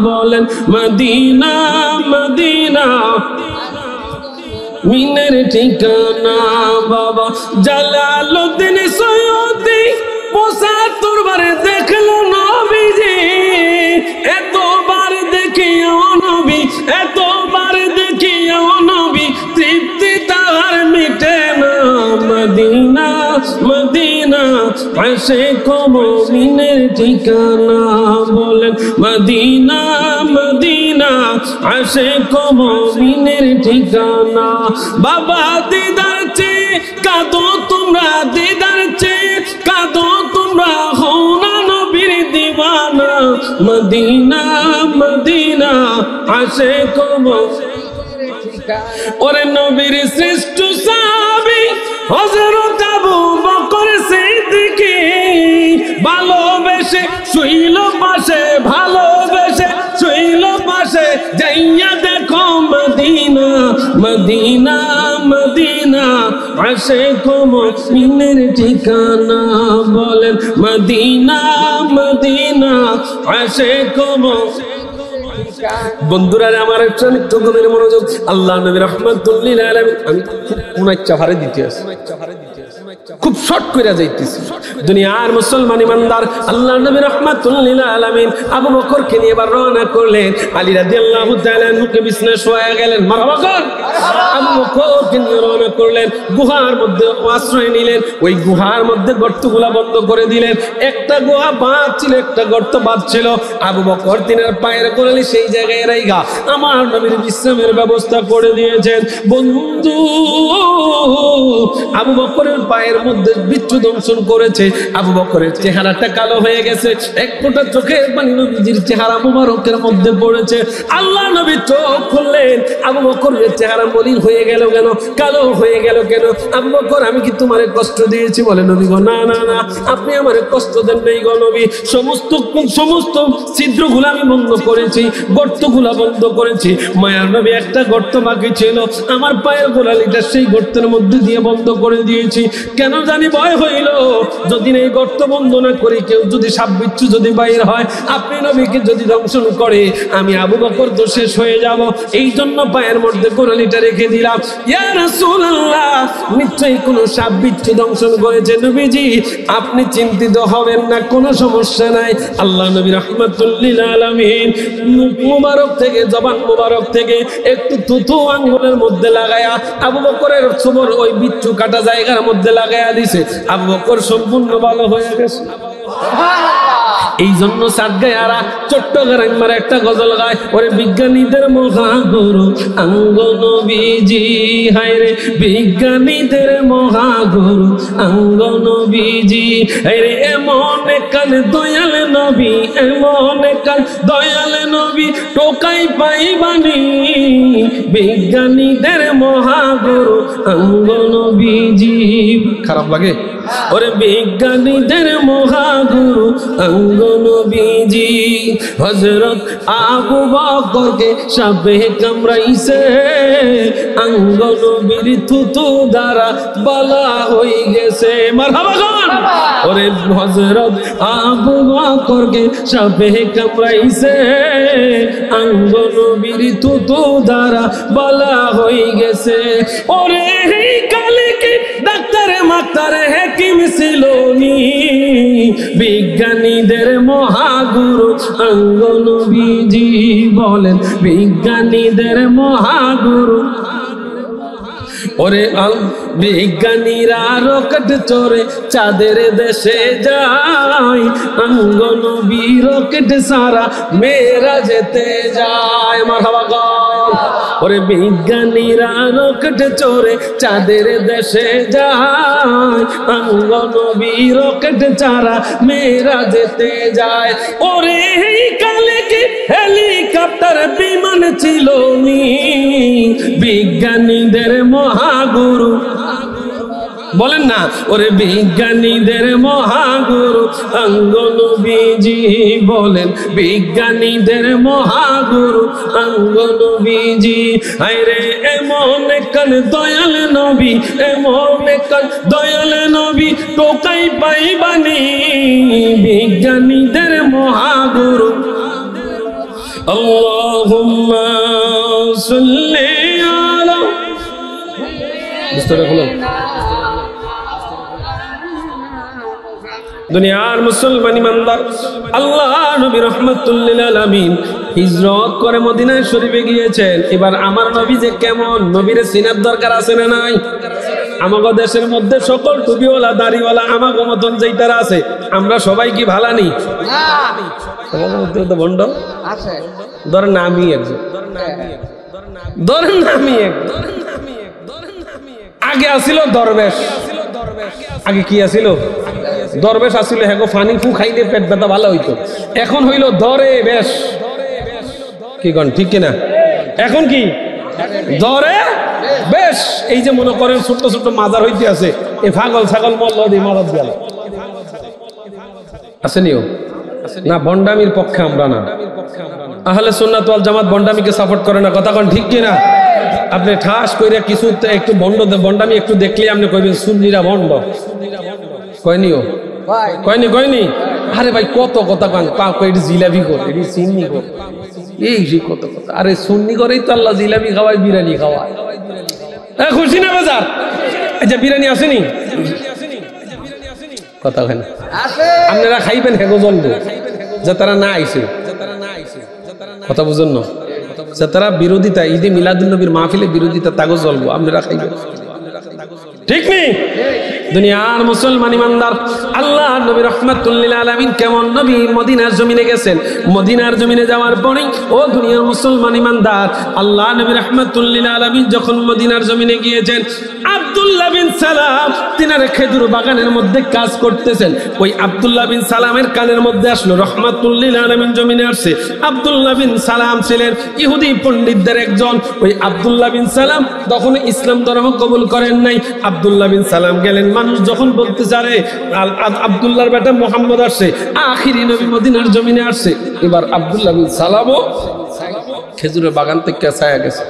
বলেন মদিনা মদিনা মিনের ঠিকানা। বাবা জালালউদ্দিন সৈয়দী ৭৫ বার দেখলো নবীজি, এতবার দেখিও নবী, এতবার দেখিও নবী, তৃপ্তি তাহার মিটে না। মদিনা মদিনা আশিক মুমিনের ঠিকানা, বলেন মদিনা মদিনা আশিক মুমিনের ঠিকানা। বাবা দিদার চেয়ে কাঁদো তোমরা, দিদার চেয়ে কাঁদো তোমরা, হও না নবীর দিওয়ানা। মদিনা মদিনা আশিক মুমিনের ঠিকানা। ওরে নবীর শ্রেষ্ঠ সাহাবী হযরত আবু বকর সিদ্দিকী, ভালোবেসে শুইল পাশে, ভালোবেসে শুইল পাশে, যাইয়া দেখো মদিনা মদিনা মদিনা আশিক মুমিনের ঠিকানা, বলেন মদিনা মদিনা আশিক মুমিনের। বন্ধুরা আমার একটু গভীর মনোযোগ। আল্লাহ নবী রাহমাতুল লিল আলামিন, আমি কোন ইচ্ছা ভারে দিতে আছি, খুব শর্ট করে যাইতেছি। দুনিয়ার মুসলমান ইমানদার আল্লাহ নবী রাহমাতুল লিল আলামিন আবু বকরকে নিয়ে এবার রওনা করলেন। আলী রাদিয়াল্লাহু তাআলা মুখে বিছানায় শোয়া গেলেন। মারহাবা কর। আবু বকরকে নিয়ে রওনা করলেন, গুহার মধ্যে আশ্রয় নিলেন। ওই গুহার মধ্যে গর্তগুলা বন্ধ করে দিলেন। একটা গুহা বাদ ছিল, একটা গর্ত বাদ ছিল। আবু বকর তিনার পায়ের গোড়ালি সেই জায়গায় রাইগা আমার নবীর বিশ্রামের ব্যবস্থা করে দিয়েছেন। বন্ধু, আবু বকরের পায়ের মধ্যে বিচ্ছু দংশন করেছে। আবু বকরের চেহারাটা কালো হয়ে গেছে, এক ফোঁটা চোখের পানি নবীজির চেহারা মুবারকের মধ্যে পড়েছে। আল্লাহ নবী চোখ খুললেন, আবু বকরের চেহারা মলিন হয়ে গেল কেন, কালো হয়ে গেল কেন? আবু বকর, আমি কি তোমারে কষ্ট দিয়েছি? বলে নবী গো, না না না, আপনি আমারে কষ্ট দেন নাই গো নবী। সমস্ত ছিদ্রগুলো আমি বন্ধ করেছি, গর্তগুলা বন্ধ করেছি। মায়ার নবী একটা গর্ত বাকি ছিল, আমার পায়ের গোড়ালিটা সেই গর্তের মধ্যে দিয়ে বন্ধ করে দিয়েছি। কেন জানি ভয় হইল, যদি এই গর্ত বন্ধ না করি, কেউ যদি সাপ বিচ্ছু যদি বাইর হয়, আপনি নবীকে যদি দংশন করে, আমি আবু বকর তো শেষ হয়ে যাব। এই জন্য পায়ের মধ্যে গোড়ালিটা রেখে দিলাম। ইয়া রাসূলুল্লাহ, নিশ্চয়ই কোনো সাপ বিচ্ছু দংশন করেছে নবীজি, আপনি চিন্তিত হবেন না, কোনো সমস্যা নাই। আল্লাহ নবী রাহমাতুল লিল আলামিন মুখ মুবারক থেকে জবান মুবারক থেকে একটু থুথু আঙ্গুলের মধ্যে লাগায়া আবু বকরের সবর ওই বিচ্ছু কাটা জায়গার মধ্যে লাগায়া দিছে। আবু বকর সম্পূর্ণ ভালো হয়ে গেছে। এই জন্য সাদগায়ারা চট্টগ্রামের একটা গজল গায়, ওরে বিজ্ঞানীদের মহাগুরু অঙ্গ নবীজি, হায় রে বিজ্ঞানীদের মহাগুরু অঙ্গ নবীজি, হায় রে এমন কাল দয়াল নবী, এমন কাল দয়াল নবী টোকাই পাইবানি, বিজ্ঞানীদের মহাগুরু অঙ্গ নবীজি। খারাপ লাগে? ওরে বিজ্ঞানীদের মহাগুরু অঙ্গ নবীজি। হযরত আবু বকরকে সাপে কামড়াইছে, অঙ্গ নবীর থুতু দ্বারা বালা হয়ে গেছে। মারহাবা গান। ওরে হযরত আবু বকরকে সাপে কামড়াইছে, অঙ্গ নবীর থুতু দ্বারা বালা হয়ে গেছে। ওরে এই কালে কি ডাক্তার মাক্তার হাকিম ছিলনি, বিজ্ঞানীদের মহাগুরু অঙ্গ নবীজি। বলেন বিজ্ঞানীদের মহাগুরু। ওরে বিজ্ঞানীরা রকেট চড়ে চাঁদের দেশে যায়, অঙ্গ নবী রকেট সারা মেরা যেতে যায়। মারহাবা গান। ওরে বিজ্ঞানীরা রকেট চড়ে চাঁদের দেশে যায়, অঙ্গ নবী রকেট ছাড়া মেরা যেতে যায়। ওরে এই কালে কি হেলিকপ্টার বিমান ছিল নি, বিজ্ঞানীদের মহাগুরু। বলেন না, ওরে বিজ্ঞানীদের মহাগুরু অঙ্গ নবীজি। বলেন বিজ্ঞানীদের মহাগুরু অঙ্গ নবীজি। হায় রে এমন কাল দয়াল নবী, এমন কাল দয়াল নবী টোকাই পাইবানি, বিজ্ঞানীদের মহাগুরু। আল্লাহুম্মা সাল্লি আলা। বুঝতে পারলেন? দুনিয়ার মুসলমান ইমানদার আল্লাহ নবী রাহমাতুল লিল আলামিন হিজরত করে মদিনা শরীফে গিয়েছেন। এবার আমার নবী যে কেমন, নবীরে চিনার দরকার আছে না নাই? আমাগো দেশের মধ্যে সকল টুপিওয়ালা দাড়িওয়ালা আমাগো মতন যেইটারা আছে, আমরা সবাই কি ভালানি? না, সবার মধ্যে তো ভণ্ড আছে। ধরেন আমি একজন, ধরেন আমি একজন। আগে আসিল দরবেশ, আগে কি আসিল? দরবেশ আসিল, হ্যাঁ ফানি ফু খাইলে পেট ব্যথা ভালো হইতো। এখন হইল ধরে বেশ। কি কন ঠিক কিনা? এখন কি ধরে বেশ। এই যে মনে করেন ছোট্ট ছোট্ট মাজার হইতে আছে, এই পাগল ছাগল মল্ল দিয়ে মাজার গেল আসেনিও না। বন্ডামির পক্ষে আমরা না। আহলে সুন্নাত ওয়াল জামাত বন্ডামিকে সাপোর্ট করে না। কথা কন ঠিক কিনা? আপনি ঠাস কইরা কিছু একটু বন্ডামি একটু দেখলে আপনি কইবেন সুন্নিরা ভণ্ড। কয়নিও কয়নি কয়নি? আরে ভাই কত কথা কয়, জিলাপি কর, এটি চিন্নি কর, এই কত কথা। আরে সুন্নি করেই তো আল্লাহ জিলাপি খাওয়ায়, বিরিয়ানি খাওয়ায়। খুশি না বাজার? আচ্ছা বিরিয়ানি আসেনি? কথা হয় না। আপনারা খাইবেন হেগো জলবো যে তারা না আইছে। কথা বুঝুন না, যে তারা বিরোধিতা, ঈদে মিলাদুন্নবীর মাহফিলে বিরোধিতা, তাগো জলবো আপনারা খাইবেন। ঠিক নেই? দুনিয়ার মুসলমান ইমানদার আল্লাহ নবী রাহমাতুল লিল আলামিন কেমন নবী মদিনার জমিনে গেছেন। মদিনার জমিনে যাওয়ার পরেই ও দুনিয়ার মুসলমান ইমানদার আল্লাহ নবী রাহমাতুল লিল আলামিন যখন মদিনার জমিনে গিয়েছেন, আব্দুল্লাহ বিন সালাম তিনার খেজুর বাগানের মধ্যে কাজ করতেছেন। ওই আব্দুল্লাহ বিন সালামের কানের মধ্যে আসলো রাহমাতুল লিল আলামিন জমিনে আসছে। আব্দুল্লাহ বিন সালাম ছিলেন ইহুদি পণ্ডিতদের একজন। ওই আব্দুল্লাহ বিন সালাম তখন ইসলাম ধর্ম কবুল করেন নাই। আব্দুল্লাহ বিন সালাম গেলেন, মানুষ যখন বলতে চারে আব্দুল্লাহর বেটা মুহাম্মদ আসছে, আখিরি নবী মদিনার জমিনে আসছে। এবার আব্দুল্লাহ বিন সালামও খেজুরের বাগান থেকে ছায়া গেছে,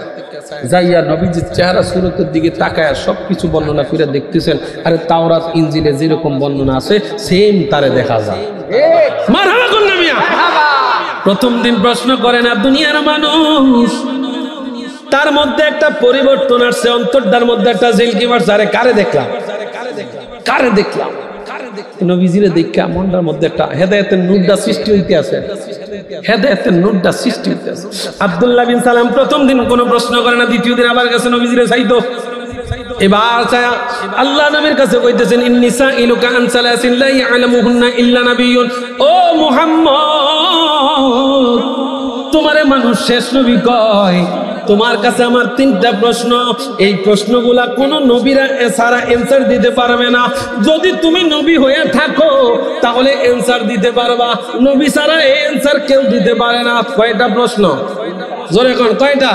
যাইয়া নবীজির চেহারা সুরতের দিকে তাকায়া সবকিছু বর্ণনা করে দেখতেছেন। আরে তাওরাত ইনজিলে যেরকম বর্ণনা আছে সেম তারে দেখা যায়। মারহাবা কোন মিয়া? প্রথম দিন প্রশ্ন করে না দুনিয়ার মানুষ, তার মধ্যে একটা পরিবর্তন আসছে, অন্তরটার মধ্যে একটা জিলকি মারছে। আরে কারে দেখলাম, কারে দেখলাম? নবীজিরে দেখা মনটার মধ্যে একটা হেদায়েতের নূরটা সৃষ্টি হইতে আছে। হেদায়েতের নূরটা সৃষ্টি হইতেছে। আব্দুল্লাহ বিন সালাম প্রথম দিন কোনো প্রশ্ন করে না, দ্বিতীয় দিন আবার গেছে নবীজিরে চাইতো। এবার আল্লাহ নবীর কাছে কইতেছেন, ইন্নী সাইলুকা আন সালাসিন লা ইয়ালামুহুন্না ইল্লা নাবিয়্যুন। ও মুহাম্মদ, তোমারে মানুষ শেষ নবী কয়, তোমার কাছে আমার 3টা প্রশ্ন, এই প্রশ্নগুলা কোন নবীরা সারা অ্যানসার দিতে পারবে না। যদি তুমি নবী হয়ে থাকো তাহলে অ্যানসার দিতে পারবা, নবী সারা এই অ্যানসার কেউ দিতে পারে না। কয়টা প্রশ্ন? জোরে কোন কয়টা?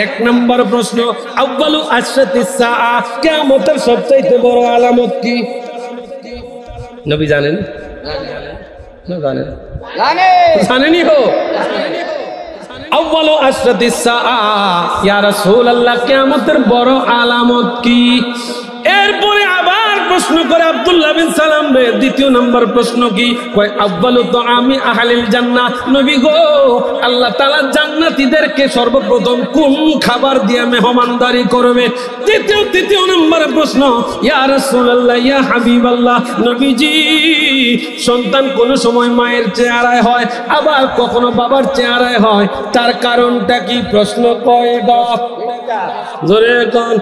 1 নম্বর প্রশ্ন, আউয়ালু আশরাতিস সাআ, কিয়ামতের সবচেয়ে বড় আলামত কি? নবী জানেন না? জানেন? জানেনই হো। আউয়ালু আশরাতিস সাআ, ইয়া রাসূলুল্লাহ, কিয়ামতের বড় আলামত কি? এরপরে আবার প্রশ্ন করে আব্দুল্লাহ বিন সালাম রে, দ্বিতীয় নম্বর প্রশ্ন কি? কয় আউয়ালু তুআমি আহলিল জান্নাহ, নবী গো, আল্লাহ তাআলা জান্নাতীদেরকে সর্বপ্রথম কোন খাবার দিয়ে মেহমানদারি করবে? তৃতীয় নম্বর প্রশ্ন, ইয়া রাসূলুল্লাহ, ইয়া হাবিবাল্লাহ, নবীজি, সন্তান কোন সময় মায়ের চেহারায় হয়, আবার কখনো বাবার চেহারায় হয়, তার কারণটা কি? প্রশ্ন কয়টা? জোরে কোন।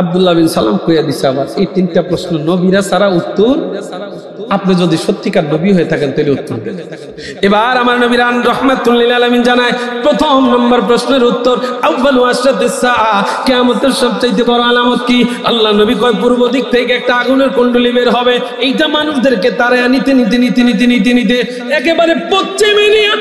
আব্দুল্লাহ বিন সালাম কইয়া দিছে আবার এই 3টা প্রশ্ন নবীরা সারা উত্তর, আপনি যদি সত্যিকার নবী হয়ে থাকেন তাহলে উত্তর দেন। এবার আমার নবী রাহমাতুল লিল আলামিন জানায়, প্রথম নম্বর প্রশ্নের উত্তর, আউয়ালু আশরাতিস সাআ, কিয়ামতের সবচেয়ে বড় আলামত কি? আল্লাহ নবী কয়, পূর্ব দিক থেকে একটা আগুনের কুণ্ডলী বের হবে, এইটা মানুষদেরকে তাড়ায় নিতে একেবারে পশ্চিমে নিয়ে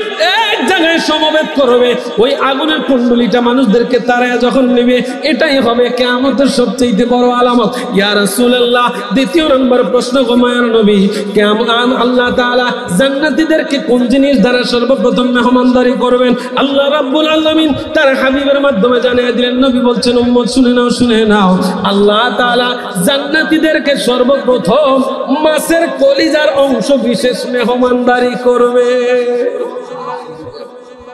এক জায়গায় সমবেত করবে। ওই আগুনের কুণ্ডলীটা মানুষদেরকে তাড়ায় যখন নেবে, এটাই হবে কিয়ামতের সবচেয়ে বড় আলামত। ইয়া রাসূলুল্লাহ, দ্বিতীয় নম্বর প্রশ্ন, গো মায়ার নবী, কিয়ামত আল্লাহ তাআলা জান্নাতীদেরকে কোন জিনিস দ্বারা সর্বপ্রথম মেহমানদারি করবেন? আল্লাহ রাব্বুল আলামিন তার হাবিবের মাধ্যমে জানিয়ে দিলেন। নবী বলছেন, উম্মত শুনে নাও, আল্লাহ তাআলা জান্নাতীদেরকে সর্বপ্রথম মাছের কলিজার অংশ বিশেষ মেহমানদারি করবে।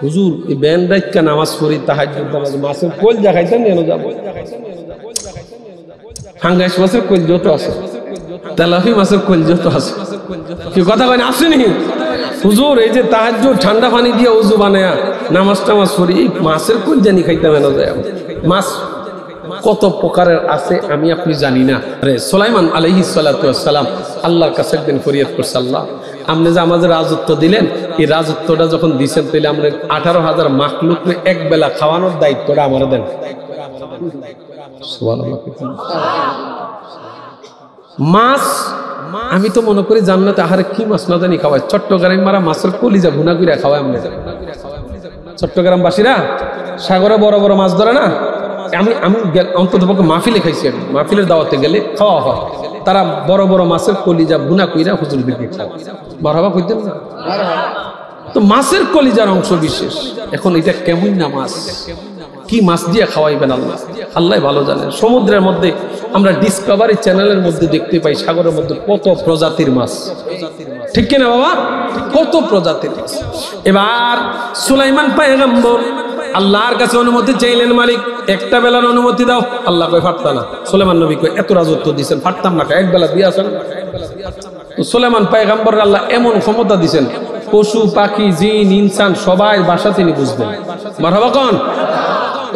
হুজুর, এই বেন রাইকা নামাজ পড়ি, তাহাজ্জুদ নামাজ, মাছের কলিজা খাইতেন কেন যাব? হাঙ্গাস মাছের কলিজা তো আছে, তেলাপি মাছের কলিজা তো আছে, কি কথা কয় না? আসেনি হুজুর, এই যে তাহাজ্জুদ ঠান্ডা পানি দিয়ে উযু বানায়া নামাজ টামাজ পড়ি, এই মাছের কলিজা নি খাইতে মেনা যায়? মাছ কত প্রকারের আছে আমি আপনি জানি না। আরে সুলাইমান আলাইহিস সালাতু ওয়াস সালাম আল্লাহর কাছে একদিন ফরিয়াদ করছে, আল্লাহ, আপনি যে আমাদের রাজত্ব দিলেন, এই রাজত্বটা যখন দিচ্ছেন তাহলে আমরা 18,000 মাখলুককে এক বেলা খাওয়ানোর দায়িত্বটা আমার দেন। সুবহানাল্লাহ। মাছ আমি তো মনে করি জান্নাতে আহারে কি মাছ না জানি খাওয়ায়, চট্টগ্রাম মারা মাছের কলিজা ভুনা করে খাওয়ায়। আমরা চট্টগ্রামবাসীরা সাগরে বড় বড় মাছ ধরে না, আমি অন্তত পক্ষে মাহফিলে খাইছি, মাহফিলের দাওয়াতে গেলে খাওয়া হয়, তারা বড় বড় মাছের কলিজা ভুনা কইরা হুজুরদেরকে খাওয়া। মারহাবা কইতেন না? তো মাছের কলিজার অংশ বিশেষ। এখন এটা কেমন না মাছ, কি মাছ দিয়ে খাওয়াইবেন আল্লাহ, আল্লাহ ভালো জানেন। সমুদ্রের মধ্যে আমরা ডিসকভারি চ্যানেলের মধ্যে দেখতে পাই, সাগরের মধ্যে কত প্রজাতির মাছ, ঠিক কিনা বাবা? কত প্রজাতির মাছ। এবার সুলাইমান পয়গম্বর আল্লাহর কাছে অনুমতি চাইলেন, মালিক একটা বেলার অনুমতি দাও। আল্লাহ কয় ফাটতা না। সুলাইমান নবী কয় এত রাজত্ব দিয়েছেন, ফাটতাম না, এক বেলা দিয়ে আসেন। সুলাইমান পয়গম্বর আল্লাহ এমন ক্ষমতা দিয়েছেন, পশু পাখি জিন ইনসান সবাই ভাষা তিনি বুঝবেন। মারহাবা কোন?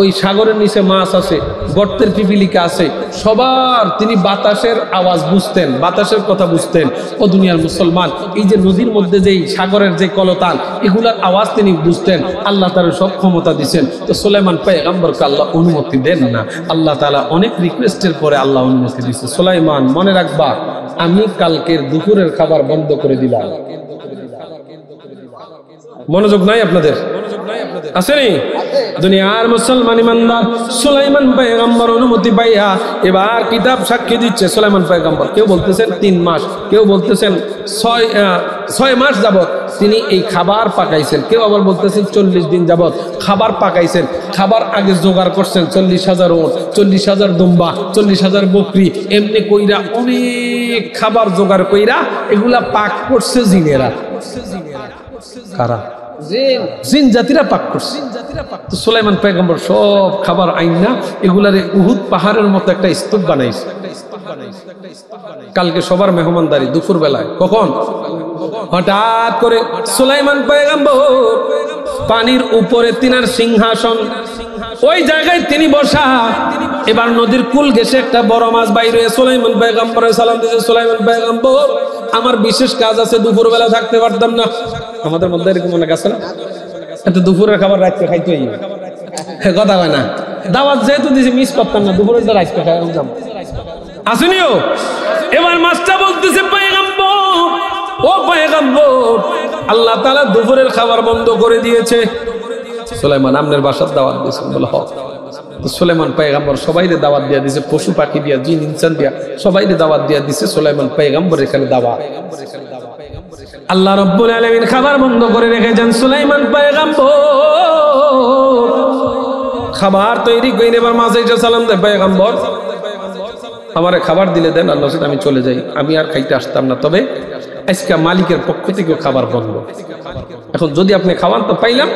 ওই সাগরের নিচে মাছ আছে, গর্তের পিপিলিকা আছে, সবার তিনি বাতাসের আওয়াজ বুঝতেন, বাতাসের কথা বুঝতেন। ও দুনিয়ার মুসলমান, এই যে নদীর মধ্যে যেই সাগরের যে কলতান, এগুলার আওয়াজ তিনি বুঝতেন। আল্লাহ তার সব ক্ষমতা দিচ্ছেন। তো সুলাইমান পয়গম্বরকে আল্লাহ অনুমতি দেন না। আল্লাহ তাআলা অনেক রিকোয়েস্টের পরে আল্লাহ অনুমতি দিচ্ছে। সুলাইমান, মনে রাখবা, আমি কালকের দুপুরের খাবার বন্ধ করে দিলাম। মনোযোগ নাই আপনাদের? আসেনি? দুনিয়ার মুসলমান ইমানদার সুলাইমান পয়গম্বর অনুমতি পাইয়া এবার কিতাব সাক্ষী দিচ্ছে। সুলাইমান পয়গম্বর, কেউ বলতেছেন 3 মাস, কেউ বলতেছেন 6 মাস যাবত তিনি এই খাবার পাকাইছেন, কেউ আবার বলতেছেন 40 দিন যাবত খাবার পাকাইছেন। খাবার আগে জোগাড় করছেন 40,000 উট, 40,000 দুম্বা, 40,000 বকরি, এমনি কইরা অনেক খাবার জোগাড় কইরা এগুলা পাক করছে জিনেরা। কারা? জিন জাতিরা পাক করছে। তো সুলাইমান পয়গম্বর সব খাবার আইনা এগুলারে উহুদ পাহাড়ের মতো একটা স্তূপ বানাইছে। কালকে সবার মেহমানদারি দুপুর বেলায়। কখন? হঠাৎ করে সুলাইমান পয়গম্বর পানির উপরে তিনার সিংহাসন, ওই জায়গায় তিনি বসা। এবার নদীর কুল ঘেঁষে একটা বড় মাছ বাইরে হয়ে সুলাইমান পয়গম্বর সালাম দিয়েছে, সুলাইমান পয়গম্বর আমার বিশেষ কাজ আছে, দুপুর বেলা থাকতে পারতাম না। আমাদের মধ্যে এরকম অনেক আছে না, এত দুপুরের খাবার রাত্রে খাইতে হইবে, কথা হয় না। দাওয়াত যেহেতু দিয়েছি মিস করতাম না, দুপুরের তো রাত্রে খাই আসেনিও। এবার মাছটা বলতেছে পয়গম্বর, ও পয়গম্বর, আল্লাহ তাআলা দুপুরের খাবার বন্ধ করে দিয়েছে। সুলাইমান আপনার বাসার দাওয়াত দিয়েছেন? বলে হ। সুলাইমান পয়গম্বর সবাইরে দাওয়াত দিয়া দিয়েছে, পশু পাখি দিয়া, জিন ইনসান দিয়া সবাইরে দাওয়াত দিয়া দিয়েছে। সুলাইমান পয়গম্বর এখানে দাওয়াত। আল্লাহ রাব্বুল আলামিন খাবার বন্ধ করে রেখেছেন। সুলাইমান পয়গম্বর খাবার তৈরি করে এবার মাঝে এসে সালাম দেয়, পয়গম্বর আমারে খাবার দিলে দেন, আল্লাহ সাথে আমি চলে যাই, আমি আর খাইতে আসতাম না, তবে আজকে মালিকের পক্ষ থেকে খাবার বন্ধ। এখন যদি আপনি খাওয়ান তো পাইলাম,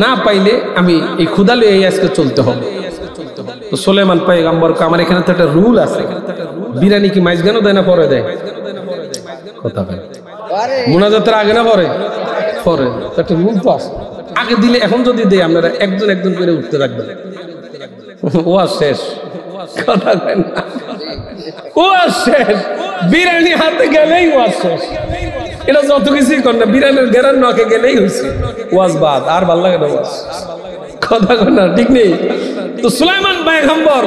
না পাইলে আমি এই ক্ষুধা লইয়ে আজকে চলতে হবে। তো সুলাইমান পয়গম্বরকে আমার এখানে তো একটা রুল আছে, বিরিয়ানি কি মাইজ গানও দেয় না পরে দেয়? কথা হয় মুনাজাতের আগে না পরে? পরে একটা রুল তো আছে, আগে দিলে। এখন যদি দেয় আপনারা একজন একজন করে উঠতে রাখবেন, ওয়াজ শেষ, কথা হয় না, ওয়াজ শেষ, বিরিয়ানি হাতে গেলেই ওয়াজ শেষ। এটা যত কিছুই কর না, বিরিয়ানির গেরার নকে গেলেই হয়েছে ওয়াজ বাদ, আর ভাল লাগে না ওয়াজ, কথা কয় না, ঠিক নেই? তো সুলাইমান পয়গম্বর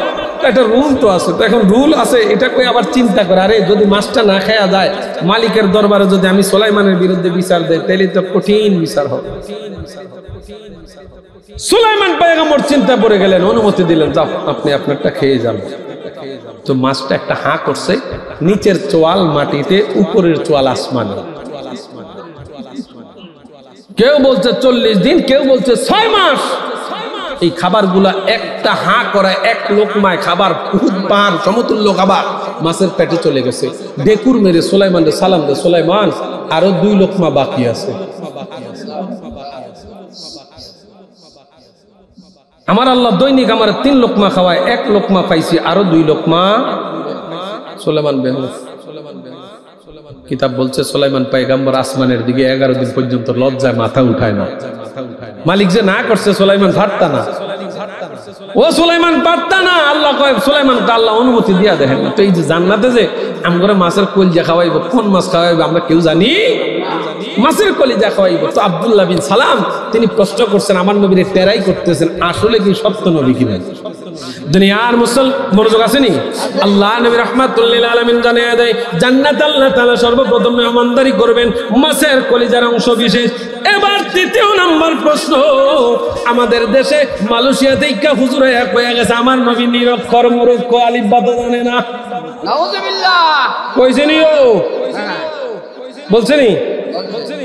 একটা রুল তো আছে, তো এখন রুল আছে, এটা কই আবার চিন্তা করে, আরে যদি মাছটা না খাওয়া যায়, মালিকের দরবারে যদি আমি সুলাইমানের বিরুদ্ধে বিচার দেই, তাহলে তো কঠিন বিচার হবে। সুলাইমান পয়গম্বর চিন্তা পড়ে গেলেন, অনুমতি দিলেন, যাও আপনি আপনারটা খেয়ে যান। তো মাছটা একটা হাঁ করছে, নিচের চোয়াল মাটিতে, উপরের চোয়াল আসমানে। কেউ বলছে 40 দিন, কেউ বলছে 6 মাস। এই খাবারগুলা একটা হাঁ করা, এক লোকমায় খাবার, পাহাড় সমতুল্য খাবার মাছের পেটে চলে গেছে। ডেকুর মেরে সুলাইমানকে সালাম দে, সুলাইমান আরো 2 লোকমা বাকি আছে। আমার আল্লাহ দৈনিক আমার 3 লোকমা খাওয়ায়, 1 লোকমা পাইছি, আরো 2 লোকমা। সুলাইমান বেহুশ। কিতাব বলছে সুলাইমান পয়গম্বর আসমানের দিকে 11 দিন পর্যন্ত লজ্জায় মাথা উঠায় না। মালিক যে না করছে, সুলাইমান পারতা না, ও সুলাইমান পারতা না। আল্লাহ কয় সুলাইমানকে আল্লাহ অনুমতি দিয়া দেখেন না। তো এই যে জান্নাতে যে আমগরে মাছের কলিজা খাওয়াইব, কোন মাছ খাওয়াইব আমরা কেউ জানি? মাছের কলিজা খাওয়াইব। তো আব্দুল্লাহ বিন সালাম তিনি প্রশ্ন করছেন, আমার নবীর টেরাই করতেছেন, আসলে কি সত্য নবী কিনা? দুনিয়ার মনোযোগ আসেনি? আল্লাহ নবী রাহমাতুল লিল আলামিন জানিয়ে দেয়, জান্নাত আল্লাহ তাআলা সর্বপ্রথম মেহমানদারি করবেন মাছের কলিজার অংশ বিশেষ। এবার ৩য় নাম্বার প্রশ্ন, আমাদের দেশে মালয়েশিয়া থেকে হুজুর এক হয়ে গেছে, আমার নবী নিরক্ষর মূর্খ, আলিফ বা তো জানে না। নাউযুবিল্লাহ কইছেনি? ও বলছেনি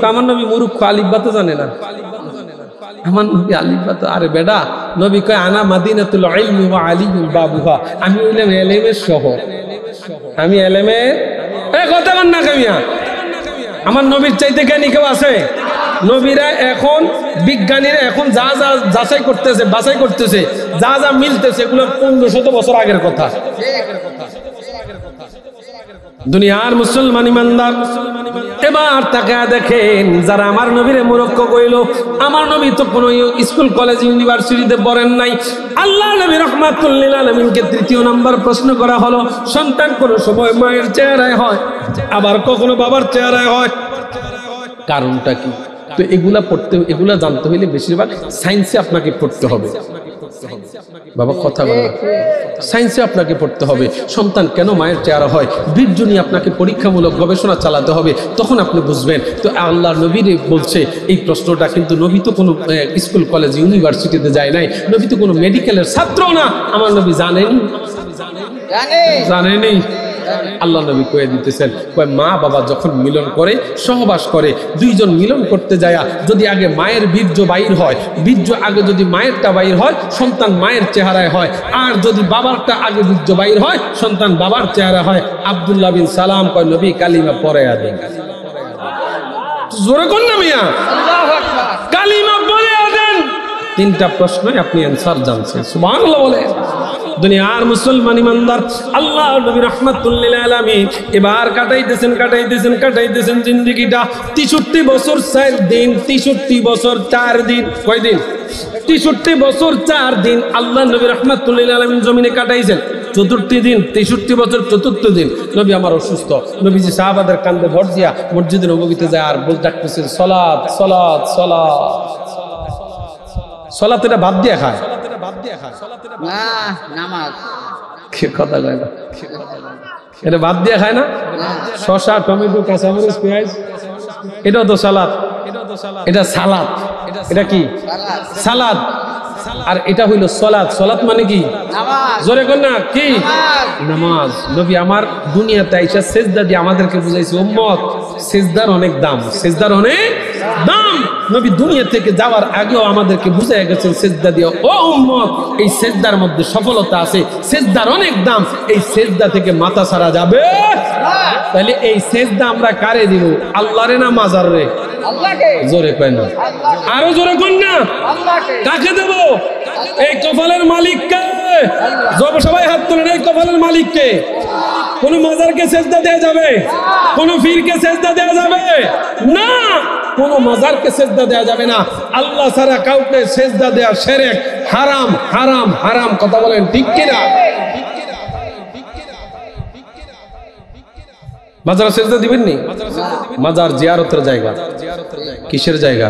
আমার নবী মূর্খ, আলিফ বা তো জানে না। আমার নবী আলিফ বা তো, আরে বেডা, নবী কয় আনা মাদিনাতুল ইলমি ওয়া আলিয়ুল বাবুহা, আমি হইলাম ইলমের শহর, আমি ইলমের কথা বল না কামিয়া। আমার নবীর চাইতে জ্ঞানী কেউ আছে? নবীরা এখন, বিজ্ঞানীরা এখন যা যা যাচাই করতেছে, বাছাই করতেছে, যা যা মিলতেছে, এগুলো 1500 বছর আগের কথা। দুনিয়ার মুসলমান ইমানদার এবার তাকে দেখেন, যারা আমার নবীরে মূর্খ কইল, আমার নবী তো কোনো স্কুল কলেজ ইউনিভার্সিটিতে পড়েন নাই। আল্লাহ নবী রাহমাতুল লিল আলামিনকে 3য় নাম্বার প্রশ্ন করা হলো, সন্তান কোন সময় মায়ের চেহারায় হয়, আবার কখনো বাবার চেহারায় হয়, কারণটা কি? তো এগুলা পড়তে, এগুলা জানতে হইলে বেশিরভাগ সায়েন্সে আপনাকে পড়তে হবে। বাবা কথা বলে, সায়েন্সে আপনাকে পড়তে হবে। সন্তান কেন মায়ের চেহারা হয়, বীর্য নিয়ে আপনাকে পরীক্ষামূলক গবেষণা চালাতে হবে, তখন আপনি বুঝবেন। তো আল্লাহ নবীর বলছে এই প্রশ্নটা, কিন্তু নবী তো কোনো স্কুল কলেজ ইউনিভার্সিটিতে যায় নাই, নবী তো কোনো মেডিকেলের ছাত্র না, আমার নবী জানেনি। আল্লাহ নবী কয়ে দিতেছেন, কয় মা বাবা যখন মিলন করে, সহবাস করে, 2 জন মিলন করতে যায়, যদি আগে মায়ের বীর্য বাইর হয়, বীর্য আগে যদি মায়েরটা বাইর হয়, সন্তান মায়ের চেহারায় হয়, আর যদি বাবারটা আগে বীর্য বাইর হয়, সন্তান বাবার চেহারা হয়। আব্দুল্লাহ বিন সালাম কয় নবী কালিমা পড়ে দেন। জোরে কোন না মিয়া, আল্লাহু আকবার, কালিমা পড়ে দেন। 3টা প্রশ্নই আপনি অ্যানসার জানছেন, সুবহানাল্লাহ বলে। দুনিয়ার মুসলমান ইমানদার আল্লাহ নবী রাহমাতুল লিল আলামিন এবার কাটাইতেছেন জিন্দেগিটা 63 বছর 4 দিন 63 বছর 4 দিন কয় দিন 63 বছর 4 দিন আল্লাহ নবী রাহমাতুল লিল আলামিন জমিনে কাটাইছেন। চতুর্থ দিন 63 বছর চতুর্থ দিন নবী আমার অসুস্থ। নবীজি সাহাবাদের কান্দে ভর দিয়া মসজিদে নববীতে যায় আর বলতে ডাকতেছেন সালাত সালাত সালাত। সালাত এটা বাদ দিয়ে খায় না নামাজ কি কথা কয় না এটা বাদ দিয়ে খায় না শসা টমেটো কাঁচামরিচ পেঁয়াজ এটাও তো সালাত এটা সালাত এটা কি সালাদ আর এটা হইল সালাত। সালাত মানে কি জোরে কোন না কি নামাজ। নবী আমার দুনিয়াতে আইসা সেজদা দিয়ে আমাদেরকে বুঝাইছে উম্মত সেজদার অনেক দাম, সেজদার অনেক দাম। নবী দুনিয়া থেকে যাওয়ার আগেও আমাদেরকে বুঝাই গেছেন সেজদা দিয়ে ও উম্মত এই সেজদার মধ্যে সফলতা আছে, সেজদার অনেক দাম, এই সেজদা থেকে মাথা ছাড়া যাবে। তাহলে এই সেজদা আমরা কারে দিব আল্লাহরে না মাজার রে? জোরে কয় না আরো জোরে কোন না কাকে দেব? এই কপালের মালিককে। সবাই হাত তোলেন, এই কপালের মালিককে। কোন মাজারকে সেজদা দেয়া যাবে? কোন পীরকে সেজদা দেয়া যাবে না? কোন মাজারকে সেজদা দেয়া যাবে না। আল্লাহ ছাড়া কাউকে সেজদা দেয়া শিরক, হারাম হারাম হারাম। কথা বলেন ঠিক কিনা? মাজার সেজদা দিবেন নি? মাজার জিয়ারতের জায়গা। কিসের জায়গা?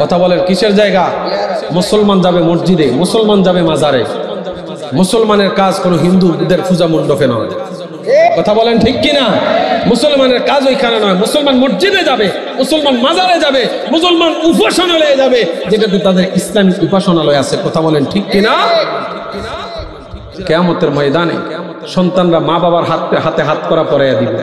কথা বলেন কিসের জায়গা? মুসলমান যাবে মসজিদে, মুসলমান যাবে মাজারে। মুসলমানের কাজ কোনো হিন্দুদের পূজা মণ্ডপে নয়। কথা বলেন ঠিক কিনা? মুসলমানের কাজ ওইখানে নয়। মুসলমান মসজিদে যাবে, মুসলমান মাজারে যাবে, মুসলমান উপাসনালয়ে যাবে, যেটাতে তাদের ইসলামিক উপাসনালয় আছে। কথা বলেন ঠিক কিনা? কিয়ামতের ময়দানে সন্তানরা মা বাবার হাতে হাত করা পরাইয়া দিবে।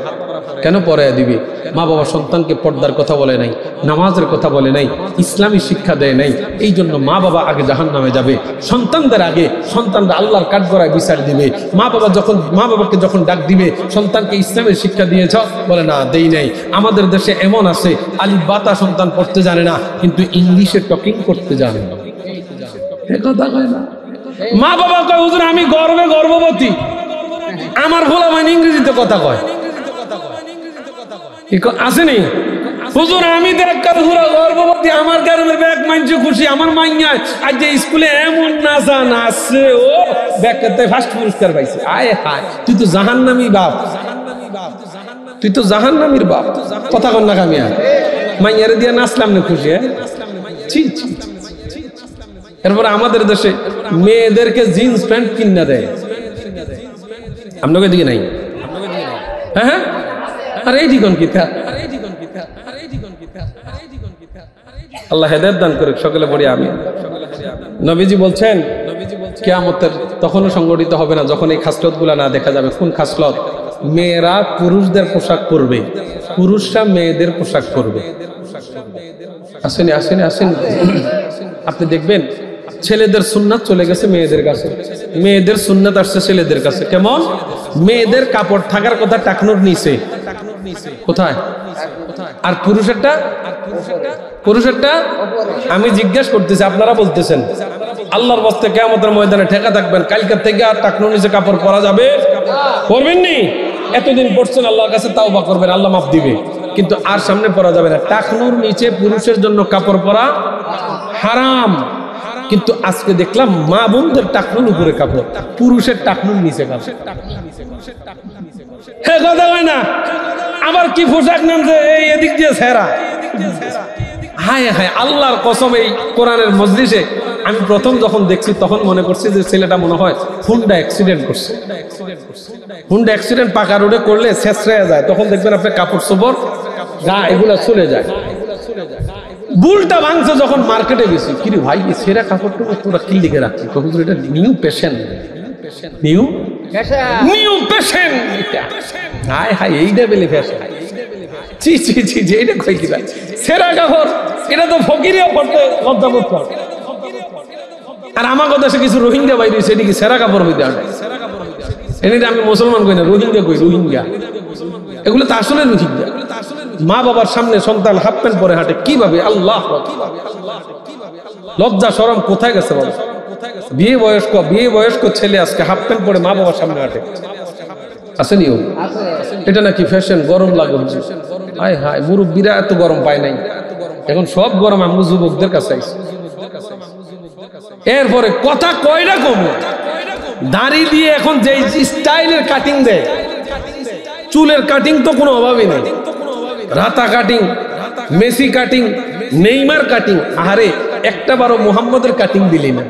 কেন পরাইয়া দিবে? মা বাবা সন্তানকে পর্দার কথা বলে নাই, নামাজের কথা বলে নাই, ইসলামী শিক্ষা দেয় নাই। এই জন্য মা বাবা আগে জাহান্নামে যাবে। সন্তানদের আগে সন্তানরা আল্লাহর কাঠগড়ায় বিচার দিবে। মা বাবাকে যখন ডাক দিবে সন্তানকে ইসলামের শিক্ষা দিয়েছ, বলে না দেই নাই। আমাদের দেশে এমন আছে আলিফ বাতা সন্তান পড়তে জানে না, কিন্তু ইংলিশে টকিং করতে জানে না। কথা কয় না। মা বাবা কয় হুজুর আমি গর্ভবতী, আমার ভোলা মানে ইংরেজিতে কথা কয় আসেনি। হুজুর আমি গর্ভবতী, আমার কারণে ব্যাগ মানছে খুশি, আমার মাইয়া আজ যে স্কুলে এমন নাচা নাচছে, ও ব্যাগটাতে ফার্স্ট পুরস্কার পাইছে। আয় হায়, তুই তো জাহান্নামী বাপ, তুই তো জাহান্নামীর বাপ। কথা কন না কামিয়া, মাইয়ারে দিয়ে নাচলাম না খুশি। এরপরে আমাদের দেশে মেয়েদেরকে জিন্স প্যান্ট কিনা দেয়। আপনাকে দিকে নাই? হ্যাঁ হ্যাঁ, আর এই দিকন কি আল্লাহ হেদায়েত দান করুক সকলে পড়ি আমি। নবীজি বলছেন কিয়ামতের তখনও সংগঠিত হবে না যখন এই খাসলত গুলা না দেখা যাবে। কোন খাসলত? মেয়েরা পুরুষদের পোশাক পরবে, পুরুষরা মেয়েদের পোশাক পরবে। আসেনি আসেনি আসেনি, আপনি দেখবেন ছেলেদের সুন্নাত চলে গেছে মেয়েদের কাছে, মেয়েদের সুন্নাত আসছে ছেলেদের কাছে। কেমন? মেয়েদের কাপড় থাকার কথা টাকনুর নিচে, কোথায়? আর পুরুষেরটা আমি জিজ্ঞাসা করতেছি, আপনারা বলতেছেন আল্লাহর বাস্তে কিয়ামতের ময়দানে ঠেকা থাকবেন, কালকের থেকে আর টাকনুর নিচে কাপড় পরা যাবে? করবেন নি? এতদিন পড়ছেন আল্লাহর কাছে তাওবা করবেন, আল্লাহ মাফ দিবে, কিন্তু আর সামনে পরা যাবে না। টাকনুর নিচে পুরুষের জন্য কাপড় পরা হারাম। কিন্তু আজকে দেখলাম মা বোনদের টাকনুর উপরে কাপড়, পুরুষের টাকনুর নিচে কাপড়। হে কথা হয় না? আবার কি পোশাক নামছে এই এদিক দিয়ে ছেঁড়া। হায় হায়, আল্লাহর কসম, এই কোরআনের মজলিসে আমি প্রথম যখন দেখছি তখন মনে করছি যে ছেলেটা মনে হয় হুন্ডা অ্যাক্সিডেন্ট করছে। হুন্ডা অ্যাক্সিডেন্ট পাকা রোডে করলে ছেঁচড়ে যায়, তখন দেখবেন আপনার কাপড় চোপড় গা এগুলা চলে যায়। বুলটা ভাঙছে যখন মার্কেটে গেছি, কিরে ভাই এই ছেঁড়া কাপড়টুকু তোরা কি লিখে রাখছি? এটা নিউ পেশেন্ট, নিউ পেশেন্ট। হায় হায়, এই লেভেলে ফ্যাশন। ছি ছি ছি, এইটা কই কি ভাই ছেঁড়া কাপড়? এটা তো ফকিরেও পড়তে লজ্জা বোধ করে। আর আমার কথা সে কিছু রোহিঙ্গা বাইরে সেটি কি ছেঁড়া কাপড় হইতে হয়? এনে আমি মুসলমান কই না, রোহিঙ্গা কই, রোহিঙ্গা। এগুলো তো আসলে রোহিঙ্গা। মা বাবার সামনে সন্তান হাফ প্যান্ট পরে হাঁটে কিভাবে? আল্লাহ, লজ্জা শরম কোথায় গেছে বাবা? বিয়ে বয়স্ক ছেলে আজকে হাফ প্যান্ট পরে মা বাবার সামনে হাঁটে, আসেনিও? এটা নাকি ফ্যাশন, গরম লাগে। হায় হায়, মুরব্বীরা এত গরম পায় নাই, এখন সব গরম আমু যুবকদের কাছে আইছে। এরপরে কথা কয়টা কম, দাড়ি দিয়ে এখন যে স্টাইলের কাটিং দেয়, চুলের কাটিং তো কোনো অভাবই নেই, রাতা cutting, Messi cutting, Neymar cutting. আরে একটা বারো মুহাম্মদের কাটিং দিলি না,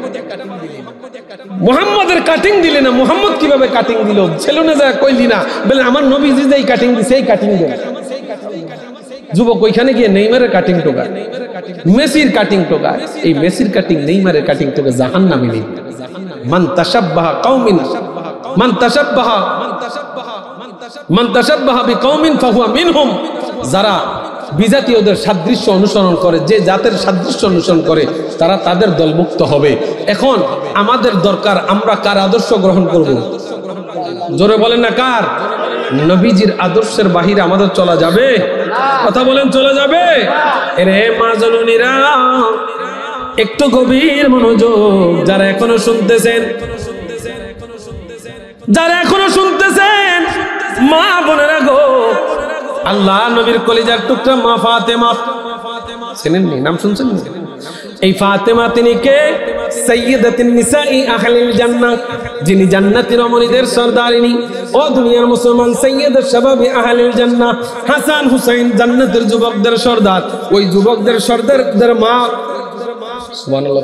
মুহাম্মদের কাটিং দিলে না। মুহাম্মদ কিভাবে কাটিং দিল ছিল না, যা কইলি না, বলে আমার নবীজি যেই কাটিং দিছে এই কাটিং দেন। যুবক ওইখানে গিয়ে নেইমারের কাটিং টোকা, মেসির কাটিং টোকা। এই মেসির কাটিং, নেইমারের কাটিং টোকা জাহান্নামে নেই। মান তাশাব্বাহা কওমিন, মান তাশাব্বাহা বিকওমিন ফাহুয়া মিনহুম। যারা বিজাতীয়দের সাদৃশ্য অনুসরণ করে, যে জাতের সাদৃশ্য অনুসরণ করে, তারা তাদের দলমুক্ত হবে। এখন আমাদের দরকার আমরা কার আদর্শ গ্রহণ করব? জোরে বলেন না, কার? নবীজির আদর্শের বাহিরে আমাদের চলা যাবে? কথা বলেন, চলা যাবে? এরে মা জননীরা, একটু গভীর মনোযোগ, যারা এখনো শুনতেছেন, মা বোনেরা গো, আল্লাহ নবীর কলিজার টুকরা মা ফাতেমা, চেনেননি? নাম শুনছেন? এই ফাতেমা তিনি কে? সাইয়্যিদাতুন নিসাই আহলিল জান্নাহ, যিনি জান্নাতের রমণীদের সরদারিনী। ও দুনিয়ার মুসলমান, সাইয়্যিদুশ শাবাবি আহলিল জান্নাহ, হাসান হুসাইন জান্নাতের যুবকদের সরদার। ওই যুবকদের সরদারদের মা, সুবহানাল্লাহ।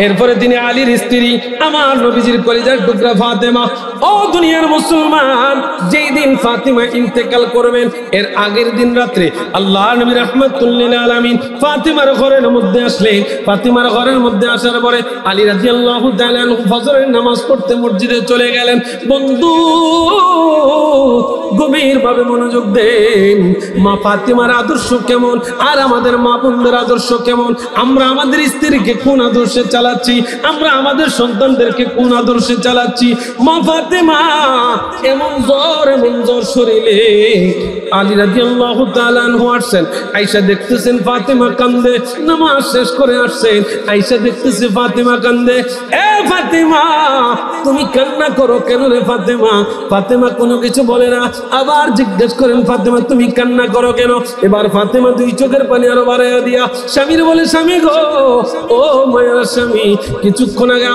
এরপরে তিনি আলীর স্ত্রী, আমার নবীজির কলিজার টুকরা ফাতেমা। ও দুনিয়ার মুসলমান, যেই দিন ফাতেমা ইন্তেকাল করবেন, এর আগের দিন রাত্রে আল্লাহ নবী রাহমাতুল লিল আলামিন ফাতেমার ঘরের মধ্যে আসলেন। ফাতেমার ঘরের মধ্যে আসার পরে আলী রাদিয়াল্লাহু তাআলা আনহু ফজরের নামাজ পড়তে মসজিদে চলে গেলেন। বন্ধু গভীর ভাবে মনোযোগ দেন, মা ফাতেমার আদর্শ কেমন আর আমাদের মা বোনদের আদর্শ কেমন? আমরা আমাদের স্ত্রীকে কোন আদর্শে চালাচ্ছি, আমরা আমাদের সন্তানদেরকে কোন আদর্শে চালাচ্ছি? মা ফাতেমা এমন জ্বর শরীরে। আলী রাদিয়াল্লাহু তাআলা আনহু আসছেন, আয়েশা দেখতেছেন ফাতেমা কান্দে, নামাজ শেষ করে আসছেন, আয়েশা দেখতেছে ফাতেমা কান্দে। এ ফাতেমা, তুমি কান্না করো কেন রে ফাতেমা? ফাতেমা কোনো কিছু বলে না। আবার জিজ্ঞেস করেন, ফাতেমা তুমি কান্না করো কেন? এবার ফাতেমা দুই চোখের পানি আরো বাড়াইয়া দিয়া স্বামীর বলে, স্বামী গো, ও মায়ের স্বামী, কিছুক্ষণ আগে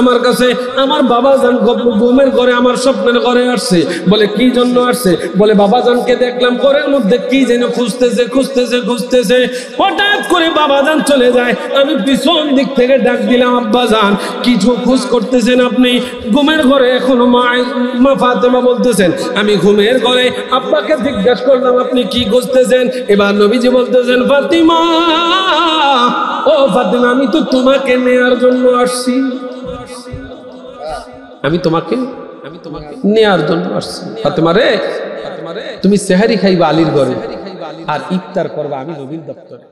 আমার কাছে আমার বাবাজান ঘুমের ঘরে, আমার স্বপ্নের ঘরে আসছে। বলে কি জন্য আসছে? বলে বাবাজানকে দেখলাম ঘরের মধ্যে কি যেন খুঁজতেছে। হঠাৎ করে বাবাজান চলে যায়, আমি পিছন দিক থেকে ডাক দিলাম, আব্বাজান কিছু খোঁজ করতেছেন আপনি? ঘুমের ঘরে এখনো মা ফাতেমা বলতেছেন, আমি ঘুমের ঘরে আব্বাকে জিজ্ঞাসা করলাম আপনি কি খুঁজতেছেন? এবার নবীজি বলতেছেন, ফাতিমা, ও ফাতিমা, আমি তো তোমাকে নেয়ার জন্য আসছি, আমি তোমাকে নেয়ার জন্য আসছি। ফাতেমা রে, তুমি সেহারি খাইবা আলীর ঘরে, আর ইফতার করবা আমি নবীর দপ্তরে।